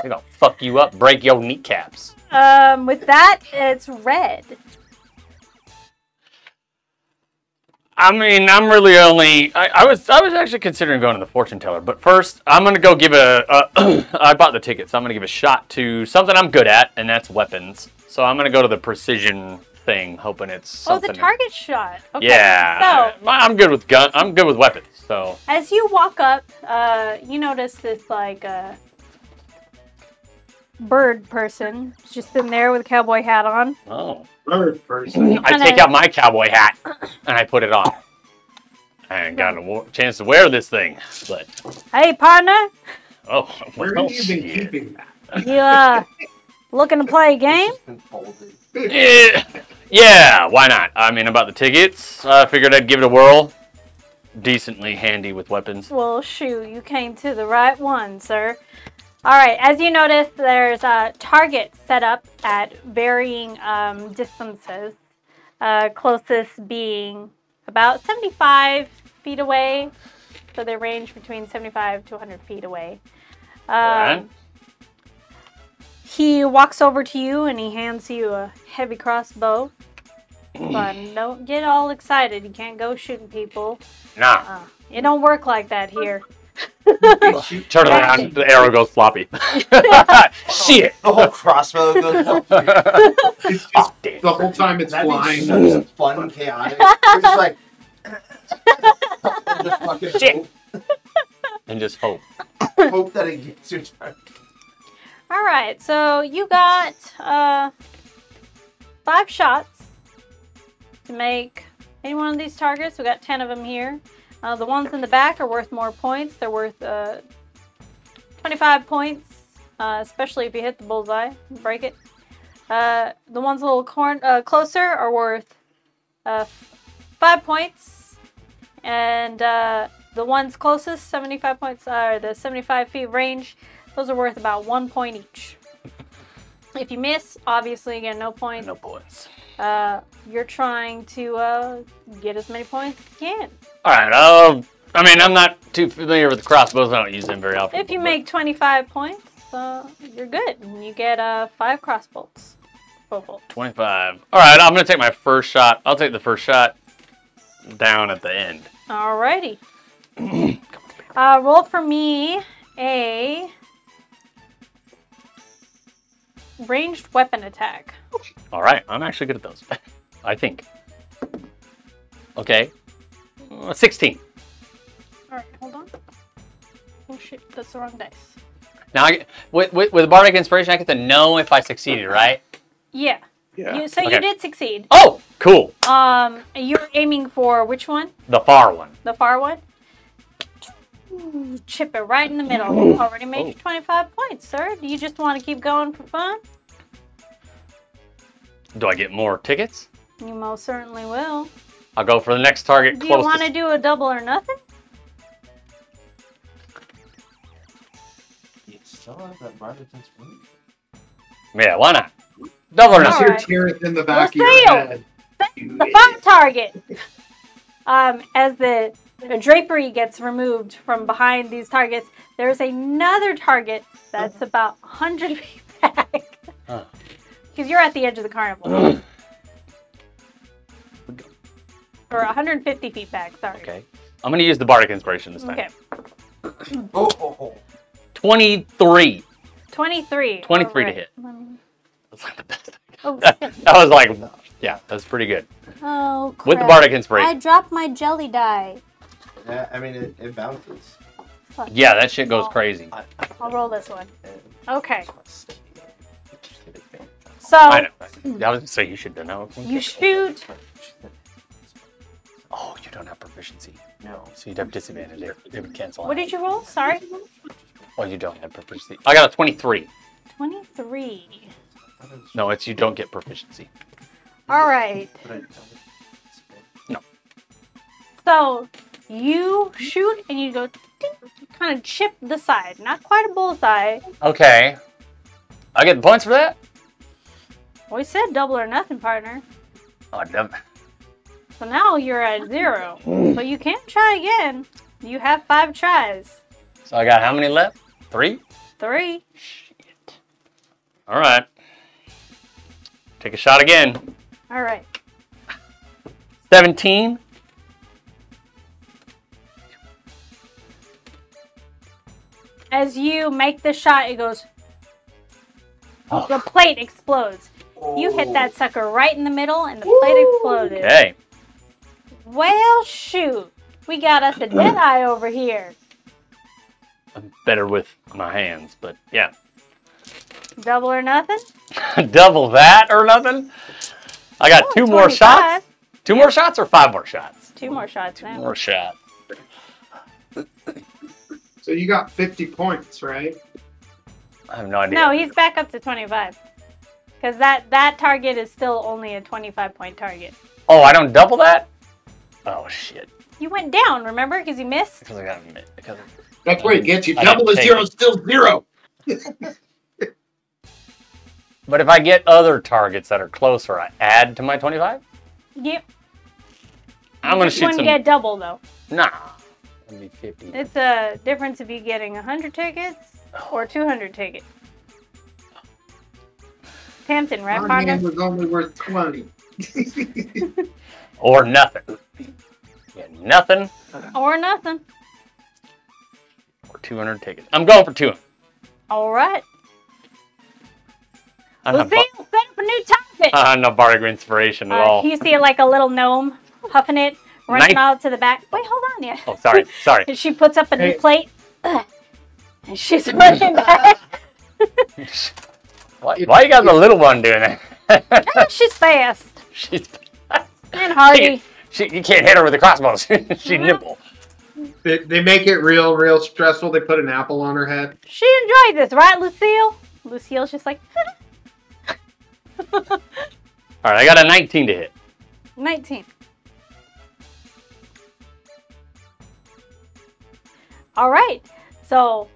They're gonna fuck you up, break your kneecaps. With that, it's red. I mean, I'm really only. I was actually considering going to the fortune teller, but first I'm gonna go give I bought the ticket, so I'm gonna give a shot to something I'm good at, and that's weapons. So I'm gonna go to the precision thing, hoping it's something. Oh, the target shot. Okay. Yeah. So I'm good with I'm good with weapons. So as you walk up, you notice this like bird person just sitting there with a cowboy hat on. oh. Bird person. I take out my cowboy hat and I put it on. I ain't got a chance to wear this thing, but Hey, partner. oh, Where well, have you been shit. keeping that? You looking to play a game? Yeah, why not? I mean, about the tickets, I figured I'd give it a whirl. Decently handy with weapons. Well, shoot, you came to the right one, sir. All right, as you notice, there's targets set up at varying distances, closest being about 75 feet away, so they range between 75 to 100 feet away. Right. He walks over to you and he hands you a heavy crossbow. But don't get all excited, you can't go shooting people. Nah. It don't work like that here. Turn around, the arrow goes floppy. Shit! The whole crossbow goes up. It's just, the whole time it's flying. Such fun, chaotic. We're just like, and just fucking Shit. And just hope. hope that it gets your turn. All right, so you got 5 shots to make any one of these targets. We got 10 of them here. The ones in the back are worth more points. They're worth 25 points, especially if you hit the bullseye and break it. The ones a little closer are worth 5 points, and the ones closest, 75 points, are the 75 feet range. Those are worth about 1 point each. If you miss, obviously you get no points. No points. You're trying to get as many points as you can. All right. I mean, I'm not too familiar with the crossbows. I don't use them very often. If you make 25 points, you're good. And you get 5 crossbolts. 25. All right. I'm gonna take my first shot. I'll take the first shot down at the end. Alrighty. Roll for me a ranged weapon attack. All right. I'm actually good at those. I think. Okay. 16. Alright, hold on. Oh shit, that's the wrong dice. Now, with Bardic Inspiration, I get to know if I succeeded, right? Yeah. Yeah. So Okay. you did succeed. Oh, cool. You're aiming for which one? The far one. The far one? Ooh, chip it right in the middle. You already made your 25 points, sir. Do you just want to keep going for fun? Do I get more tickets? You most certainly will. I'll go for the next target Do you closest. want to do a double or nothing? You still have that Bardic Inspiration? Yeah, why not? Double or Just nothing. hear Alright. tears in the back of Let's your sail. head. The fun target. As the drapery gets removed from behind these targets, there's another target that's about 100 feet back. Because you're at the edge of the carnival. Or 150 feet back, sorry. Okay. I'm going to use the Bardic Inspiration this time. Okay. Oh. 23. 23. 23 to Alright. hit. That's like the best. Oh, That shit. was like, yeah, that's pretty good. Oh, crap. With the Bardic I Inspiration. dropped my jelly die. Yeah, I mean, it bounces. Fuck. Yeah, that shit goes crazy. I'll roll this one. Okay. I So, know. I was going to say you should know. you shoot. Oh, you don't have proficiency. No. So you'd have disadvantage. It would cancel out. What did you roll? Sorry. Oh, you don't have proficiency. I got a 23. 23. No, it's you don't get proficiency. All right. No. So you shoot and you go ding, kind of chip the side. Not quite a bullseye. Okay. I get the points for that? We said double or nothing, partner. Oh, damn. So now you're at 0. But you can try again. You have 5 tries. So I got how many left? 3? 3. Shit. All right. Take a shot again. All right. 17. As you make the shot, it goes. Oh. The plate explodes. You hit that sucker right in the middle, and the plate exploded. Okay. Well, shoot. We got us a Deadeye over here. I'm better with my hands, but yeah. Double or nothing? Double that or nothing? I got 2 more 25. shots? 2 more shots or 5 more shots? 2 more shots now. More shot. So you got 50 points, right? I have no idea. No, he's back up to 25. Because that target is still only a 25-point target. Oh, I don't double that? Oh, shit. You went down, remember? Because you missed? Because I got a minute. Because That's where it gets you. I Double didn't the take zero it. is still 0. But if I get other targets that are closer, I add to my 25? Yep. I'm going to Just shoot wouldn't some... get double, though. Nah. It'll be 50. It's a difference if you're getting 100 tickets or 200 tickets. Tempting, right, My partner? hand was only worth 20. Or nothing. Yeah, nothing. Or nothing. for 200 tickets. I'm going for 200. All right. I Lucille, don't set up a new topic. have no bardic inspiration at all. You see like a little gnome huffing it, running Nice. out to the back. Wait, hold on, yeah. Oh, sorry. And she puts up a new Hey. plate. Ugh. And she's running back. Why you got the little one doing that? She's fast She's and hardy. you can't hit her with a crossbow. She nimble. They make it real stressful. They put an apple on her head. She enjoys this, right, Lucille? Lucille's just like, All right, I got a 19 to hit. 19. All right, so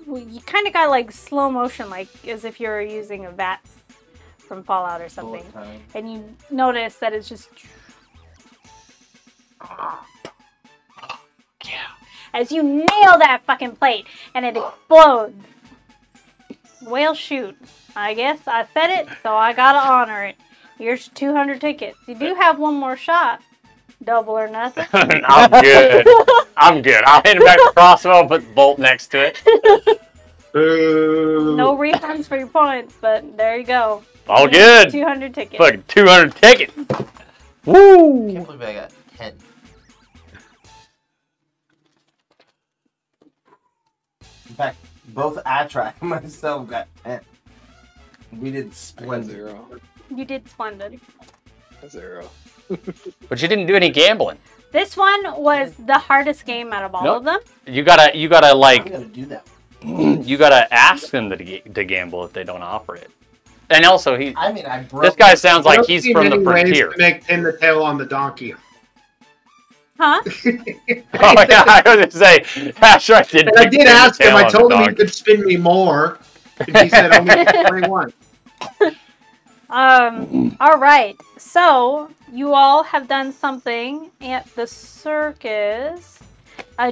you kind of got like slow motion, like as if you're using a VAT from Fallout or something, and you notice that it's just as you nail that fucking plate and it explodes. Well, shoot. I guess I said it, so I gotta honor it. Here's 200 tickets. You do have one more shot. Double or nothing. I'm good. I'm good. I'll hit him back with the crossbow, put the bolt next to it. Boo. No refunds for your points, but there you go. All good. 200 tickets. Fucking 200 tickets. I Woo! can't believe I got 10. In fact, both Atrak and myself got 10. We did I got splendid. 0. You did splendid. 0. But you didn't do any gambling. This one was the hardest game out of all Nope. of them. You gotta I'm like, gonna do that. you gotta ask them to gamble if they don't offer it. And also, I mean, I broke. this guy sounds like Don't he's see from the many ways frontier. to make pin the tail on the donkey. Huh? Oh yeah, I was gonna say, that's right. And I did ask him. I told him he could spin me more. And he said only 21. All right. So you all have done something at the circus.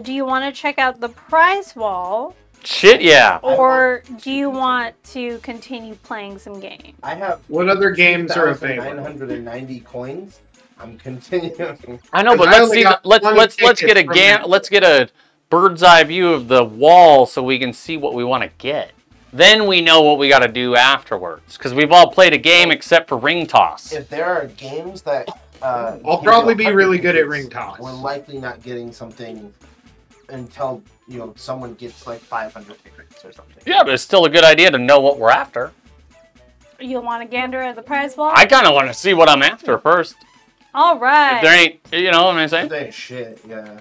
Do you want to check out the prize wall, Shit, yeah. or do you want to continue playing some games? I have What other games are available? 990 coins. I'm continuing. I know, but I let's only see. got Let's 20 get a tickets from that. let's get a bird's eye view of the wall so we can see what we want to get. Then we know what we got to do afterwards because we've all played a game except for ring toss. If there are games that I'll probably be really good at ring toss. We're likely not getting something until someone gets like 500 tickets or something. Yeah, but it's still a good idea to know what we're after. You want to gander at the prize wall? I kind of want to see what I'm after first. All right. If there ain't, you know what I'm saying? That shit, yeah.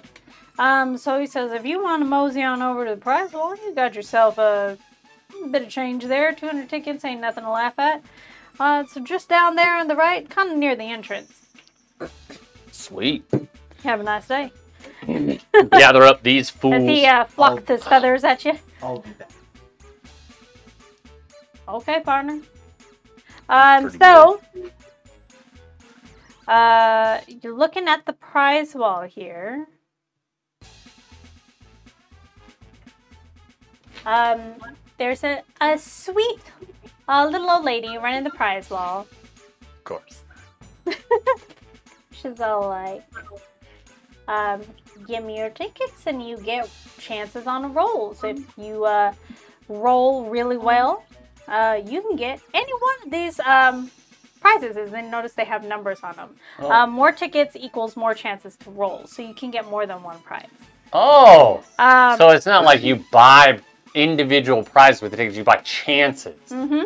So he says, if you want to mosey on over to the prize wall, you got yourself a bit of change there. 200 tickets ain't nothing to laugh at. So just down there on the right, kind of near the entrance. Sweet. Have a nice day. Gather up these fools. As he flocked his feathers at you. I'll do that. Okay, partner. Pretty So, you're looking at the prize wall here. There's a sweet little old lady running the prize wall. Of course. She's all like, give me your tickets and you get chances on rolls. If you roll really well, you can get any one of these prizes. And then notice they have numbers on them. Oh. More tickets equals more chances to roll, so you can get more than one prize. Oh. So it's not like you buy individual prizes with the tickets, you buy chances. Mm-hmm.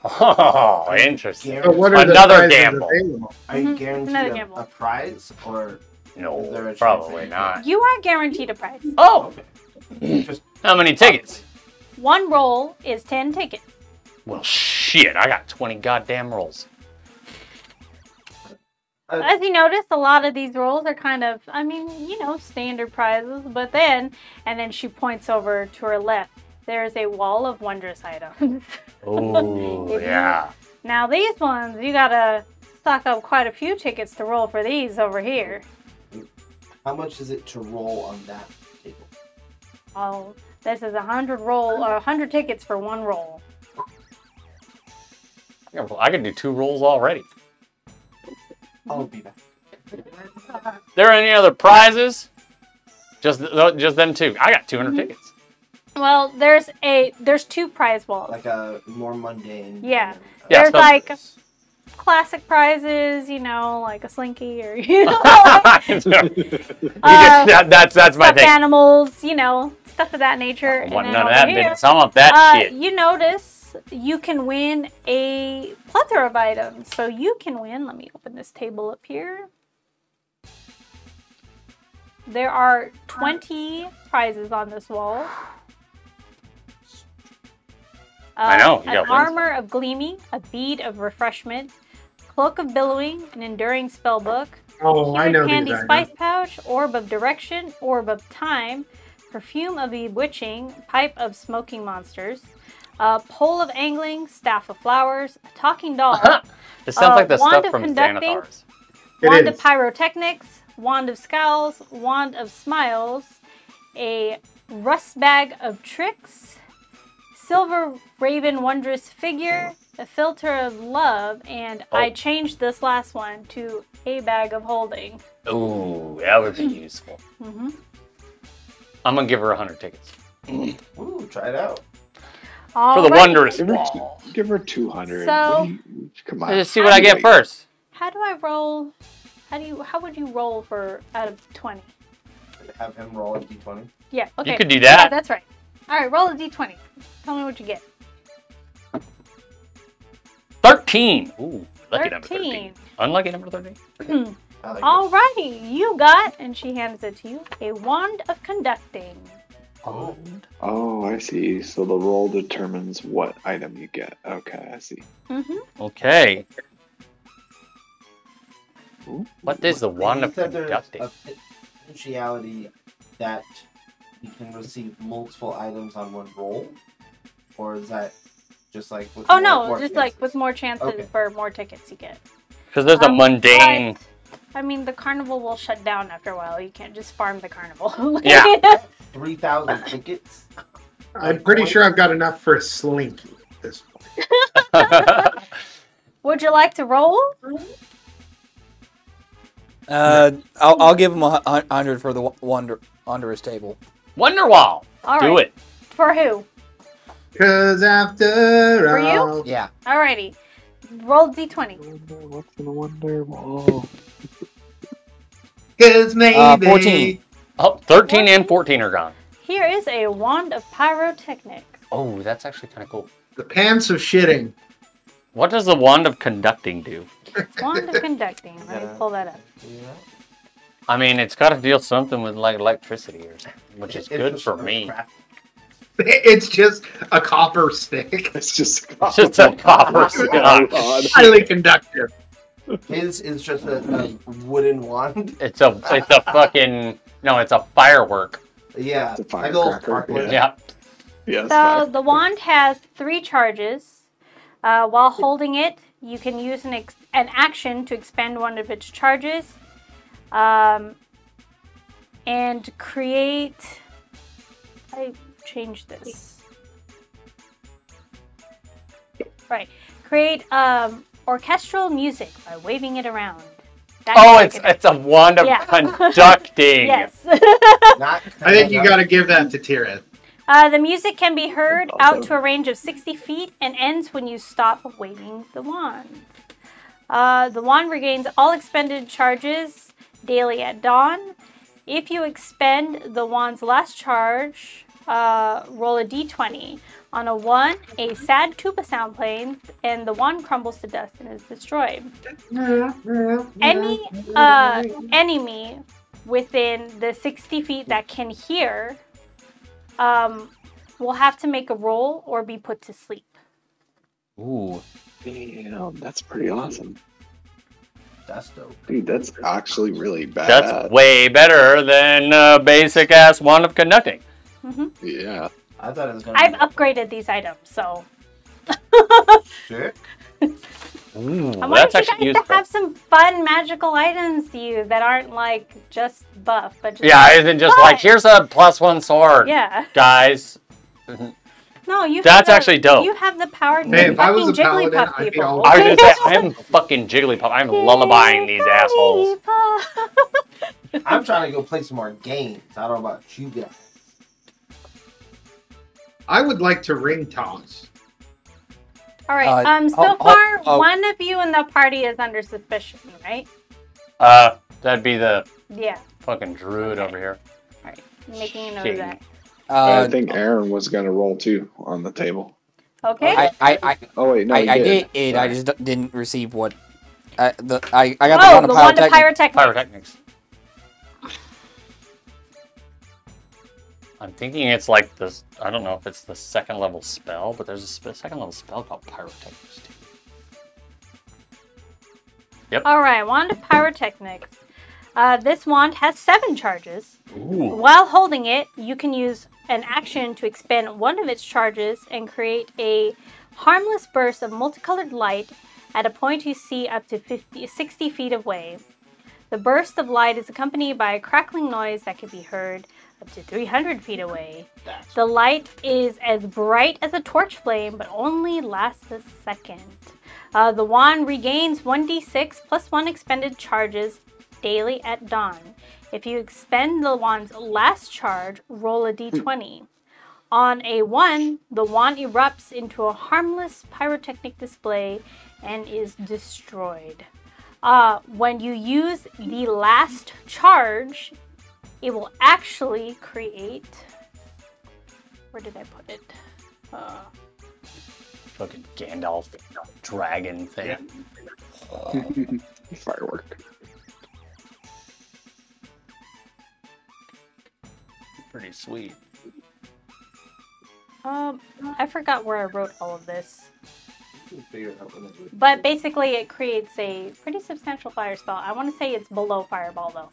Oh, interesting. So what are the Another prizes gamble. available? Are you Another guaranteed gamble. a prize or? Is there No, a chance probably that not. You are guaranteed a prize. Oh, Just how many tickets? One roll is 10 tickets. Well, shit, I got 20 goddamn rolls. As you notice, a lot of these rolls are kind of, standard prizes. But then, and then she points over to her left. There's a wall of wondrous items. Oh, yeah. Now these ones, you gotta stock up quite a few tickets to roll for these over here. how much is it to roll on that table? Oh, this is 100 tickets for one roll. I can do 2 rolls already. I'll be back. There any other prizes? Just them two. I got 200 tickets. Well, there's 2 prize walls. Like a more mundane. Yeah. Yeah, There's so- like classic prizes, you know, like a slinky or that's my stuffed thing. animals, you know, stuff of that nature. I want And none then of that over here, business. I want that shit. You notice you can win a plethora of items. So you can win. Let me open this table up here. There are 20 prizes on this wall. I know, you An got wins. armor of gleaming, a bead of refreshment, cloak of billowing, an enduring spellbook, Oh, I know candy these spice items. pouch, orb of direction, orb of time, perfume of bewitching, pipe of smoking monsters, pole of angling, staff of flowers, a talking doll, This sounds like the wand stuff of from conducting. Xanathars. wand is. of pyrotechnics, wand of scowls, wand of smiles, a rust bag of tricks, silver raven wondrous figure, a filter of love, and I changed this last one to a bag of holding. Ooh, that would be useful. Mm-hmm. I'm gonna give her 100 tickets Ooh, try it out. for the wondrous Give her, wall. give her 200. So- What do you, come on. Just see what I get first. How do I roll? How would you roll for out of 20? Have him roll a d20. Yeah, okay. You could do Yeah, that. that's right. All right, roll a d20. Tell me what you get. 13. Ooh, lucky number 13. 13. Unlucky number 13. I like Alrighty, you got, and she hands it to you, a wand of conducting. Oh. Oh, I see. So the roll determines what item you get. Okay, I see. Mm-hmm. Okay. Ooh. What is the wand of You said there's conducting? a potentiality that you can receive multiple items on one roll? Or is that just like with Oh more- no, more just like chances? with more chances Okay. for more tickets you get. Because there's a mundane. But, I mean, the carnival will shut down after a while. You can't just farm the carnival. Yeah. 3,000 tickets? I'm pretty sure I've got enough for a slinky at this point. Would you like to roll? I'll give him 100 for the wondrous table. Wonderwall. All Do right. it. For who? Because after For you? all... Yeah. Alrighty. Roll d20. What's in the wonder wall? Because maybe... 14. Oh, 13 and 14 are gone. Here is a wand of pyrotechnics. Oh, that's actually kind of cool. The pants of shitting. What does the wand of conducting do? Wand of conducting. Let me Yeah. pull that up. Yeah. I mean, it's got to deal something with like electricity or something, which is It's good just for a me. crap- It's just a copper stick. It's just It's just a copper stick. Highly conductive. His is just a wooden wand. It's a fucking no, it's a firework. Yeah. It's a like little firecracker, sparkler. Yeah. Yes. So the wand has 3 charges. While holding it, you can use an action to expend one of its charges. And create... I changed this. Right. Create orchestral music by waving it around. That Oh, can make it. it's a wand of Yeah. conducting. Yes. Not I think you got to give that to Tirith. The music can be heard out to a range of 60 feet and ends when you stop waving the wand. The wand regains all expended charges daily at dawn. If you expend the wand's last charge, roll a d20. On a 1, a sad tuba sound plays, and the wand crumbles to dust and is destroyed. Any enemy within the 60 feet that can hear will have to make a roll or be put to sleep. Ooh. Damn, that's pretty awesome. That's dope. Dude, that's actually really bad. That's way better than basic ass wand of conducting. Yeah. I thought it was gonna I've be upgraded these items, so shit. Ooh, I that's want you actually guys useful. to have some fun magical items to use that aren't like just buff, but just Yeah, it isn't just fun. like here's a +1 sword. Yeah. Guys. No, you. That's have actually dope. You have the power to Hey, if I was fucking a paladin, Jigglypuff I'd be people. all- I was gonna say I'm fucking Jigglypuff. I'm lullabying these assholes. I'm trying to go play some more games. I don't know about you guys. I would like to ring toss. All right. So far, one of you in the party is under suspicion, right? That'd be the Yeah. fucking druid over here. All right. Making a note of that. I think Aaron was gonna roll too on the table. Okay. Oh wait, no, I did. did. Right. I just didn't receive what. I got the one to pyrotechnics. Pyrotechnics. I'm thinking it's like this. I don't know if it's the second level spell, but there's a second level spell called Pyrotechnics too. Yep. All right, wand of pyrotechnics. This wand has 7 charges. Ooh. While holding it, you can use an action to expend one of its charges and create a harmless burst of multicolored light at a point you see up to 60 feet away. The burst of light is accompanied by a crackling noise that can be heard up to 300 feet away. The light is as bright as a torch flame, but only lasts a second. The wand regains 1d6 plus 1 expended charges daily at dawn. If you expend the wand's last charge, roll a d20. On a 1, the wand erupts into a harmless pyrotechnic display and is destroyed. When you use the last charge, it will actually create... Where did I put it? Fucking Gandalf dragon thing. Yeah. Firework. Pretty sweet. I forgot where I wrote all of this. But basically it creates a pretty substantial fire spell. I want to say it's below fireball though.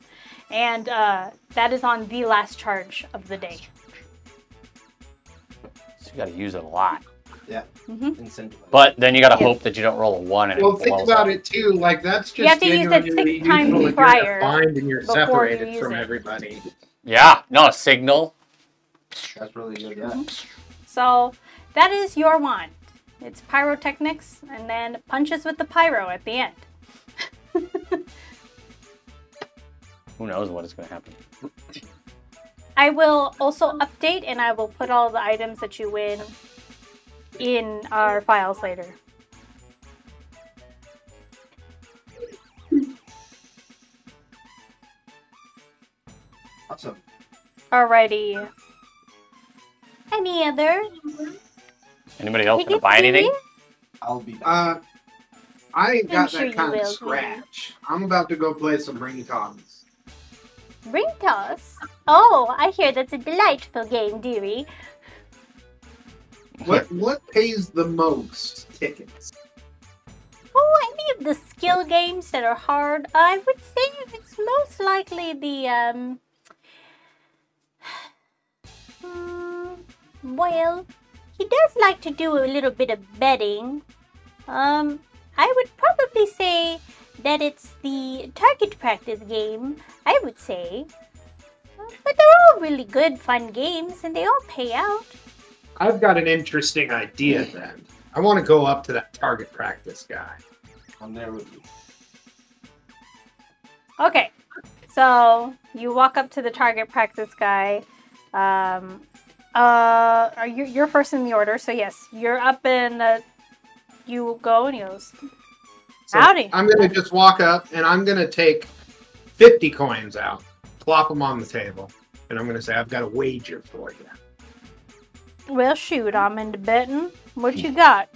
And that is on the last charge of the day. So you gotta use it a lot. Yeah. Mm-hmm. But then you gotta hope that you don't roll a 1 and Well, it think blows about up. it too. Like that's just You have to use it 6 times useful if prior you're defined and you're before you separated use from it. everybody. Yeah, no, a signal. That's really good. Yeah. So that is your wand. It's pyrotechnics and then punches with the pyro at the end. Who knows what is gonna happen? I will also update and I will put all the items that you win in our files later. Awesome. Alrighty. Any other? Anybody else gonna Tickets, buy anything? Dewey? I'll be back. I ain't got sure that you kind will, of Dewey. scratch. I'm about to go play some ring toss. Ring toss? Oh, I hear that's a delightful game, dearie. What pays the most tickets? Oh, any of the skill games that are hard, I would say it's most likely the, well, he does like to do a little bit of betting. I would probably say that it's the target practice game, I would say. But they're all really good, fun games, and they all pay out. I've got an interesting idea then. I want to go up to that target practice guy. I'm there with you. Okay, so you walk up to the target practice guy. You're first in the order, so yes, you're up and you go and he goes, So howdy. I'm going to just walk up and I'm going to take 50 coins out, plop them on the table, and I'm going to say, I've got a wager for you. Well, shoot, I'm into betting. What you got?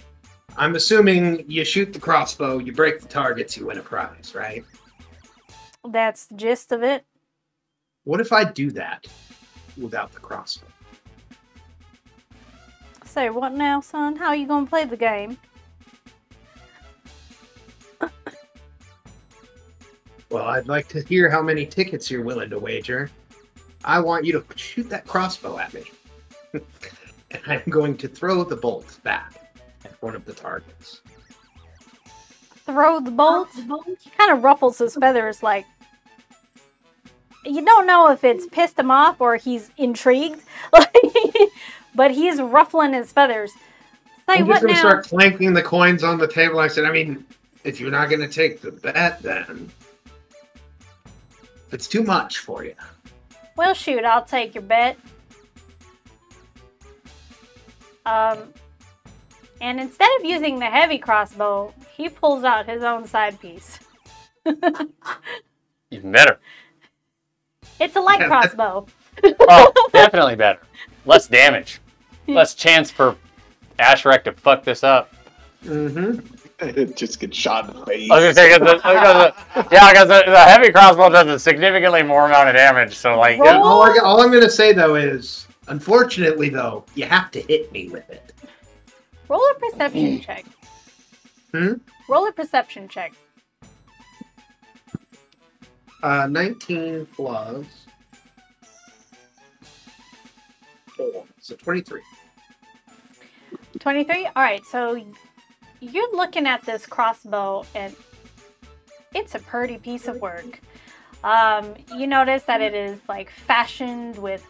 I'm assuming you shoot the crossbow, you break the targets, you win a prize, right? That's the gist of it. What if I do that without the crossbow? Say, what now, son? How are you going to play the game? Well, I'd like to hear how many tickets you're willing to wager. I want you to shoot that crossbow at me. And I'm going to throw the bolt back at one of the targets. Throw the bolt? He kind of ruffles his feathers like... You don't know if it's pissed him off or he's intrigued. But he's ruffling his feathers. Say, I'm what just going to now? start clanking the coins on the table. I said, I mean, if you're not going to take the bet, then... if it's too much for you. Well, shoot, I'll take your bet. And instead of using the heavy crossbow, he pulls out his own side piece. Even better. It's a light crossbow. Oh, definitely better. Less damage. Less chance for Ashrek to fuck this up. It just gets shot in the face. I was gonna say, because the heavy crossbow does a significantly more amount of damage. So, like, Roll. All I'm gonna say though is, unfortunately though, you have to hit me with it. Roll a perception check. Roll a perception check. 19 plus 4, so 23. 23? Alright, so you're looking at this crossbow and it's a pretty piece of work. You notice that it is like fashioned with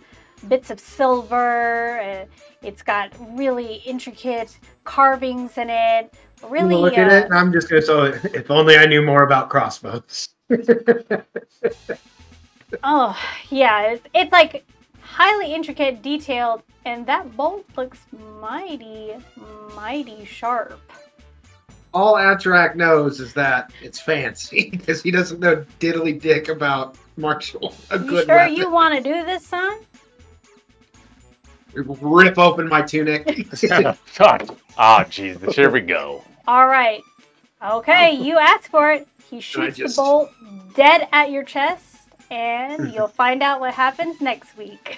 bits of silver. It's got really intricate carvings in it. Really, Look at it. I'm just gonna say, if only I knew more about crossbows. Oh, yeah. It's like highly intricate, detailed, and that bolt looks mighty, mighty sharp. All Atrak knows is that it's fancy because he doesn't know diddly dick about martial. You sure you want to do this, son? Rip open my tunic. God. Oh, jeez. Here we go. All right. Okay, you ask for it. He shoots the bolt dead at your chest, and you'll find out what happens next week.